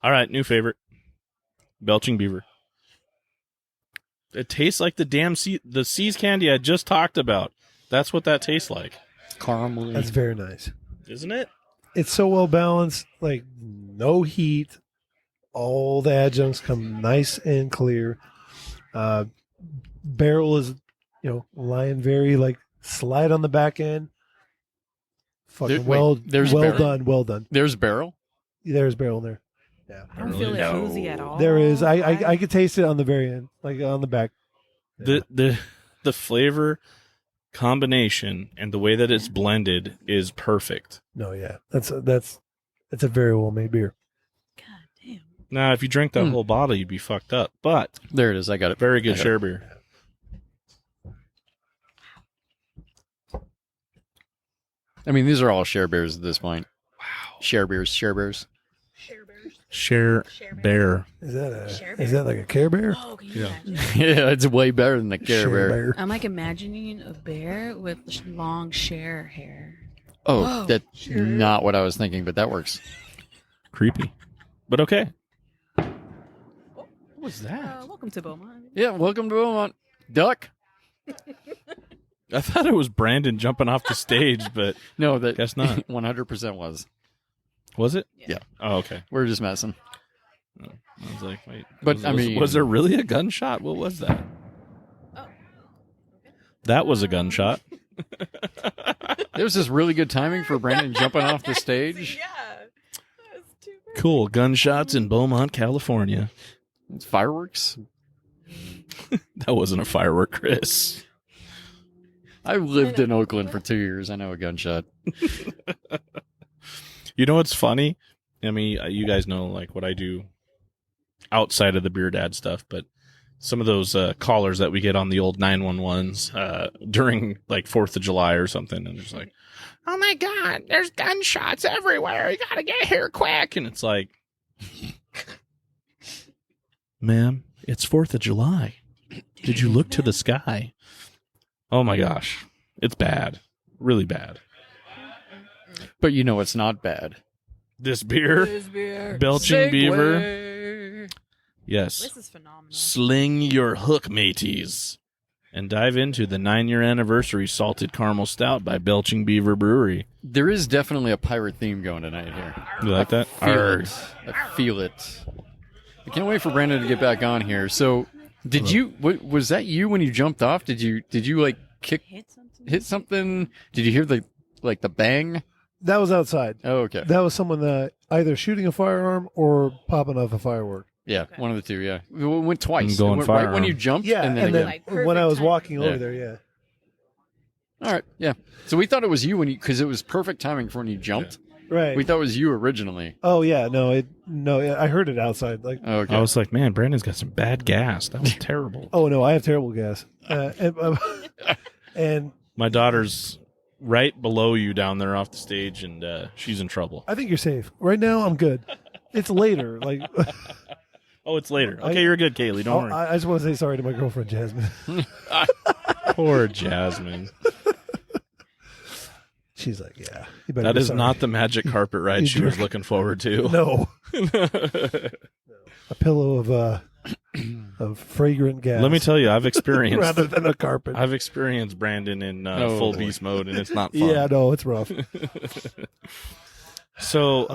All right, new favorite. Belching Beaver. It tastes like the damn the Seas candy I just talked about. That's what that tastes like. Caramel. That's very nice. Isn't it? It's so well balanced. Like no heat. All the adjuncts come nice and clear. Barrel is, lying very like slide on the back end. Fucking there's well barrel? done, well done. There's barrel. There's barrel in there. Yeah, I don't feel it oozy at all. there is. I could taste it on the very end, like on the back. The flavor combination and the way that it's blended is perfect. No, yeah, that's a very well made beer. God damn. Now, if you drink that whole bottle, you'd be fucked up. But There it is. I got it. very good share beer. I mean, these are all share beers at this point. Wow. Share beers. Share bear. Is that like a Care Bear? Oh, can you imagine? Yeah, it's way better than the Care Bear. I'm like imagining a bear with long share hair. Oh, Whoa. that's not what I was thinking, but that works. Creepy. But okay. What was that? Welcome to Beaumont. Yeah, welcome to Beaumont. Duck. I thought it was Brandon jumping off the stage, but No, that guess not. 100% was. Was it? Yeah. Oh, okay. We're just messing. I was like, wait. But, I mean- was there really a gunshot? What was that? Oh. That was a gunshot. There was this really good timing for Brandon jumping off the stage. Yeah. That was too bad. Cool. Gunshots in Beaumont, California. It's fireworks. That wasn't a firework, Chris. I lived in Oakland for 2 years. I know a gunshot. You know what's funny? I mean, you guys know like what I do outside of the BeerDad stuff, but some of those callers that we get on the old 911s during like 4th of July or something, and it's like, oh my God, there's gunshots everywhere. You gotta get here quick. And it's like, ma'am, it's 4th of July. Did you look to the sky? Oh my gosh. It's bad. Really bad. But you know it's not bad. This beer, Belching Beaver. Segue. Yes. This is phenomenal. Sling your hook, mateys. And dive into the 9-year anniversary salted caramel stout by Belching Beaver Brewery. There is definitely a pirate theme going tonight here. You like that? I feel it. I can't wait for Brandon to get back on here. So, did you? Was that you when you jumped off? Did you like hit something? Did you hear the bang? That was outside. Oh, okay. That was someone either shooting a firearm or popping off a firework. Yeah, one of the two. Yeah, it went twice. I'm going It went right when firearm. you jumped, Yeah, and then again. when I was perfect walking timing. over there, yeah. All right, yeah. So we thought it was you because it was perfect timing for when you jumped. Right. We thought it was you originally. Oh yeah, no, I heard it outside. Like, Oh, okay. I was like, man, Brandon's got some bad gas. That was terrible. oh no, I have terrible gas. And My daughter's right below you down there off the stage, and she's in trouble. I think you're safe. Right now, I'm good. It's later. Like, Oh, it's later. Okay, you're good, Kaylee. Don't worry. I just want to say sorry to my girlfriend Jasmine. Poor Jasmine. She's like, yeah. You better That be is sorry. not the magic carpet ride she was looking forward to. No. A pillow of fragrant gas. Let me tell you, I've experienced rather than a carpet. I've experienced Brandon in full boy. beast mode, and it's not fun. Yeah, no, it's rough. So,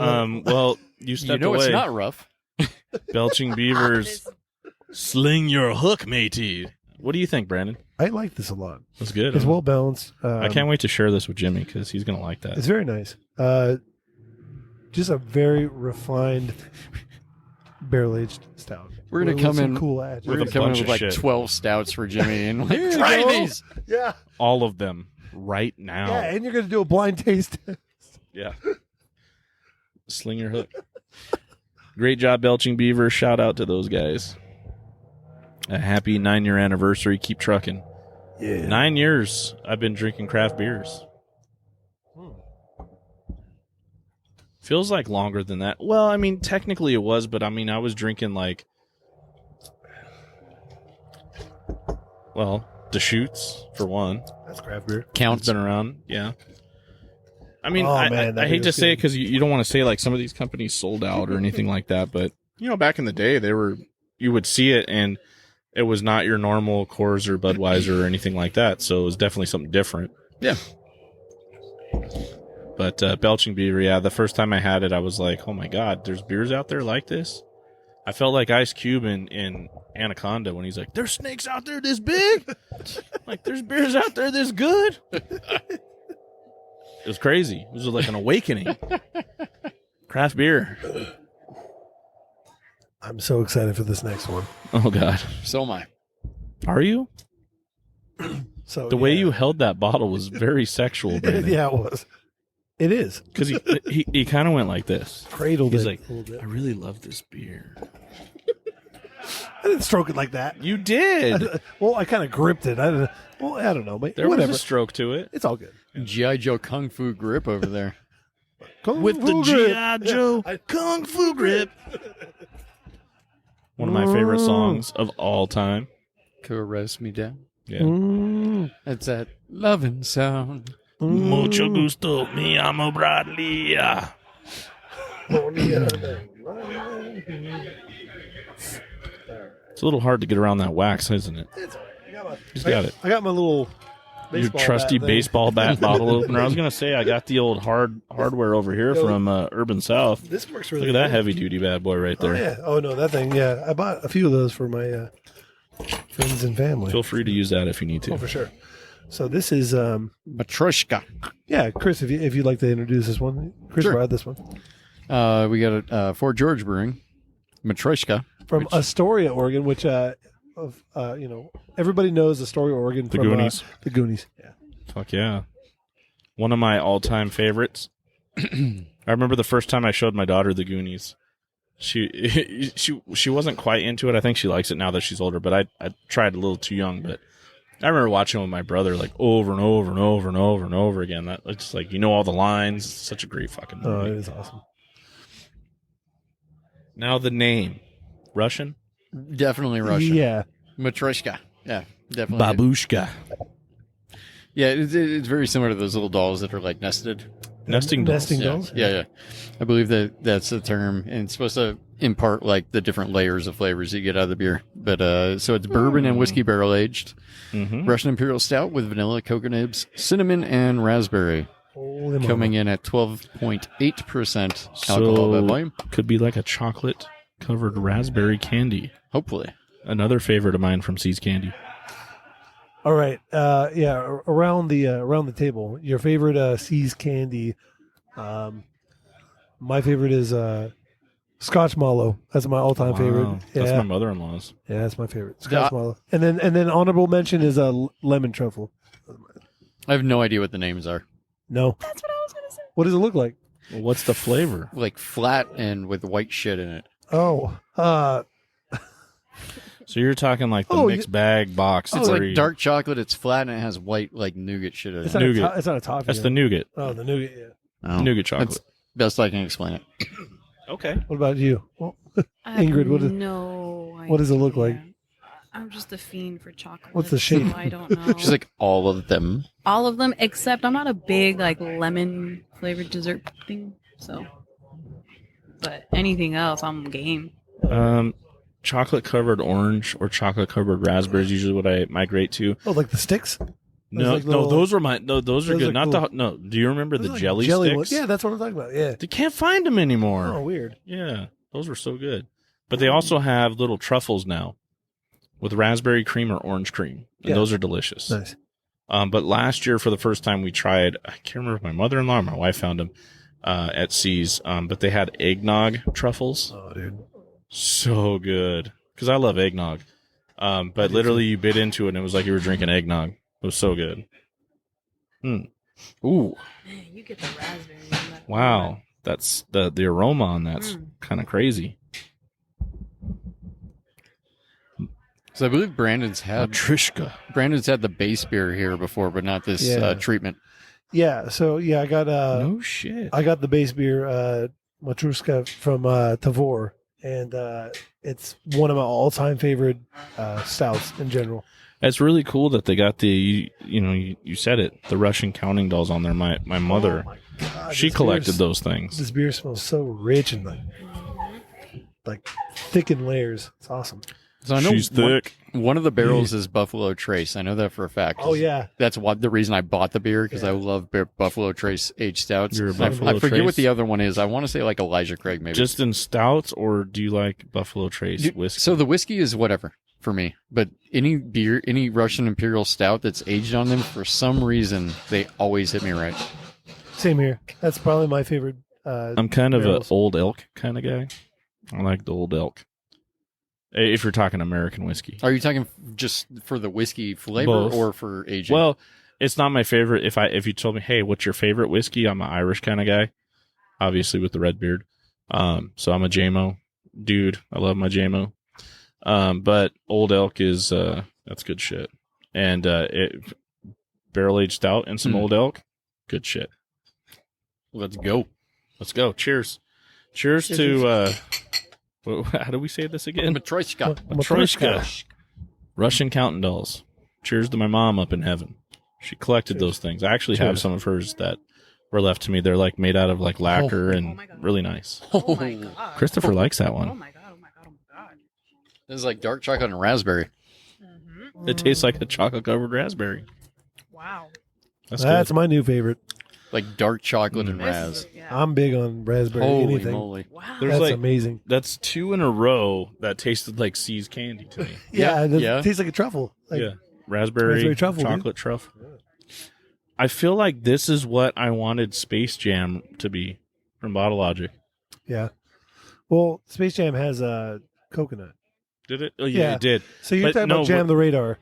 well, you stepped You know away. it's not rough. Belching Beavers, sling your hook, matey. What do you think, Brandon? I like this a lot. That's good. It's huh? well balanced. I can't wait to share this with Jimmy because he's gonna like that. It's very nice. Just a very refined barrel aged stout. We're gonna With come some in. cool We're adjectives. gonna With a come in bunch with of like shit. 12 stouts for Jimmy and like, Here you try go. these. Yeah, All of them right now. yeah, and you're gonna do a blind taste. Yeah. Sling your hook. Great job, Belching Beaver. Shout out to those guys. A happy 9-year anniversary. Keep trucking. Yeah, 9 years I've been drinking craft beers. Feels like longer than that. Well, I mean, technically it was, but I mean, I was drinking like, well, Deschutes for one. that's craft beer. It's Counts. been around, yeah. I mean, Oh, I man, that hate to beer's say it good. because you don't want to say like some of these companies sold out or anything like that, but you know, back in the day, you would see it and it was not your normal Coors or Budweiser or anything like that, so it was definitely something different. Yeah. But Belching Beaver, yeah, the first time I had it, I was like, oh my God, there's beers out there like this? I felt like Ice Cube in Anaconda when he's like, there's snakes out there this big? Like, there's beers out there this good? It was crazy. It was like an awakening. Craft beer. I'm so excited for this next one. Oh, God. So am I. Are you? So The way you held that bottle was very sexual, Brandon. yeah, it was. It is. Because he kind of went like this. Cradled He's it like, a little bit. I really love this beer. I didn't stroke it like that. You did. Well, I kind of gripped it. I don't know, but There whatever. was a stroke to it. It's all good. G.I. Joe Kung Fu grip over there. With the G.I. Joe Kung Fu grip. One of my favorite songs of all time. Caress me down. Yeah. That's that loving sound. Mucho gusto, mi amo Bradley. It's a little hard to get around that wax, isn't it? Just got it. I got my little Your trusty baseball bat bottle opener. I was gonna say I got the old hardware over here from Urban South. This works really Look at that good. heavy duty bad boy right there. Oh, yeah. Oh, no, that thing. Yeah. I bought a few of those for my friends and family. Feel free to use that if you need to. Oh, for sure. So this is, Matryoshka. yeah, Chris, if you'd like to introduce this one. Chris Sure. brought this one. We got a Fort George Brewing. Matryoshka. From Astoria, Oregon, which, everybody knows Astoria, Oregon. The from, Goonies. The Goonies, yeah. Fuck yeah. One of my all-time favorites. I remember the first time I showed my daughter the Goonies. She wasn't quite into it. I think she likes it now that she's older, but I tried a little too young. But I remember watching it with my brother like over and over and over and over and over again. That it's just like all the lines. It's such a great fucking movie. Oh, it is awesome. Now the name. Russian? Definitely Russian. Yeah. Matryoshka. Yeah, definitely. Babushka. Yeah, it's very similar to those little dolls that are like nested. Nesting dolls. Nesting dolls? Yeah. I believe that's the term, and it's supposed to impart like the different layers of flavors you get out of the beer. But so it's bourbon and whiskey barrel aged, Russian Imperial Stout with vanilla, cocoa nibs, cinnamon, and raspberry, Holy mama. coming in at 12.8% alcohol by volume. Could be like a chocolate covered raspberry candy. Hopefully, Another favorite of mine from See's Candy. All right. Around the table, your favorite See's candy. My favorite is Scotch Mallow. That's my all-time favorite. That's Yeah. my mother-in-law's. Yeah, that's my favorite. Scotch Mallow. And then honorable mention is lemon truffle. I have no idea what the names are. No. That's what I was gonna say. What does it look like? Well, what's the flavor? Like flat and with white shit in it. Oh. So you're talking like the Oh, mixed bag box. It's where like you- dark chocolate. It's flat and it has white like nougat shit in It's it. not, Nougat. it's not a toffee. That's the nougat. Oh, the nougat, yeah. Oh, Nougat chocolate. That's best I can explain it. Okay. What about you? Well, I have Ingrid, what does it look like? I'm just a fiend for chocolate. What's the shape? So I don't know. She's like all of them. all of them, except I'm not a big like lemon flavored dessert thing. So, but anything else, I'm game. Chocolate covered orange or chocolate covered raspberry is usually what I migrate to. Oh, like the sticks? No, like little- those were my. No, those are those good. are Not cool. the. No, do you remember the Those are like jelly ones. sticks? Yeah, that's what I'm talking about. Yeah. They can't find them anymore. Oh, weird. Yeah, those were so good. But they also have little truffles now with raspberry cream or orange cream, and Yeah. those are delicious. Nice. But last year, for the first time, we tried. I can't remember if my mother-in-law or my wife found them at C's. But they had eggnog truffles. Oh, dude. So good because I love eggnog. But literally, you bit into it, and it was like you were drinking eggnog. It was so good. Ooh, Man, you get the raspberry. in that wow, that's the aroma on that's kind of crazy. So I believe Brandon's had the base beer here before, but not this Yeah. treatment. Yeah. So yeah, I got No shit. I got the base beer Matrushka from Tavor, and it's one of my all-time favorite stouts in general. It's really cool that they got you said it, the Russian counting dolls on there. My mother, Oh my God, she this collected beer's- those things. This beer smells so rich and like thick in layers. It's awesome. So I know She's thick. One of the barrels is Buffalo Trace. I know that for a fact. Oh yeah. That's the reason I bought the beer, because I love Buffalo Trace aged stouts. You're a I Buffalo forget Trace? what the other one is. I want to say like Elijah Craig, maybe. Just in stouts, or do you like Buffalo Trace whiskey? So the whiskey is whatever for me, but any beer, any Russian Imperial Stout that's aged on them, for some reason, they always hit me right. Same here. That's probably my favorite. I'm kind of an barrels. old elk kind of guy. I like the old elk. If you're talking American whiskey. Are you talking just for the whiskey flavor Both. or for aging? Well, it's not my favorite. If you told me, hey, what's your favorite whiskey? I'm an Irish kind of guy, obviously with the red beard. So I'm a JMO dude. I love my JMO. But Old Elk is that's good shit. And barrel aged stout and some Old Elk, good shit. Let's go. Let's go. Cheers. Cheers to how do we say this again? Matryoshka. Matryoshka. Russian counting dolls. Cheers to my mom up in heaven. She collected those things. I actually have some of hers that were left to me. They're like made out of like lacquer and really nice. Oh my god. Christopher likes that one. Oh my god. Oh my god. Oh my god. This is like dark chocolate and raspberry. It tastes like a chocolate covered raspberry. Wow. That's my new favorite. Like dark chocolate and This raz. is- yeah. I'm big on raspberry. Holy anything. moly. Wow. There's That's like amazing. that's 2 in a row that tasted like C's candy to me. Yeah, Yeah. it tastes like a truffle. Like, Yeah. Raspberry Raspberry truffle, chocolate truffle. I feel like this is what I wanted Space Jam to be from Bottle Logic. yeah. Well, Space Jam has coconut. Did it? Oh yeah, Yeah. it did. So you're But talking no, about Jam the Radar.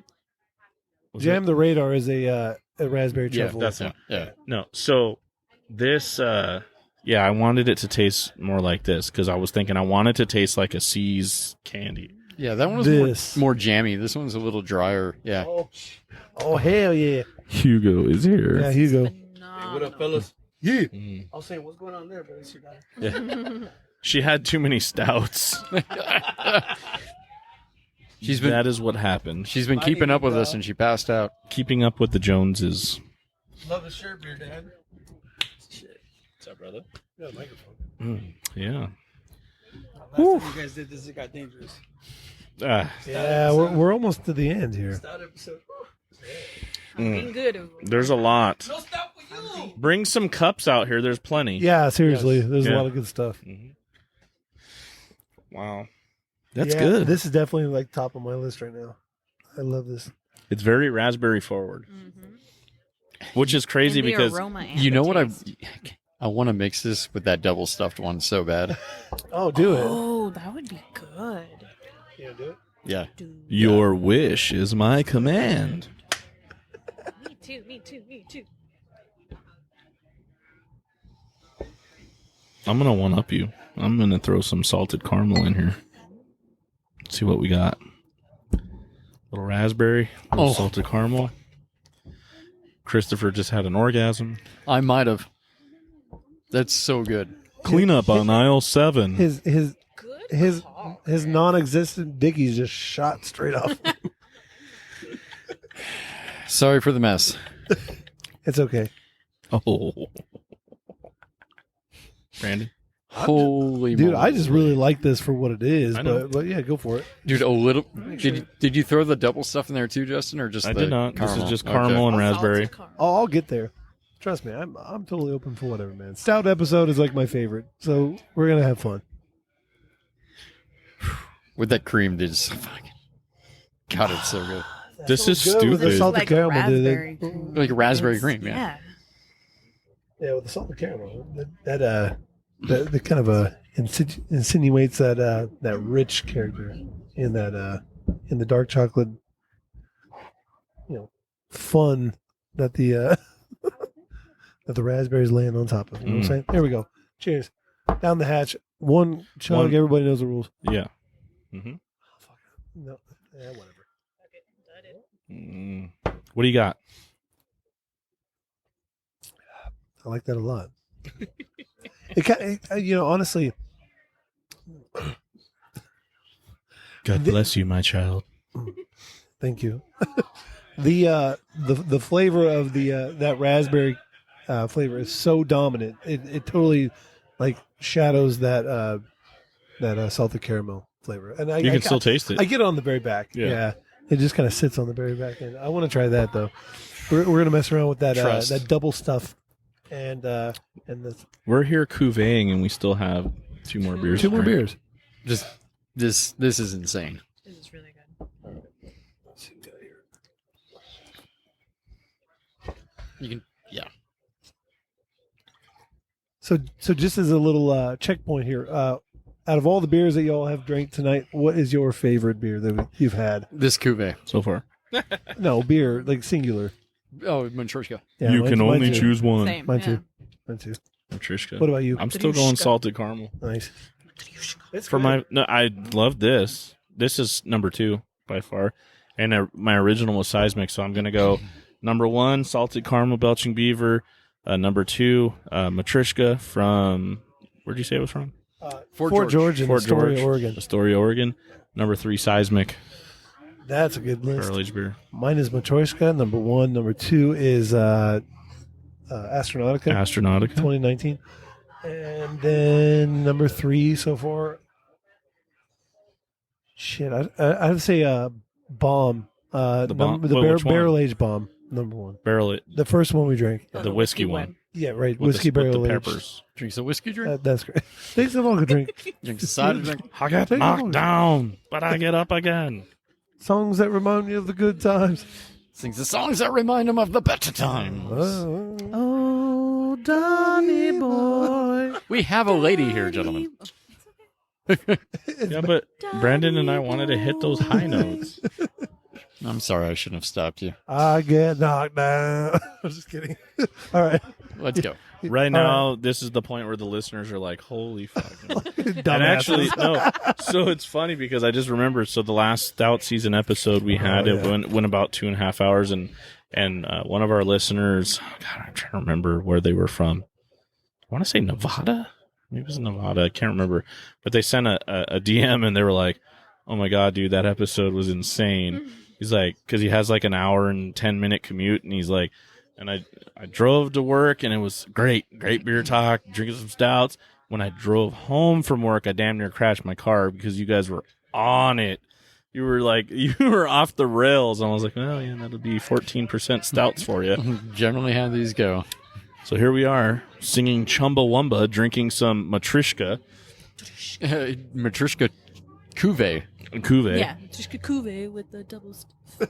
Was Jam it? the Radar is a raspberry Yeah, truffle. that's Yeah. Yeah. No. So this yeah, I wanted it to taste more like this because I was thinking I wanted to taste like a C's candy. Yeah, that one was This. more jammy. This one's a little drier. Yeah. Oh hell yeah! Hugo is here. Yeah, Hugo. What up, fellas? Yeah. I'll say, what's going on there, but it's your guy. Yeah. She had too many stouts. That is what happened. She's been keeping up with us and she passed out. Keeping up with the Joneses. Love the shirt, BeerDad. What's up, brother? Yeah, microphone. Yeah. Last time you guys did this, it got dangerous. Yeah, we're almost to the end here. Stout episode. I'm being good. There's a lot. No stout for you. Bring some cups out here. There's plenty. Yeah, seriously, there's Yeah. a lot of good stuff. Wow. That's Yeah, good. This is definitely like top of my list right now. I love this. It's very raspberry forward, which is crazy And the because aroma and You the know what taste. I want to mix this with that double stuffed one so bad. Oh, do it. Oh, that would be good. Yeah, do it. Yeah. Dude. your wish is my command. Me too. Me too. Me too. I'm going to one up you. I'm going to throw some salted caramel in here. See what we got. Little raspberry, little salted caramel. Christopher just had an orgasm. I might have. That's so good. Clean up on aisle 7. His Good. his non-existent dickies just shot straight off. Sorry for the mess. It's okay. Oh. Brandon? Holy Dude, moly. I just really like this for what it is. I know. But yeah, go for it. Dude, a little. Did you throw the double stuff in there too, Justin, or just I the did not. Caramel? This is just Okay. caramel and Salted raspberry. caramel. I'll get there. Trust me, I'm totally open for whatever, man. Stout episode is like my favorite, so we're gonna have fun. With that cream, dude. It's fucking. God, it's so good. This is Good with the stupid. salted Like caramel, dude. raspberry. Like raspberry cream, yeah. Yeah, with the salted caramel, that kind of insinuates that rich character in that in the dark chocolate, fun that the that the raspberries laying on top of. You know what I'm saying? There we go. Cheers. Down the hatch. One chug. One. Everybody knows the rules. Yeah. Mm-hmm. No, yeah, whatever. What do you got? I like that a lot. Honestly, God bless you, my child. thank you. The flavor of that raspberry flavor is so dominant. It totally like shadows that salted caramel flavor. And You can still taste it. I get it on the very back. Yeah. Yeah. It just kind of sits on the very back end. I want to try that though. We're gonna mess around with that Trust. that double stuff and this We're here cuveeing, and we still have 2 more beers. 2 to more drink. beers. Just this is insane. This is really good. You can, yeah. So just as a little checkpoint here, out of all the beers that y'all have drank tonight, what is your favorite beer that you've had? This cuvee. So far. No, beer, like singular. Oh, Matryoshka. Yeah, You mine- can mine only too. choose one. Same. Mine yeah. too. Mine too. Matryoshka. What about you? I'm still going Matryoshka. salted caramel. Nice. It's For good. my, no, I love this. This is number 2 by far, and my original was seismic. So I'm gonna go number 1, salted caramel Belching Beaver. Number 2, Matryoshka from, where'd you say it was from? Fort George in Fort Astoria, George, Oregon. Astoria, Oregon. Number 3, seismic That's a good list. barrel aged beer. Mine is Matryoshka, number 1. Number 2 is Astronautica, Astronautica. 2019. And then number 3 so far. Shit, I'd say Bomb. The Bomb? The Which one? barrel aged Bomb, number 1. Barrel it. The first one we drank. The whiskey one. Yeah, right. With Whiskey the, with barrel the aged. peppers. Drinks a whiskey drink. That's great. Takes a longer drink. Drinks a cider drink. I got Take a knocked look. down, but I get up again. Songs that remind me of the good times. Sings the songs that remind him of the better times. Oh, Donny boy. We have a lady here, gentlemen. Yeah, but Brandon and I wanted to hit those high notes. I'm sorry, I shouldn't have stopped you. I get knocked down. I'm just kidding. All right. Let's go. Right now, this is the point where the listeners are like, holy fuck. And Dumbass. actually, no. So it's funny because I just remembered. So the last Stout season episode we had, it went about 2.5 hours. And one of our listeners, God, I'm trying to remember where they were from. I want to say Nevada. Maybe it was Nevada. I can't remember. But they sent a DM and they were like, oh my God, dude, that episode was insane. He's like, because he has like an hour and 10-minute commute. And he's like, and I drove to work and it was great beer talk, drinking some stouts. When I drove home from work, I damn near crashed my car because you guys were on it. You were like, you were off the rails. And I was like, well, yeah, that'll be 14% stouts for you. Generally how these go. So here we are singing Chumbawamba, drinking some Matryoshka. Matryoshka cuvee. Cuvee. Yeah, just cuvee with the double stuff.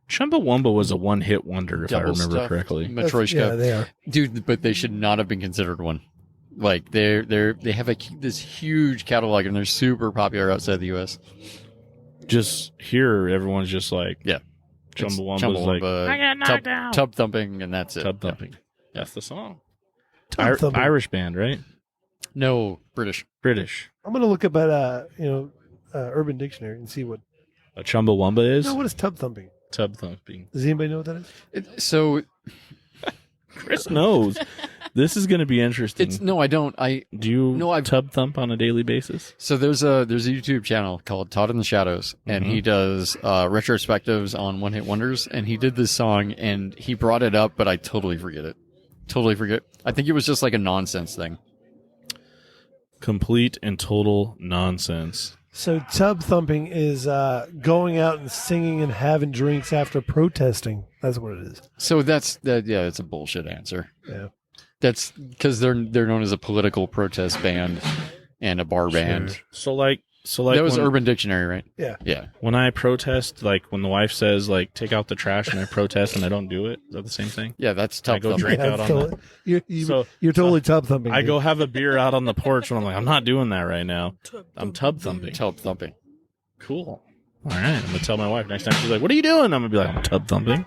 Chumbawamba was a one-hit wonder, if I Double remember stuff. correctly. Matryoshka. Yeah, they are. Dude, but they should not have been considered one. Like they have this huge catalog and they're super popular outside the U.S. Just here, everyone's just like, Yeah, Chumbawamba's like I got knocked out. Tub thumping, and that's it. tub thumping. That's the song. Tub thumping. Irish band, right? No, British. British. I'm going to look up at, Urban Dictionary and see what. A Chumbawamba is No, what is tub thumping? tub thumping. Does anybody know what that is? So Chris knows. This is going to be interesting. it's no, I don't. Do you No, I've- tub thump on a daily basis? So there's a YouTube channel called Todd in the Shadows, and he does retrospectives on one hit wonders. And he did this song, and he brought it up, but I totally forget it. Totally forget. I think it was just like a nonsense thing. Complete and total nonsense. So tub thumping is going out and singing and having drinks after protesting. That's what it is. So that's that. Yeah, it's a bullshit answer. Yeah. That's because they're known as a political protest band and a bar band. So like That was when, Urban Dictionary, right? Yeah. Yeah. when I protest, like when the wife says like take out the trash and I protest and I don't do it. Is that the same thing? Yeah, that's I tough. go drink Yeah, out on totally. So- You're totally tub thumping. I dude. go have a beer out on the porch and I'm like, I'm not doing that right now. I'm tub thumping. Tub thumping. Cool. All right. I'm going to tell my wife next time. She's like, what are you doing? I'm going to be like, I'm tub thumping.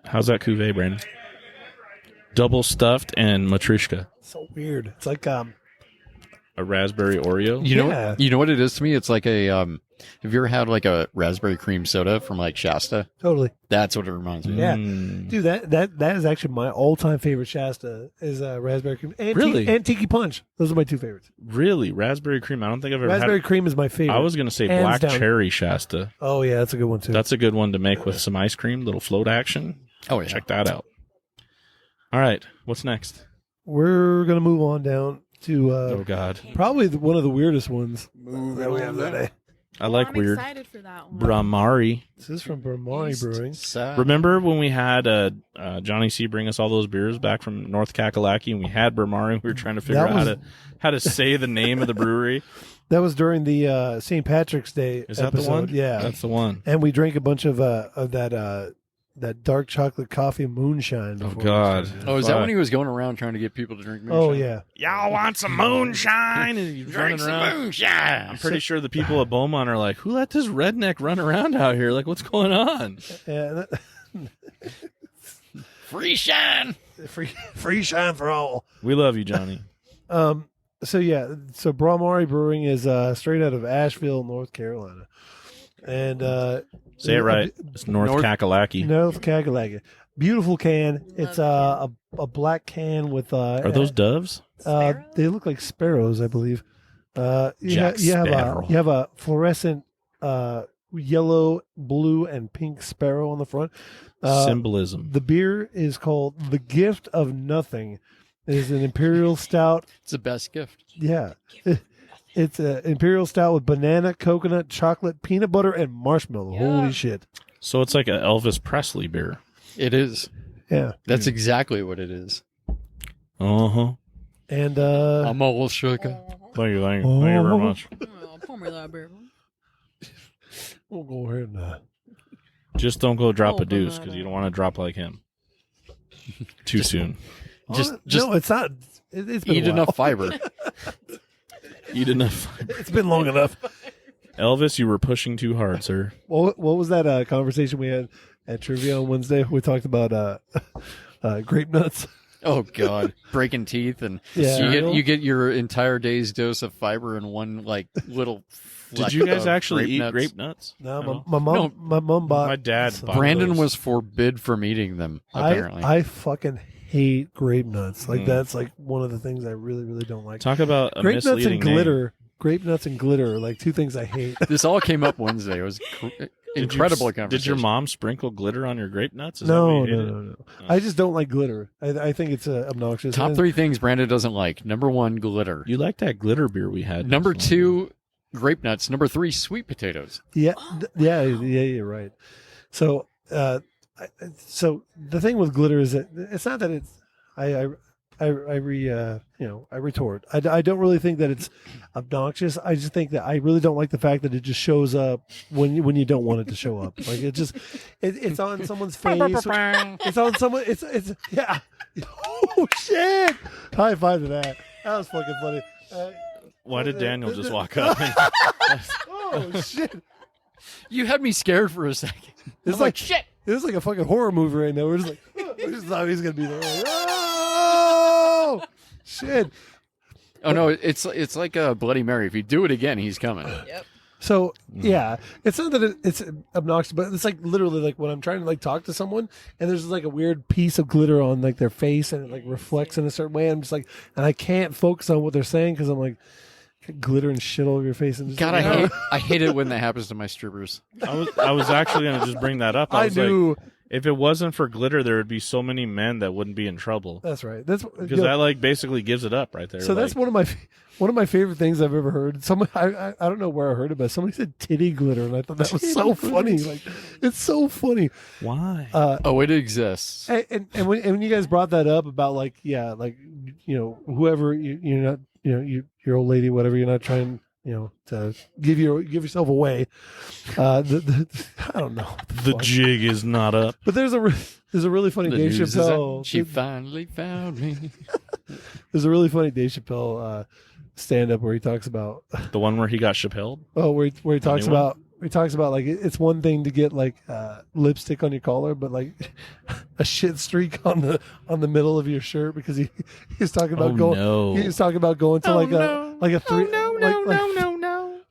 How's that cuvee, Brandon? Double stuffed and Matryoshka. So weird. It's like A raspberry Oreo. Yeah. You know what it is to me? It's like a have you ever had like a raspberry cream soda from like Shasta? totally. That's what it reminds me of. Yeah. Mm. Dude, that is actually my all-time favorite Shasta is raspberry cream and Really? and tiki punch. Those are my two favorites. Really? Raspberry cream? I don't think I've ever Raspberry had. cream is my favorite. I was going to say Hands black down. cherry Shasta. Oh yeah, that's a good one too. That's a good one to make with some ice cream, little float action. Oh yeah. Check that out. All right. What's next? We're gonna move on down to Oh, God. probably one of the weirdest ones that we have today. I like I'm weird. excited for that one. Bramari. This is from Brahmani Brewing. Remember when we had Johnny C bring us all those beers back from North Kakalaki, and we had Bramari? We were trying to figure That out was- how to say the name of the brewery. That was during the St. Patrick's Day Is that episode. the one? Yeah, That's the one. and we drank a bunch of that that dark chocolate coffee moonshine. Oh, before God. we started. Oh, is that when he was going around trying to get people to drink moonshine? Oh yeah. Y'all want some moonshine? And he's running around. moonshine. I'm pretty sure the people at Beaumont are like, who let this redneck run around out here? Like, what's going on? Yeah. Free shine. Free shine for all. We love you, Johnny. So Brahmari Brewing is straight out of Asheville, North Carolina, and Say it right. It's North Kakalaki. North Kakalaki. Beautiful can. It's a black can with Are those doves? they look like sparrows, I believe. You Jack Sparrow. have a fluorescent yellow, blue, and pink sparrow on the front. Symbolism. The beer is called The Gift of Nothing. It is an imperial stout. It's the best gift. Yeah. It's an imperial stout with banana, coconut, chocolate, peanut butter, and marshmallow. Holy shit. So it's like an Elvis Presley beer. It is. Yeah. That's exactly what it is. Uh-huh. And I'm all shook. Thank you very much. Pour me that beer. we'll go ahead and Just don't go drop a deuce because you don't want to drop like him. Too soon. Just no, it's not. It's been eat a while. enough fiber. Eat enough. It's been long enough. Elvis, you were pushing too hard, sir. What was that conversation we had at trivia on Wednesday? We talked about grape nuts. Oh God, breaking teeth, and Yeah. you get your entire day's dose of fiber in one like little. Did you guys of actually grape eat nuts. grape nuts? No, No. my mom bought. My dad bought Brandon those. was forbid from eating them. Apparently, I fucking hate grape nuts. Like Mm. that's like one of the things I really, really don't like. Talk about a Grape nuts misleading and name. glitter. Grape nuts and glitter are like two things I hate. this all came up Wednesday. It was incredible conversation. Did your mom sprinkle glitter on your grape nuts? Is that why No, you hate it? no. I just don't like glitter. I think it's obnoxious. Top And- 3 things Brandon doesn't like. Number 1, glitter. You like that glitter beer we had? Number 2, grape nuts. Number 3, sweet potatoes. Yeah, yeah, you're right. So, so the thing with glitter is that it's not that it's I retort. I don't really think that it's obnoxious. I just think that I really don't like the fact that it just shows up when you don't want it to show up. Like it's on someone's face. It's on someone. It's yeah. Oh shit! High five to that. That was fucking funny. Why did Daniel just walk up? Oh shit! You had me scared for a second. It's I'm like shit. It was like a fucking horror movie right now. We're just like, we just thought he's gonna be there. Like, oh shit! Oh no, it's like a Bloody Mary. If you do it again, he's coming. Yep. So yeah, it's not that it's obnoxious, but it's like literally like when I'm trying to like talk to someone and there's like a weird piece of glitter on like their face and it like reflects in a certain way. I'm just like, and I can't focus on what they're saying because I'm like, glitter and shit all over your face. And just God, like, I hate it when that happens to my strippers. I was actually going to just bring that up. I was knew. like, if it wasn't for glitter, there would be so many men that wouldn't be in trouble. That's right. That's Because that like basically gives it up right there. So that's one of my favorite things I've ever heard. I don't know where I heard it, but somebody said titty glitter, and I thought that was so funny. Like, it's so funny. Why? Oh, it exists. And when you guys brought that up about like whoever you're not your old lady, whatever, you're not trying to give yourself away. I don't know. The jig is not up. But there's a really funny The Dave news is that Chappelle. she finally found me. There's a really funny Dave Chappelle stand up where he talks about The one where he got Chappelled? where he talks new one? about like it's one thing to get like lipstick on your collar, but like a shit streak on the middle of your shirt because he's talking about he was talking about going to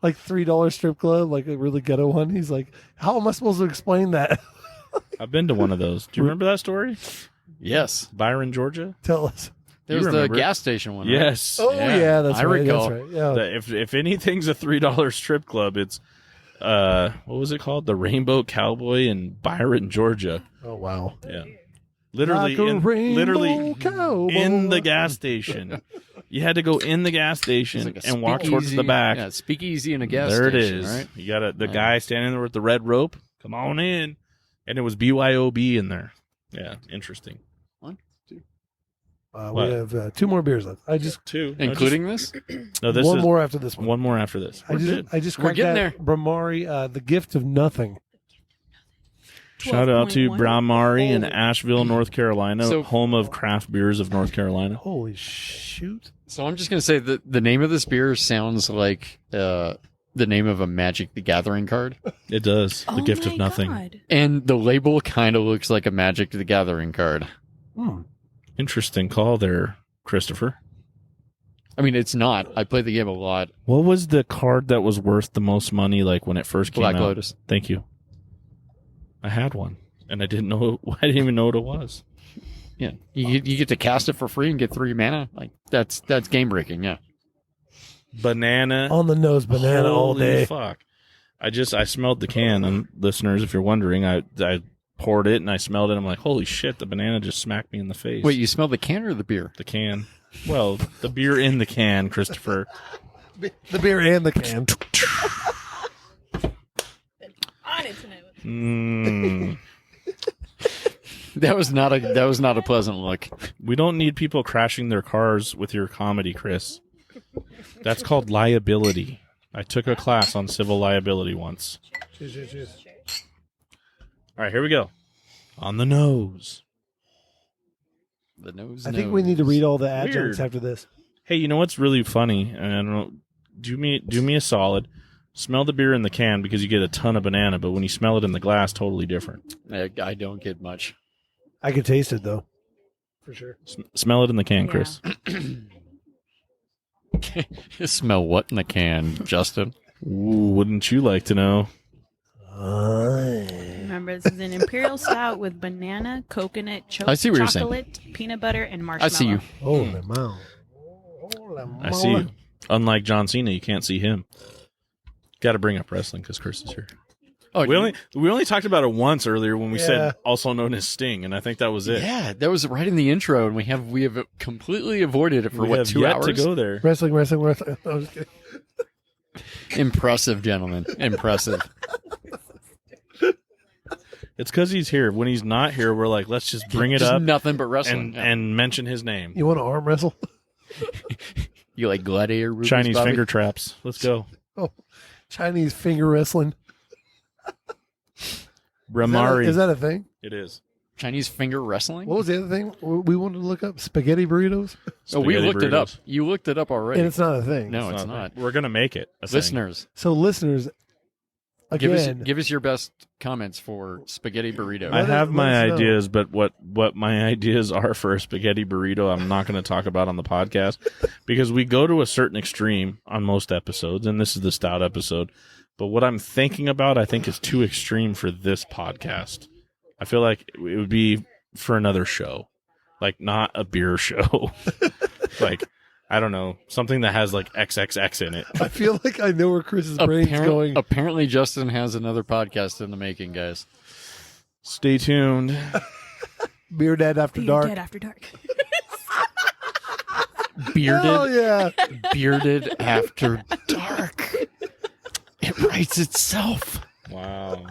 like $3 strip club, like a really ghetto one. He's like, how am I supposed to explain that? I've been to one of those. Do you remember that story? Yes. Byron, Georgia? Tell us. There You was the remember it. gas station one. Right? Yes. Oh yeah, that's I right. recall. That's right. Yeah. If anything's a $3 strip club, it's what was it called? The Rainbow Cowboy in Byron, Georgia. Oh wow. Yeah. Literally Like a rainbow cowboy. in the gas station. You had to go in the gas It's station like a and walk towards the speakeasy- back. Yeah, speakeasy in a gas There station. it is. Right? You got the Yeah. guy standing there with the red rope. Come on in. And it was BYOB in there. Yeah, interesting. We What? have 2 more beers left. I just Two. Including this? No, this one is more after this one. one more after this. I We're good. just We're cracked getting that Bramari, the gift of nothing. Shout out to 12.1. Brahmari in Asheville, North Carolina, So- home of craft beers of North Carolina. Holy shoot! So I'm just going to say that the name of this beer sounds like the name of a Magic the Gathering card. It does. The Oh gift of my nothing. God. And the label kind of looks like a Magic the Gathering card. Interesting call there, Christopher. I mean, it's not. I play the game a lot. What was the card that was worth the most money, like when it first came Black out? Lotus. Thank you. I had one, and I didn't know. I didn't even know what it was. Yeah. You get to cast it for free and get 3 mana. Like, that's game breaking, yeah. Banana. On the nose, banana all Holy day. Fuck! I smelled the can, and listeners, if you're wondering, I poured it and I smelled it. I'm like, holy shit! The banana just smacked me in the face. Wait, you smell the can or the beer? The can. Well, the beer in the can, Christopher. The beer and the can. On it tonight. Mm, That was not a pleasant look. we don't need people crashing their cars with your comedy, Chris. That's called liability. I took a class on civil liability once. Cheers. All right, here we go. On the nose. The nose. I think we need to read all the adjuncts Weird. after this. Hey, you know what's really funny? And I don't know. Do me a solid. Smell the beer in the can because you get a ton of banana, but when you smell it in the glass, totally different. I don't get much. I can taste it though, for sure. Smell it in the can, Yeah. Chris. You smell what in the can, Justin? Ooh, wouldn't you like to know? Remember, this is an imperial stout with banana, coconut, I see what you're saying. chocolate, peanut butter, and marshmallow. I see you. Holy moly. I see you. Unlike John Cena, you can't see him. Got to bring up wrestling because Chris is here. Oh, We only talked about it once earlier when we Yeah. said also known as Sting, and I think that was it. yeah, that was right in the intro, and we have completely avoided it for we what have 2 yet hours. to go there. Wrestling. I was kidding. Impressive, gentlemen. Impressive. It's because he's here. When he's not here, we're like, let's just bring it Just up nothing but wrestling. and mention his name. You want to arm wrestle? You like gladiator movies, Chinese Bobby? finger traps. Let's go. Oh, Chinese finger wrestling. Bramari. Is that a thing? It is. Chinese finger wrestling? What was the other thing we wanted to look up? Spaghetti burritos? Oh, we Spaghetti looked it up. burritos. You looked it up already. And it's not a thing. No, it's not. We're gonna make it a thing. Listeners, So listeners, again, give us your best comments for spaghetti burrito. I have my let us know. ideas, but what my ideas are for a spaghetti burrito, I'm not going to talk about on the podcast because we go to a certain extreme on most episodes, and this is the Stout episode. But what I'm thinking about, I think, is too extreme for this podcast. I feel like it would be for another show, like not a beer show. Like, I don't know, something that has like XXX in it. I feel like I know where Chris's brain's going. Apparently, Justin has another podcast in the making, guys. Stay tuned. BeerDad After Dark. Dead after dark. Bearded, Oh yeah. bearded after dark. It writes itself. Wow.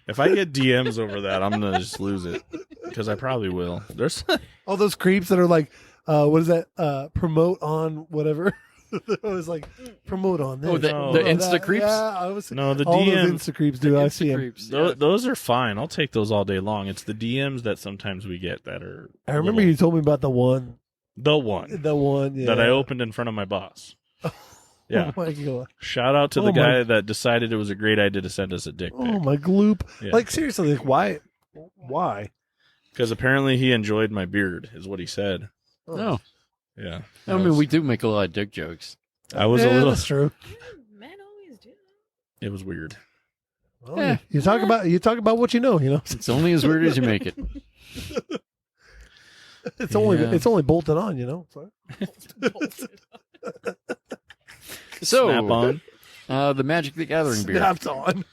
If I get DMs over that, I'm gonna just lose it because I probably will. There's All those creeps that are like, what is that? Promote on whatever. I was like, promote on this. Oh, the No. Insta that. creeps? Yeah, I was. no the all DMs. those Insta creeps, dude. I see them. Creeps. Those are fine. I'll take those all day long. It's the DMs that sometimes we get that are. I remember you told me about the one. the one Yeah. that I opened in front of my boss. Yeah. Oh my god. Shout out to Oh the my- guy that decided it was a great idea to send us a dick Oh pic my gloop. Yeah. Like seriously, like why? Why? because apparently he enjoyed my beard, is what he said. No, Yeah. I mean we do make a lot of dick jokes. I was Yeah, a little. That's true. Men always do. It was weird. Well, Yeah. You talk about what you know. You know, It's only as weird as you make it. it's Yeah. only bolted on. You know. So. So, Snap on. the Magic the Gathering beer. Snapped on.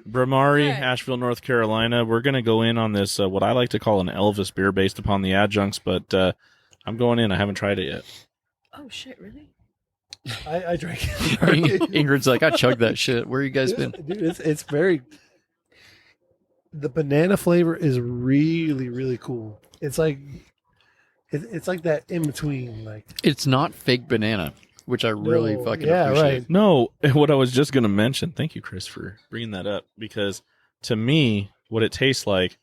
Bramari, Right. Asheville, North Carolina. We're going to go in on this, what I like to call an Elvis beer based upon the adjuncts, but I'm going in. I haven't tried it yet. Oh shit! Really? I drank it. Ingrid's like, I chugged that shit. Where you guys been? Dude, it's very. The banana flavor is really really cool. It's like, it's like that in between, like It's not fake banana, which I really No, fucking yeah, appreciate. No, what I was just going to mention, thank you, Chris, for bringing that up, because to me, what it tastes like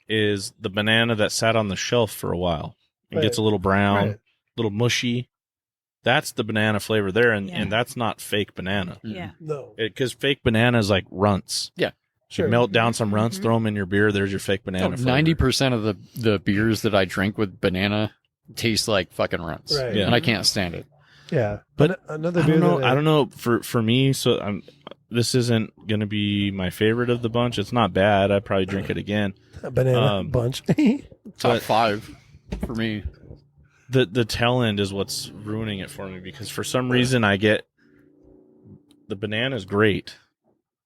is the banana that sat on the shelf for a while and gets a little brown, Right. little mushy. That's the banana flavor there, and that's not fake banana. Yeah. No. Because fake banana is like runts. Yeah. Sure. You melt down some runts, Mhm. throw them in your beer. There's your fake banana. flavor. 90% of the beers that I drink with banana taste like fucking runts. Right. Yeah. And I can't stand it. Yeah. But another I beer don't know. that I don't know. For me, so this isn't going to be my favorite of the bunch. It's not bad. I'd probably drink it again. a banana bunch. Top 5 for me. The tail end is what's ruining it for me because for some reason I get the banana's great,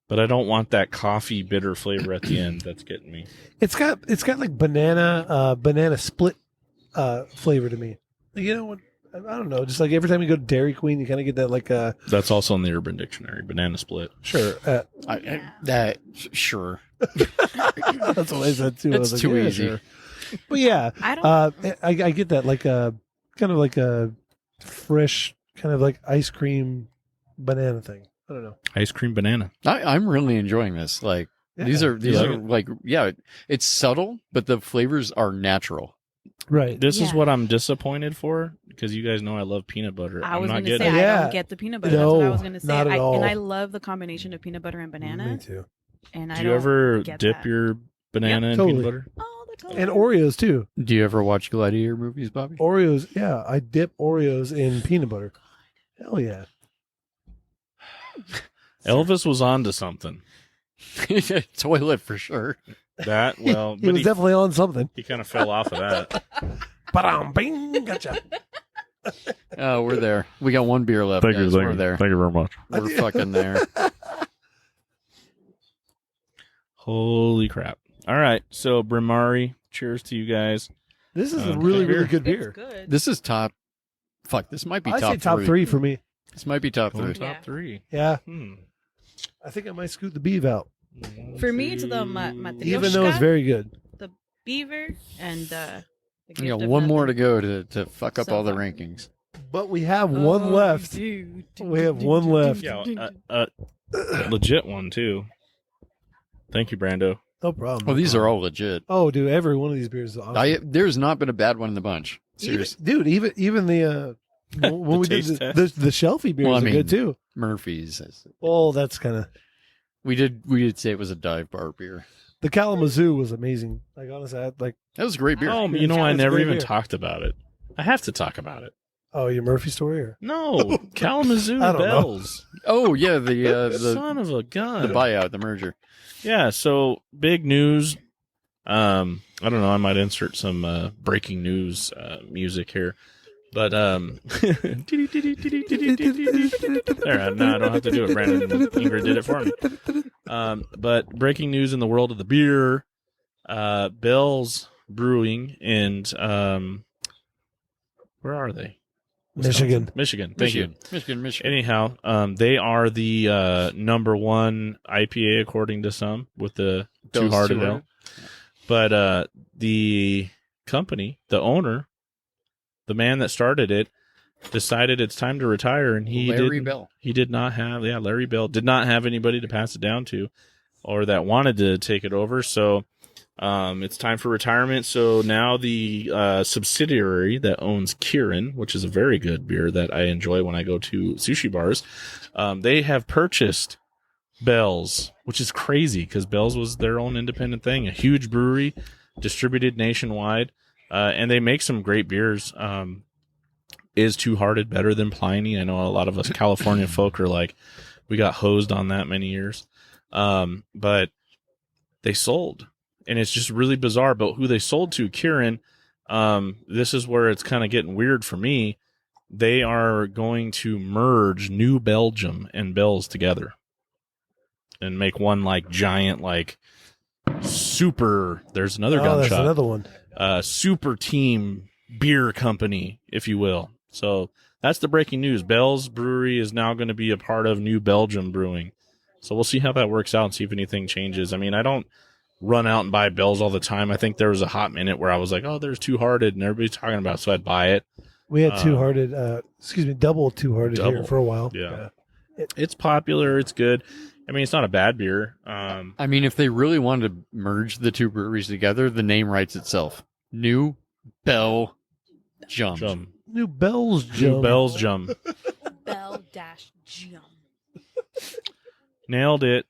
but I don't want that coffee bitter flavor at the end. That's getting me. It's got like banana split flavor to me. You know what? I don't know. Just like every time you go to Dairy Queen, you kind of get that like That's also in the Urban Dictionary. Banana split. sure. Sure. That's what I said too. I It's was like, too yeah, easy. sure. But yeah, I don't. I get that like a kind of like a fresh kind of like ice cream banana thing. I don't know. Ice cream banana. I'm really enjoying this. Like Yeah. these are like it? like it's subtle, but the flavors are natural. Right. This is Yeah. what I'm disappointed for because you guys know I love peanut butter. I I'm was not going to getting say it. Yeah. I don't get the peanut butter. That's what I No, was going to say. not at all. And I love the combination of peanut butter and banana. Me too. And I Do you don't ever get dip that. your banana in Totally. peanut butter? all the time. And Oreos too. Do you ever watch Gladiator movies, Bobby? Oreos, yeah. I dip Oreos in peanut butter. Hell yeah. Elvis was on to something. Toilet for sure. That, well, He but was definitely on something. he kind of fell off of that. Ba-dum, bing, gotcha. Oh, we're there. We got one beer left. Guys. We're there. you very much. We're fucking there. Holy crap. All right. So, Brimari, cheers to you guys. This is a Good really, beer. really good It's beer. good. This is top. Fuck, this might be I top say top 3. three for me. This might be top 3. Going top Yeah. 3. Yeah. Hmm. I think I might scoot the beef out, For me, it's the Matryoshka, even though it's very good. the beaver, and the We got gift of one more to nothing. go to fuck up So all the far. rankings. But we have one left. We We have one left. Yeah, legit one, too. Thank you, Brando. No problem. Well, these are all legit. Oh, dude, every one of these beers is awesome. There's not been a bad one in the bunch. Seriously. Dude, even the when we did taste the shelfie beers Well, I are mean- good too. Murphy's. Oh, that's kind of We did say it was a dive bar beer. the Kalamazoo was amazing. Like honestly, that was a great beer. Oh, you know, I It's never good even beer. talked about it. I have to talk about it. your Murphy story or No, Kalamazoo I don't know. Bells. Oh yeah, the Son of a gun. buyout, the merger. Yeah, so big news. I don't know, I might insert some breaking news music here. But there, no, I don't have to do it. Brandon Ingrid did it for me. But breaking news in the world of the beer, Bell's Brewing and where are they? Michigan. Michigan. Thank you. Michigan. Anyhow, they are the number one IPA according to some with the Bell's Two-Hearted Two-Hearted. Ale. But the company, the owner, the man that started it, decided it's time to retire, and Larry Bell. He did not have, Larry Bell did not have anybody to pass it down to, or that wanted to take it over. So it's time for retirement. So now the subsidiary that owns Kirin, which is a very good beer that I enjoy when I go to sushi bars, they have purchased Bell's, which is crazy because Bell's was their own independent thing, a huge brewery distributed nationwide, and they make some great beers. Is Two-Hearted better than Pliny? I know a lot of us California folk are like, we got hosed on that many years, but they sold, and it's just really bizarre. But who they sold to, Kirin, this is where it's kind of getting weird for me. They are going to merge New Belgium and Bell's together and make one like giant, like super. There's another That's gunshot. another one. Super team beer company, if you will. So that's the breaking news. Bell's Brewery is now going to be a part of New Belgium Brewing. So we'll see how that works out and see if anything changes. I mean, I don't run out and buy Bell's all the time. I think there was a hot minute where I was like, oh, there's Two-Hearted and everybody's talking about it, so I'd buy it. We had double Two-Hearted Double. here for a while. Yeah. It's popular. It's good. I mean, it's not a bad beer. I mean, if they really wanted to merge the two breweries together, the name writes itself. New Bell Jum. New Bells New Jum. Bells Jum. Bell-Jum. Nailed it.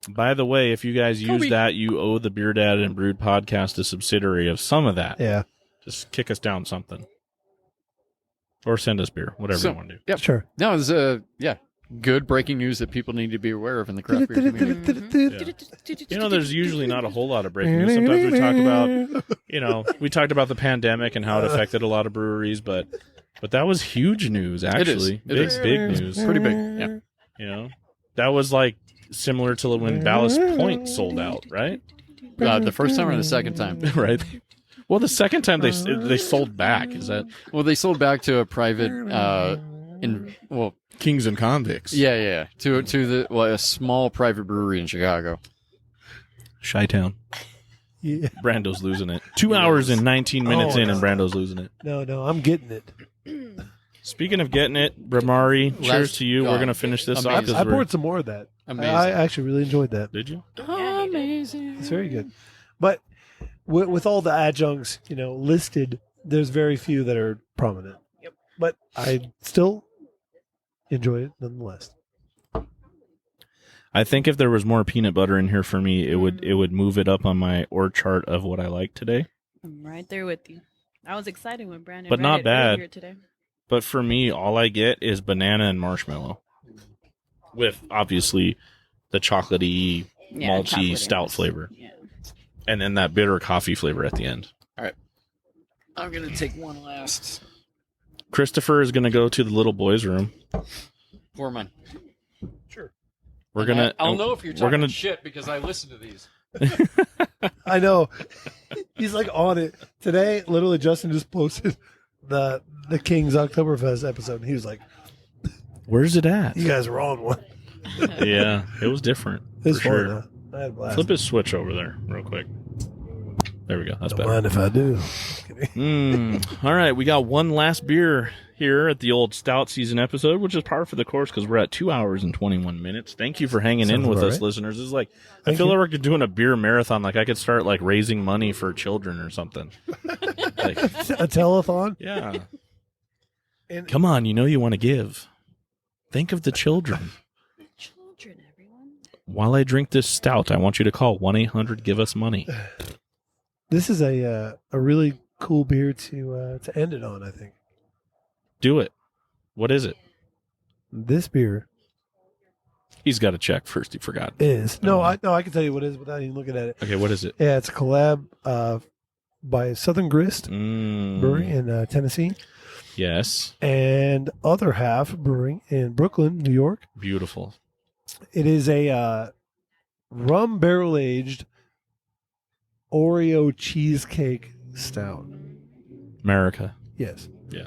By the way, if you guys use Kobe. that, you owe the BeerDad and Brewed podcast a subsidiary of some of that. Yeah, Just kick us down something. Or send us beer, whatever you want to do. Yep. sure. No, it was good breaking news that people need to be aware of in the craft beer community. You know, there's usually not a whole lot of breaking news. Sometimes we talk about, we talked about the pandemic and how it affected a lot of breweries, but that was huge news, actually. It is. Big news. Pretty big. Yeah. You know, that was like similar to when Ballast Point sold out, right? The first time or the second time? Right. Well, the second time they sold back. Is that Well, they sold back to a private, Kings and Convicts? to a small private brewery in Chicago. Chi-Town. Yeah. Brando's losing it. 2 hours and 19 minutes Oh, in, no. and Brando's losing it. No, I'm getting it. Speaking of getting it, Bramari, cheers to you. God. We're going to finish this off. 'cause I we're- poured some more of that. Amazing. I actually really enjoyed that. Did you? Amazing. It's very good. But with all the adjuncts, listed, there's very few that are prominent. Yep. But I still enjoy it nonetheless. I think if there was more peanut butter in here for me, it would move it up on my org chart of what I like today. I'm right there with you. I was excited when Brandon But read not it bad. earlier today. But for me, all I get is banana and marshmallow, with obviously the chocolatey, Yeah, malty chocolate stout is- flavor, Yeah. and then that bitter coffee flavor at the end. I'm going to take one last. Christopher is going to go to the little boys' room. Pour mine. We're gonna. I'll know if you're we're talking gonna- shit because I listen to these. I know. He's like on it. Today, literally, Justin just posted the King's Oktoberfest episode, and he was like, Where's it at? you guys were on one. Yeah, it was different. It's for fun, sure. huh? I had a blast. Flip his switch over there, real quick. There we go. That's Don't better. mind if I do. All right, we got one last beer here at the old Stout season episode, which is par for the course because we're at 2 hours and 21 minutes. Thank you for hanging in Sounds with about us, right. listeners. It's like I Thank feel you. like we're doing a beer marathon. Like I could start like raising money for children or something. Like, A telethon? yeah, And come on, you want to give. Think of the children. Children, everyone. While I drink this stout, I want you to call 1-800-GIVE-US-MONEY. this is a really cool beer to end it on, I think. Do it. What is it? This beer He's got to check first. He forgot. is I can tell you what it is without even looking at it. Okay, what is it? Yeah, it's a collab by Southern Grist Brewery in Tennessee Yes. and Other Half Brewing in Brooklyn, New York. Beautiful. It is a rum barrel aged Oreo cheesecake stout. America. Yes. Yeah.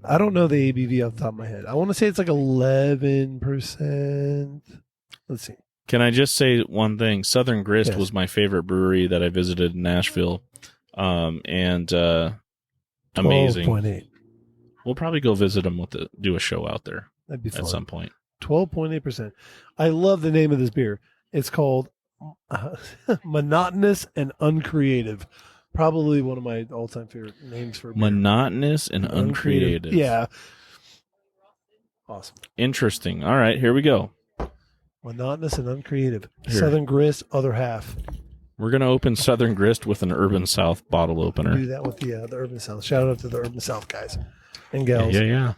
I don't know the ABV off the top of my head. I want to say it's like 11%. Let's see. Can I just say one thing? Southern Grist Yes. was my favorite brewery that I visited in Nashville. Amazing. 12.8. We'll probably go visit them do a show out there That'd be fun. at some point. 12.8%. I love the name of this beer. It's called Monotonous and Uncreative. Probably one of my all-time favorite names for a beer. Monotonous and uncreative. Yeah. Awesome. Interesting. All right, here we go. Monotonous and uncreative. Here. Southern Grist, Other Half. We're going to open Southern Grist with an Urban South bottle opener. Do that with the Urban South. Shout out to the Urban South guys and Yeah, gals. yeah.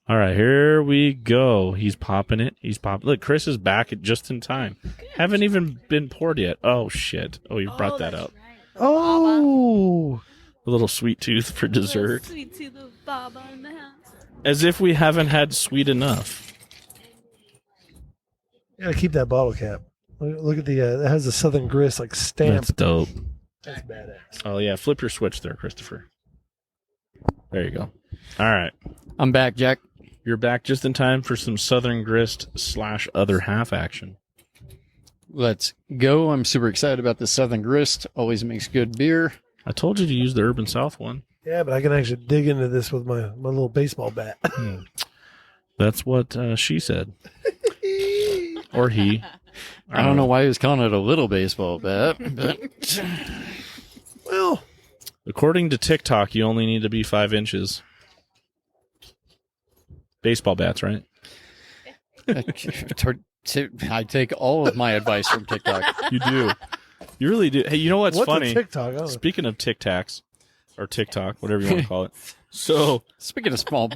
All right, here we go. He's popping it. Look, Chris is back just in time. Haven't even been poured yet. Oh, shit. Oh, you brought that up. Oh, A little sweet tooth for dessert. Sweet to the Baba in the house. As if we haven't had sweet enough. you gotta keep that bottle cap. Look at the it has the Southern Grist like stamp. That's dope. That's badass. Oh, yeah. Flip your switch there, Christopher. There you go. All right. I'm back, Jack. You're back just in time for some Southern Grist / Other Half action. Let's go. I'm super excited about the Southern Grist. Always makes good beer. I told you to use the Urban South one. Yeah, but I can actually dig into this with my little baseball bat. That's what she said. Or he. I don't know why he was calling it a little baseball bat, but Well, According to TikTok, you only need to be 5 inches. Baseball bats, right? I take all of my advice from TikTok. You do. You really do. Hey, you know what's funny? a TikTok? I don't know. Speaking of Tic Tacs, or TikTok, whatever you want to call it. So, Speaking of small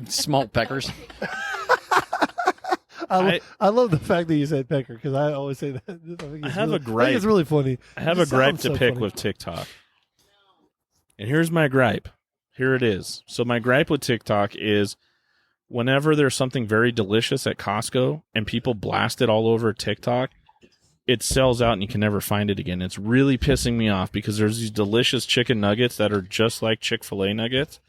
peckers, I love the fact that you said pecker because I always say that. I think I have a gripe. I think it's really funny. I have It a gripe sounds to so pick funny. with TikTok. And here's my gripe. Here it is. So my gripe with TikTok is whenever there's something very delicious at Costco and people blast it all over TikTok, it sells out and you can never find it again. It's really pissing me off because there's these delicious chicken nuggets that are just like Chick-fil-A nuggets,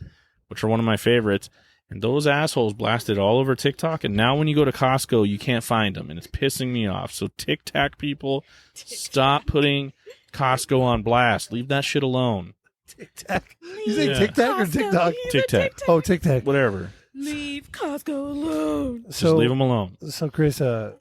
which are one of my favorites. And those assholes blasted all over TikTok. And now when you go to Costco, you can't find them. And it's pissing me off. So TikTok people, stop putting Costco on blast. Leave that shit alone. Tic-tac. You say Yeah. Tic-tac or TikTok? Tic-tac. Oh, Tic-tac. Whatever. Leave Costco alone. Just leave them alone. So Chris, I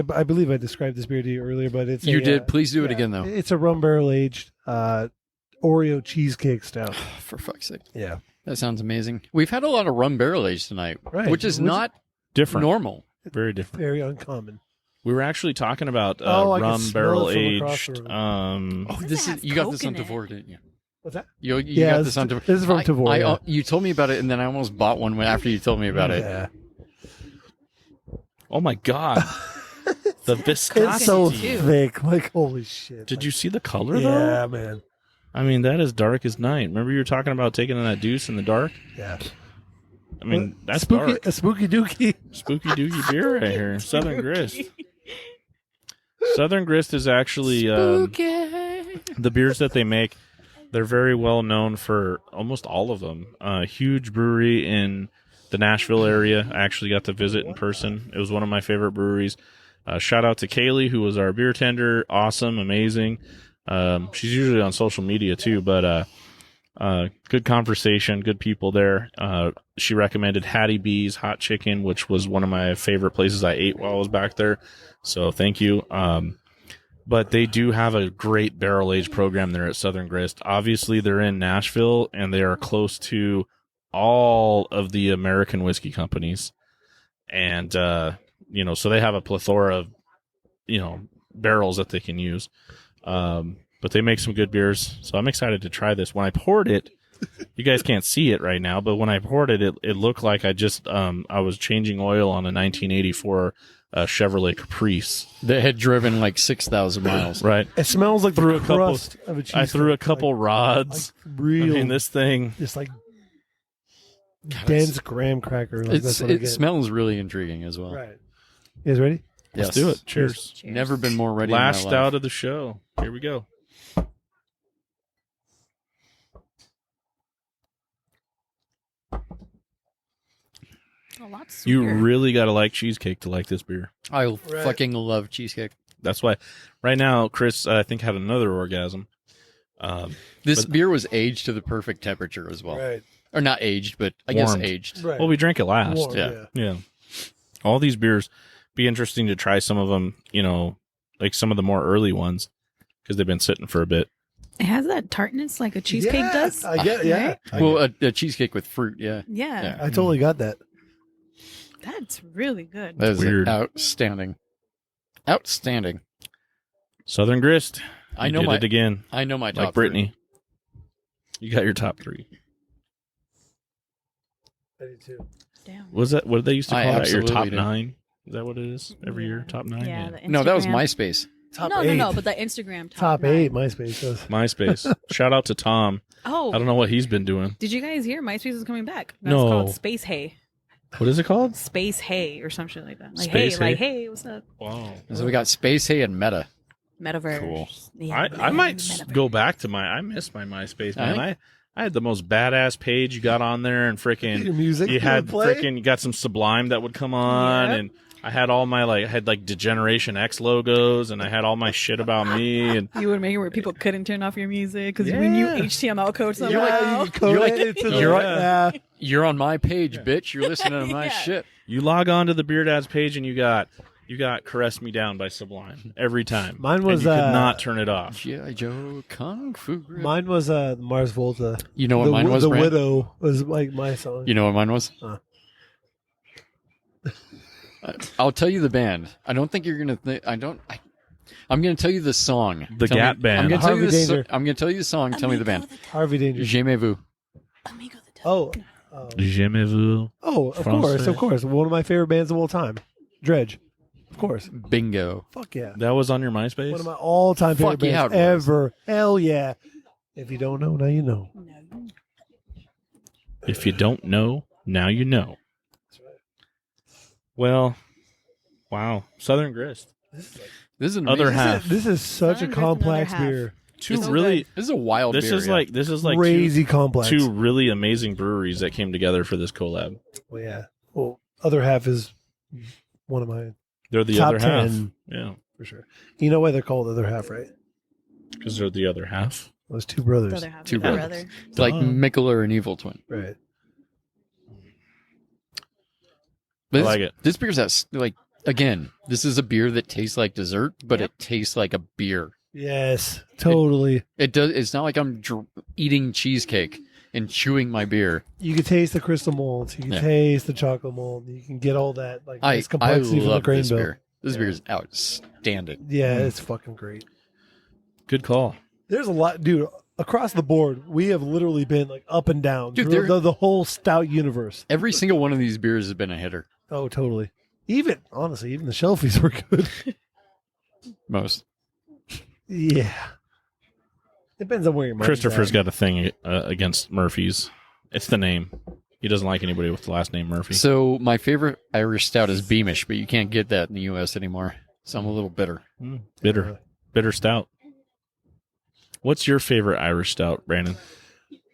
believe I described this beer to you earlier, but it's you a, did. Please do it again, though. It's a rum barrel aged Oreo cheesecake stout. For fuck's sake. Yeah, That sounds amazing. We've had a lot of rum barrel aged tonight, Right. which is Which- not Different. normal. Very different. very uncommon. We were actually talking about I can rum smell barrel it from across aged. the Oh, Does this it is have you got this Coke on in it? Tavor, didn't you? What's that? You Yeah, got this this on is- Tavor. this is from Tavor, yeah. You told me about it, and then I almost bought one after you told me about it. Yeah, Oh my god, the viscosity. it's so too. thick. Like holy shit. Did Like, you see the color though? Yeah, man. I mean, that is dark as night. Remember you were talking about taking that deuce in the dark? Yeah. I mean, that's spooky, dark. a spooky dookie. Spooky dookie beer right here. Southern Grist. Southern Grist is actually the beers that they make. They're very well known for almost all of them. Huge brewery in the Nashville area. I actually got to visit in person. It was one of my favorite breweries. Shout out to Kaylee, who was our beer tender. Awesome, amazing. She's usually on social media too, but good conversation, good people there. She recommended Hattie B's Hot Chicken, which was one of my favorite places I ate while I was back there. So thank you. But they do have a great barrel age program there at Southern Grist. Obviously, they're in Nashville and they are close to all of the American whiskey companies. And, so they have a plethora of, barrels that they can use. But they make some good beers. So I'm excited to try this. When I poured it, you guys can't see it right now, but when I poured it, it looked like I just, I was changing oil on a 1984 Chevrolet Caprice. That had driven like 6,000 miles. Right. It smells like Threw the a couple- crust of a cheesecake. I threw a couple rods. Like real, I mean, this thing. just like dense graham cracker. Like that's what I It get. smells really intriguing as well. Right. You guys ready? Yes. Let's do it. Cheers. Cheers. Never been more ready. Last in my life. out of the show. Here we go. A lot You sweeter. really got to like cheesecake to like this beer. I fucking love cheesecake. That's why right now, Chris, I think, had another orgasm. This But- beer was aged to the perfect temperature as well. Right. Or not aged, but I guess Warmed. aged. Right. Well, we drank it last. Warm, yeah. Yeah. All these beers, be interesting to try some of them, like some of the more early ones because they've been sitting for a bit. It has that tartness like a cheesecake Yes, does. I get. Yeah. Right? I Well, a cheesecake with fruit, yeah. Yeah, Yeah. I totally got that. that's really good. That is Weird. outstanding. Outstanding. Southern Grist. I You know did my it again, I know my top like Brittany. You got your top three. I do too. Damn. Was that what they used to I call that? Your absolutely top did. 9? Is that what it is? Every year, top 9. Yeah. Yeah. the three. No, that was Instagram- MySpace. Top no, eight. no, but the Instagram Top nine. 8. MySpace does. MySpace. Shout out to Tom. Oh, I don't know what he's been doing. did you guys hear MySpace is coming back? No. It's called Space Hey. What is it called? Space Hey or some shit like that. Like Space hey, Hey? like hey, what's up? Wow. So we got Space Hay and Meta. Metaverse. Cool. Yeah, I might Metaverse. go back to I miss my MySpace, man. I I had the most badass page you got on there and Your freaking music. you had would play? freaking you got some Sublime that would come on Yep. and I had all my I had Degeneration X logos, and I had all my shit about me. And You would make it where people couldn't turn off your music because when you HTML code somehow. You can code it into the right. You're on my page, bitch. You're listening to my shit. you log on to the BeerDad's page, and you got "Caress Me Down" by Sublime every time. Mine was, and you could not turn it off. G.I. Joe Kung Fu Grip. Mine was Mars Volta. You know what mine was, The Brand? Widow was like my song. You know what mine was? Huh. I'll tell you the band. I don't think you're gonna. I'm gonna tell you the song. The Tell Gap me, Band. I'm gonna tell you Harvey Danger. I'm gonna tell you the song. Tell me the band. Harvey Danger. J'aimez-vous. Oh. J'aimez-vous. Oh, of Francais. course. One of my favorite bands of all time. Dredge. Of course. Bingo. Fuck yeah. That was on your MySpace? One of my all-time favorite Fuck yeah, bands it was. ever. Hell yeah. If you don't know, now you know. If you don't know, now you know. Well, wow. Southern Grist. This is an Other amazing- half. This is such Southern a Grist, complex another half. beer. Two so really. good. This is a wild This beer. is yeah. like Crazy complex. two really amazing breweries that came together for this collab. Well, yeah. Well, other half is one of my They're the top other half. 10 Yeah, for sure. You know why they're called other half, right? because they're the other half. Those two brothers. The other half Two of my brothers. brother. It's like Duh. Mikkeller and Evil Twin. Right. But I this, like it. This beer's again. This is a beer that tastes like dessert, but it tastes like a beer. Yes, totally. It does. It's not like I'm eating cheesecake and chewing my beer. You can taste the crystal malts. You can Yeah. taste the chocolate malt. You can get all that I nice complexity from the love grain this bill. beer. This Yeah. beer is outstanding. Yeah, it's fucking great. Good call. There's a lot, dude. Across the board, we have literally been like up and down. Dude, through there- the whole stout universe. Every single one of these beers has been a hitter. Oh, totally. Even honestly, even the shelfies were good. Most. Yeah. Depends on where your mind's Christopher's at. got a thing against Murphy's. It's the name. He doesn't like anybody with the last name Murphy. So my favorite Irish stout is Beamish, but you can't get that in the U.S. anymore. So I'm a little bitter. Bitter stout. What's your favorite Irish stout, Brandon?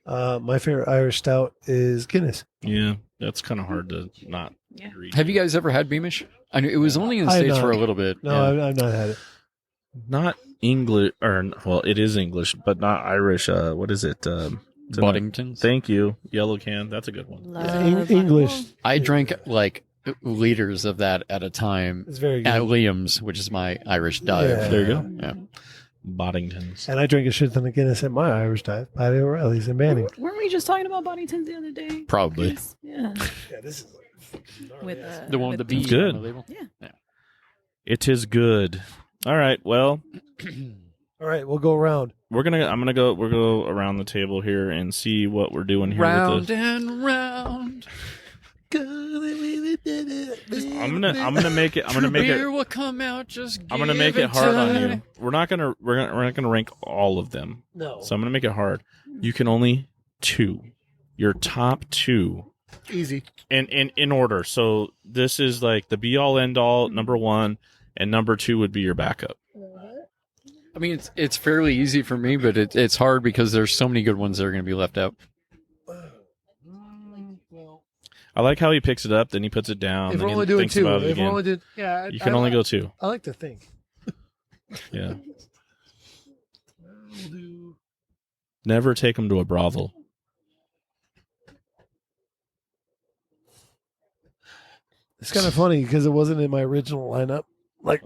My favorite Irish stout is Guinness. Yeah, that's kind of hard to not Yeah. agree. Have you guys ever had Beamish? I know it was only in the I have States not. for a little bit. No, Yeah. I've not had it. Not English, or well, it is English, but not Irish. What is it? It's in Boddingtons. Thank you. Yellow can. That's a good one. Love English. I drank like liters of that at a time It's very at good. Liam's, which is my Irish dive. Yeah. There you go. Yeah. Boddingtons. And I drank a shit ton of Guinness at my Irish dive. Patty O'Reilly's in Banning. Weren't we just talking about Boddingtons the other day? Probably. Yeah. Yeah, this is With The one with the B It's good. on the label. It is good. All right. Well, All right, we'll go around. we'll go around the table here and see what we're doing here Round with this. and round. I'm gonna make it. Beer will come out. Just I'm gonna give make it hard on time. you. We're not gonna rank all of them. No. So I'm gonna make it hard. You can only two. Your top two. Easy. In order. So this is like the be all end all, number one, and number two would be your backup. I mean, it's fairly easy for me, but it's hard because there's so many good ones that are going to be left out. I like how he picks it up, then he puts it down, If then we're he only doing thinks two, about it if we're again. only doing, yeah, You can only go two. I like to think. Yeah. We'll do. Never take him to a brothel. It's kind of funny because it wasn't in my original lineup, like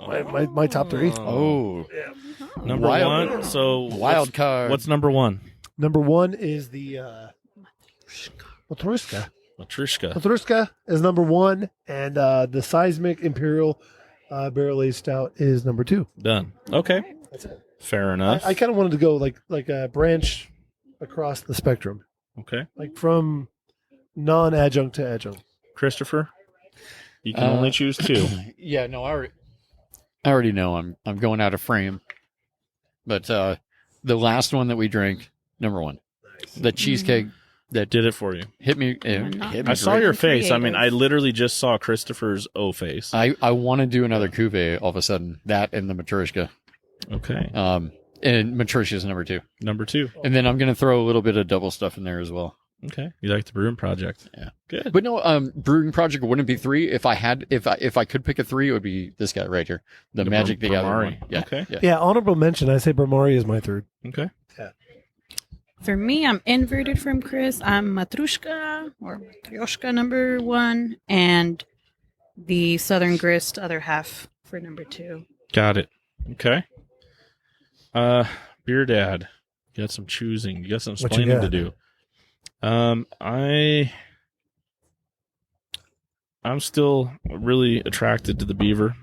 my top three. Oh, Number Wild- one. So wild card. What's number one? Number one is the Matrushka. Matrushka. Matrushka is number one, and the Seismic Imperial Barrel Aged Stout is number two. Done. Okay. That's it. Fair enough. I kind of wanted to go like a branch across the spectrum, Okay. like from non-adjunct to adjunct. Christopher, you can only choose two. Yeah, no, I already know I'm going out of frame. But the last one that we drank, number one, the cheesecake that Did it for you. hit me. Hit me I saw great. your face. I mean, Creative. I literally just saw Christopher's O face. I want to do another cuvee all of a sudden. That and the Matrushka. Okay. And Matrushka is number two. Number two. And then I'm going to throw a little bit of double stuff in there as well. Okay, you like the Brewing Project? Yeah. Good. But no, Brewing Project wouldn't be 3. If I could pick a 3, it would be this guy right here, the Magic the Gathering Brahmari. one. Yeah. Okay. Yeah. Yeah, honorable mention. I say Brahmari is my third. Okay. For me, I'm inverted from Chris. I'm Matrushka or Matryoshka number 1, and the Southern Grist other half for number 2. Got it. Okay. BeerDad, you got some choosing. You got some What you explaining to got? do. I'm still really attracted to the Beaver.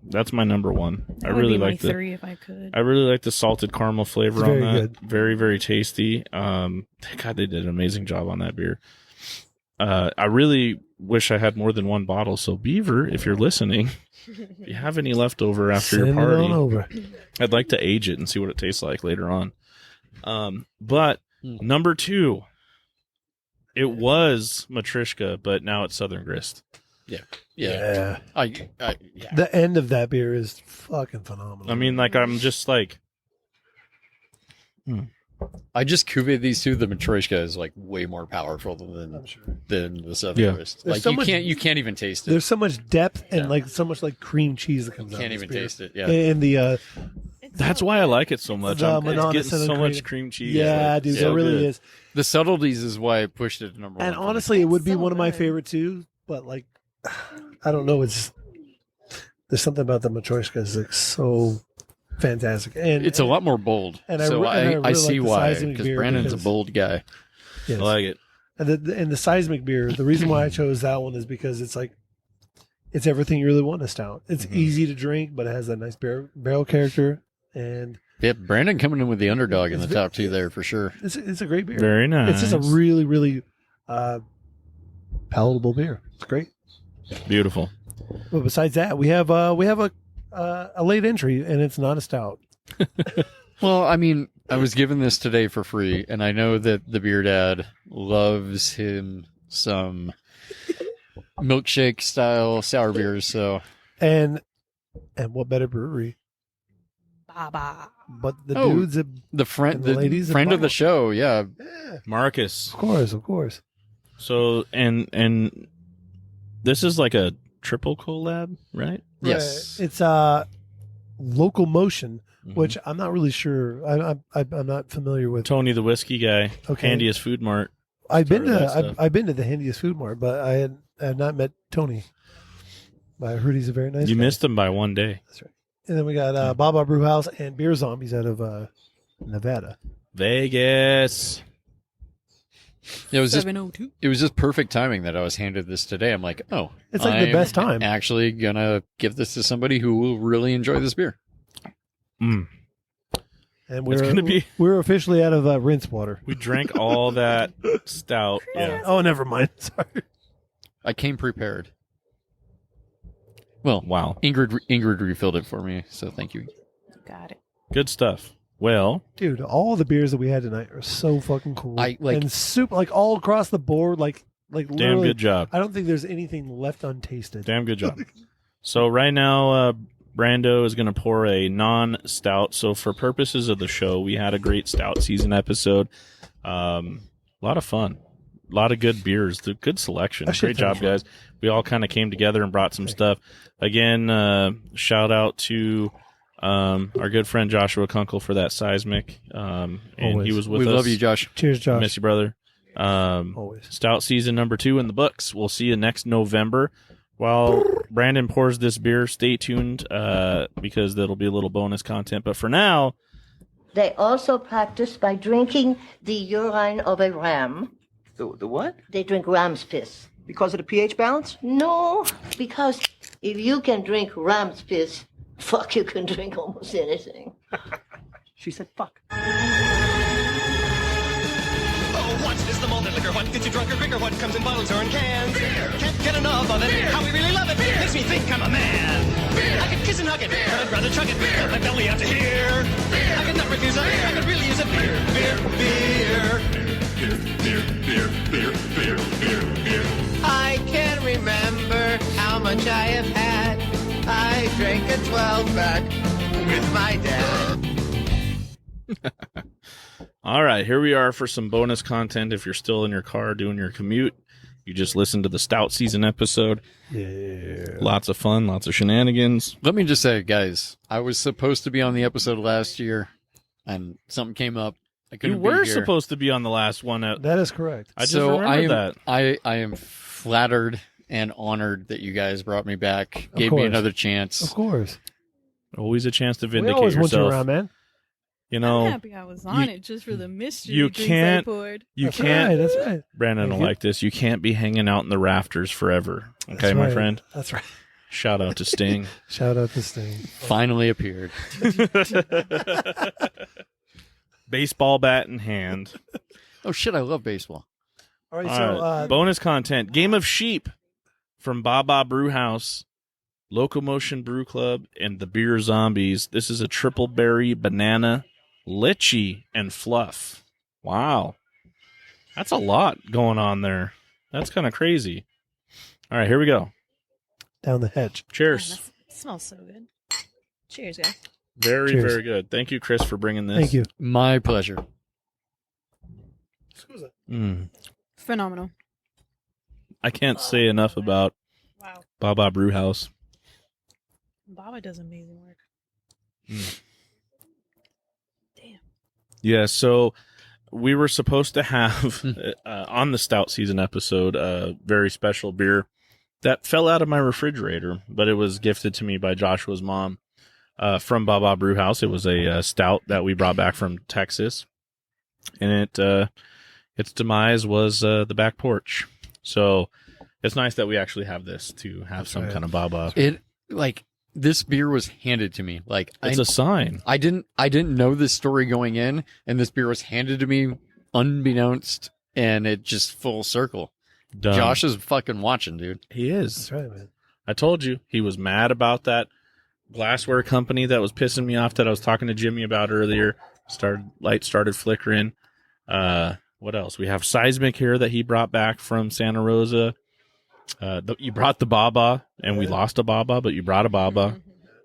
That's my number 1. That I would really be my like the 3 if I could. I really like the salted caramel flavor It's on very that. good. Very, very tasty. God, they did an amazing job on that beer. I really wish I had more than one bottle. So Beaver, if you're listening, if you have any left over after your Send it on party, over. I'd like to age it and see what it tastes like later on. But number 2, it was Matryoshka, but now it's Southern Grist. Yeah. Yeah. Yeah. The end of that beer is fucking phenomenal. I mean, like, I'm just like, I just cuvee these two. The Matryoshka is like way more powerful than I'm sure. the Southern Yeah. Grist. There's Like so you much- can't even taste it. There's so much depth and Yeah. like so much like cream cheese that comes out. Can't of this even beer. taste it. Yeah. And the that's why I like it so much. The It's monotonous getting so and much cream- cream cheese. yeah, Like, dude, so it really good. is. The subtleties is why I pushed it to number 1. And for me. honestly, it would be so one of my good. favorite too. But like, I don't know. It's there's something about the Matryoshka is like so fantastic, and it's a lot more bold. And I so re- and I really I see like the why, seismic because beer Brandon's a because- bold guy. Yes. I like it. And the seismic beer. The reason why I chose that one is because it's like it's everything you really want in a stout. It's easy to drink, but it has that nice barrel character, and Yeah, Brandon coming in with the underdog in the It's top 2 there for sure. it's a great beer. Very nice. It's just a really really palatable beer. It's great. Beautiful. But besides that, we have a late entry, and it's not a stout. Well, I mean, I was given this today for free, and I know that the BeerDad loves him some milkshake style sour beers. So And what better brewery? Baba. But the Oh. dudes, at, the friend, And the ladies friend of the involved. show, yeah, Marcus. of course. So and this is like a triple collab, right? yes, Right. It's Local Motion, Mhm. which I'm not really sure. I'm not familiar with. Tony the whiskey guy, Okay. handiest food mart. I've been started to that stuff. I've been to the handiest food mart, but I had not met Tony. But I heard he's a very nice. You guy. missed him by one day. That's right. And then we got Baba Brew House and Beer Zombies out of Nevada. Vegas. it was just 702. it was just perfect timing that I was handed this today. I'm like, oh, It's like the I'm best time. Actually, gonna give this to somebody who will really enjoy this beer. Mm. And It's gonna be- we're officially out of rinse water. We drank all that stout. Yeah. Oh, never mind. Sorry. I came prepared. Well, Wow. Ingrid refilled it for me, so thank you. Got it. Good stuff. Well, Dude, all the beers that we had tonight are so fucking cool. I, like- and super like all across the board, like damn literally, good job. I don't think there's anything left untasted. Damn good job. So right now, Brando is going to pour a non-stout. So for purposes of the show, we had a great stout season episode. A lot of fun. A lot of good beers. The good selection. That shit Great job, sounds guys. We all kind of came together and brought some stuff. Again, shout out to our good friend Joshua Kunkle for that seismic. And Always. he was with We us. love you, Josh. Cheers, Josh. Miss you, brother. Always. Stout season number 2 in the books. We'll see you next November. While Brandon pours this beer, stay tuned because that'll be a little bonus content. But for now, They also practice by drinking the urine of a ram. The what? They drink ram's piss. Because of the pH balance? No, because if you can drink ram's piss, fuck, you can drink almost anything. She said fuck. Oh, what is the malted liquor? What gets you drunker quicker? What comes in bottles or in cans? Beer. Can't get enough of it. Beer. How we really love it. Beer. Makes me think I'm a man. Beer. I could kiss and hug it. Beer. I'd rather chug it. Beer. Fill my belly out to here. Beer. I could not refuse it. Beer. I could really use it. Beer. Beer. I can't remember how much I have had. I drank a 12-pack with my dad. All right, here we are for some bonus content. If you're still in your car doing your commute, you just listened to the Stout season episode. Yeah. Lots of fun, lots of shenanigans. Let me just say, guys, I was supposed to be on the episode last year, and something came up. I couldn't You were be here. supposed to be on the last one. That is correct. I just So remembered that. I am flattered and honored that you guys brought me back, Of gave me course. another chance. Of course. Always a chance to We vindicate always want you yourself. around, man. You I'm know, happy I was on it just for the mystery. you drinks I can't- poured. you That's can't. right. That's right. Brandon will Thank you. like this. You can't be hanging out in the rafters forever. Okay, That's my right. friend. That's right. Shout out to Sting. Shout out to Sting. Finally appeared. Baseball bat in hand. Oh shit! I love baseball. All right, All so right. Bonus content. Game of Sheep from Baba Brew House, Locomotion Brew Club, and the Beer Zombies. This is a triple berry, banana, lychee, and fluff. Wow. That's a lot going on there. That's kind of crazy. All right, here we go. down the hedge. Cheers. Man, that smells so good. Cheers, guys. Very, Cheers. very good. Thank you, Chris, for bringing this. Thank you. My pleasure. Mm. Phenomenal. I can't say enough about Wow. Baba Brew House. Baba does amazing work. Damn. Yeah, so we were supposed to have on the Stout season episode a very special beer that fell out of my refrigerator, but it was gifted to me by Joshua's mom from Baba Brew House. It was a stout that we brought back from Texas, and its demise was the back porch. So it's nice that we actually have this to have some kind of Baba. This beer was handed to me. Like It's a sign. I didn't know this story going in, and this beer was handed to me unbeknownst, and it just full circle. Done. Josh is fucking watching, dude. He is. That's right, man. I told you he was mad about that glassware company that was pissing me off that I was talking to Jimmy about earlier. Light started flickering. What else? We have Seismic here that he brought back from Santa Rosa. You brought the Baba, and we lost a Baba, but you brought a Baba.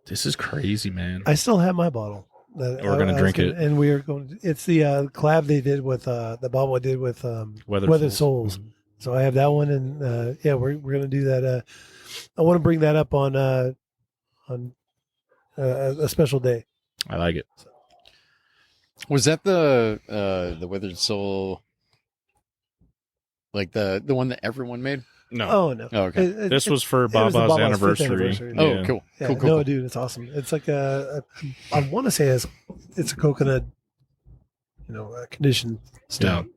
This is crazy, man. I still have my bottle. We're gonna drink it. And we are going to, it's the collab they did with, the Baba did with Weathered Souls. Mhm. So I have that one, and yeah, we're going to do that. I want to bring that up on a special day. I like it. Was that the Withered Soul, like the one that everyone made? No, Oh no! Oh, okay. this was for it was the Baba's Baba's 5th anniversary. Oh, Yeah. cool. Yeah, Cool. no, dude, it's awesome. It's like I want to say it's a coconut, conditioned stout.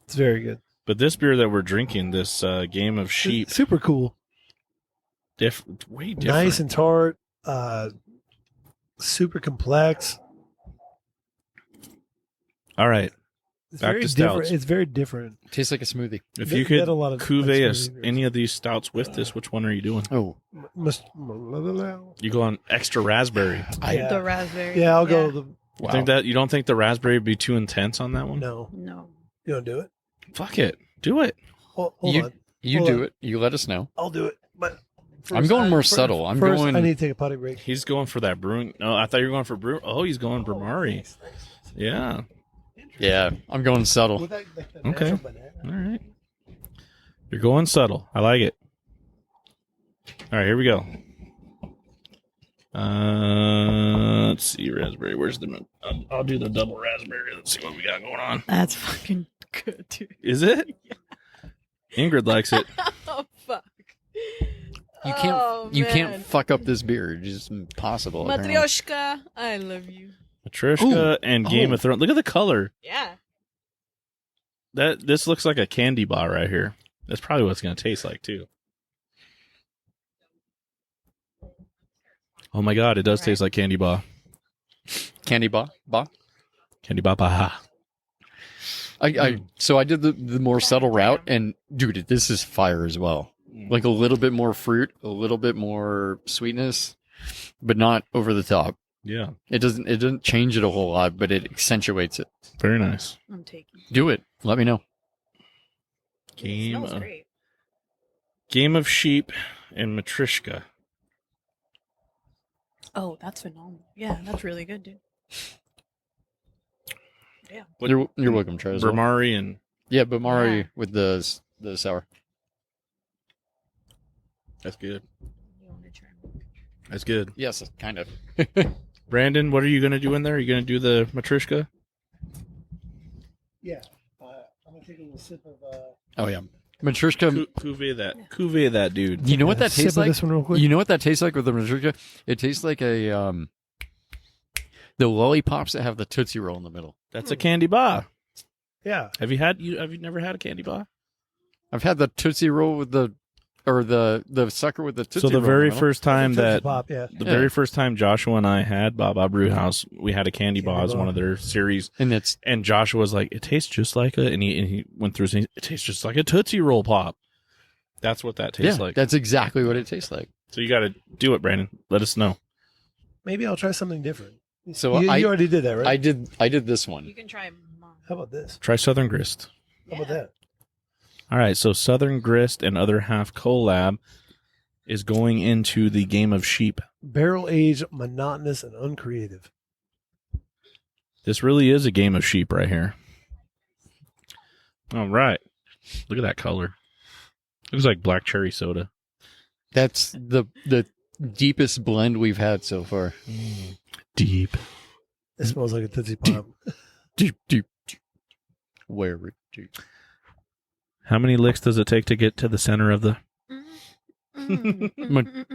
It's very good. But this beer that we're drinking, this Game of Sheep, It's super cool, way different. nice and tart, super complex. All right. It's Back very to different. stouts. It's very different. Tastes like a smoothie. If They you could had a lot of cuvee nice beers. any of these stouts with this, which one are you doing? Oh, You go on extra raspberry. Yeah. The raspberry. Yeah, I'll go. The, You don't think the raspberry would be too intense on that one? no, No. you don't do it. Fuck it. Do it. Hold you on, you Hold do on. it. You let us know. I'll do it. But I'm going more first- subtle. I'm first, going- I need to take a potty break. He's going for that brewing. No, I thought you were going for brew. Oh, he's going Brumari. Yeah. Yeah, I'm going subtle. With that Okay. natural banana. All right. You're going subtle. I like it. All right, here we go. Let's see, raspberry. Where's the? I'll do the double raspberry. Let's see what we got going on. That's fucking good, dude. Is it? Ingrid likes it. Oh, fuck. You can't Oh, you can't man. fuck up this beer. It's just impossible. apparently. Matryoshka, I love you. Matryoshka and Game Oh. of Thrones. Look at the color. Yeah. This looks like a candy bar right here. That's probably what it's going to taste like too. Oh my god, it does taste like candy bar. Candy bar. Candy bar. Bah. So I did the more subtle route, and dude, this is fire as well. Like a little bit more fruit, a little bit more sweetness, but not over the top. Yeah, It doesn't change it a whole lot, but it accentuates it. very nice. I'm taking. Do it. Let me know. It smells great. Game of Sheep and Matryoshka. Oh, that's phenomenal. Yeah, that's really good, dude. You're welcome, Trey. as well. Bramari and Yeah, but Mari Yeah. with the sour. that's good. That's good. Yes, kind of. Brandon, what are you going to do in there? Are you going to do the matryoshka? Yeah. I'm going to take a little sip of... Oh yeah, Matryoshka. Cuvee that dude. You know what that sip tastes of like? this one real quick. You know what that tastes like with the Matryoshka? It tastes like a the lollipops that have the Tootsie Roll in the middle. That's a candy bar. Yeah. Have you never had a candy bar? I've had the Tootsie Roll with the sucker with the Tootsie So the Roll in very middle. first time Tootsie that Pop, yeah. the very first time Joshua and I had Baba Brew House, we had a candy bar as one of their series, and Joshua was like, "It tastes just like a," and he went through saying, "It tastes just like a Tootsie Roll Pop." That's what that tastes like. That's exactly what it tastes like. So you got to do it, Brandon. Let us know. Maybe I'll try something different. So you I already did that, right? I did this one. You can try mom. How about this? Try Southern Grist. How about that? All right, so Southern Grist and Other Half collab is going into the Game of Sheep. Barrel aged, monotonous, and uncreative. This really is a game of sheep right here. All right. Look at that color. Looks like black cherry soda. That's the deepest blend we've had so far. Deep. It smells like a Tootsie Pop. Deep. Very deep. How many licks does it take to get to the center of the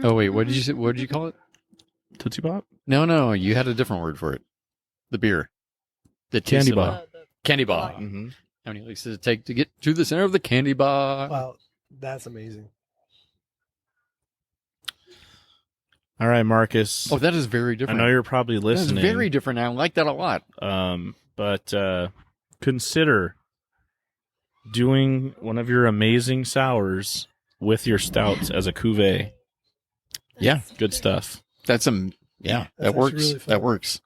Oh wait, what did you say? What did you call it? Tootsie Pop? No, you had a different word for it. The beer. The Candy taste of bar. it. Candy bar. Mm-hmm. How many licks does it take to get to the center of the candy bar? Wow, that's amazing. All right, Marcus. Oh, that is very I different. know you're probably That's listening. very different. I like that a lot. But consider doing one of your amazing sours with your stouts as a cuvee. Yeah, Good stuff. that's yeah, That's that actually works. really fun. That works.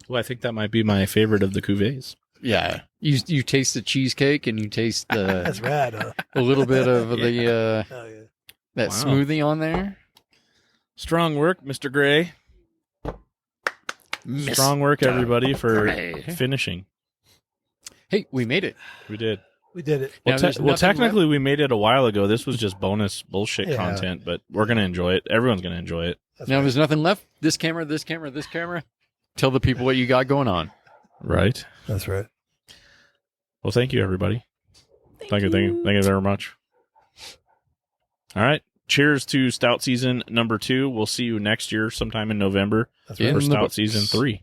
Well, I think that might be my favorite of the cuvées. Yeah, you taste the cheesecake and you taste That's the rad, huh? a little bit of Oh, yeah. that Wow. smoothie on there. Strong work, Mr. Gray. Strong work, everybody, for Gray. finishing. Hey, we made it. We did. We did it. Now, Well, there's nothing technically, we made it a while ago. This was just bonus bullshit Yeah. content, but we're going to enjoy it. Everyone's going to enjoy it. That's Now right. there's nothing left. This camera, this camera, this camera. Tell the people what you got going on. Right? That's right. Well, thank you, everybody. Thank you very much. All right. Cheers to Stout Season number 2. We'll see you next year sometime in November That's In for the Stout books. Season 3.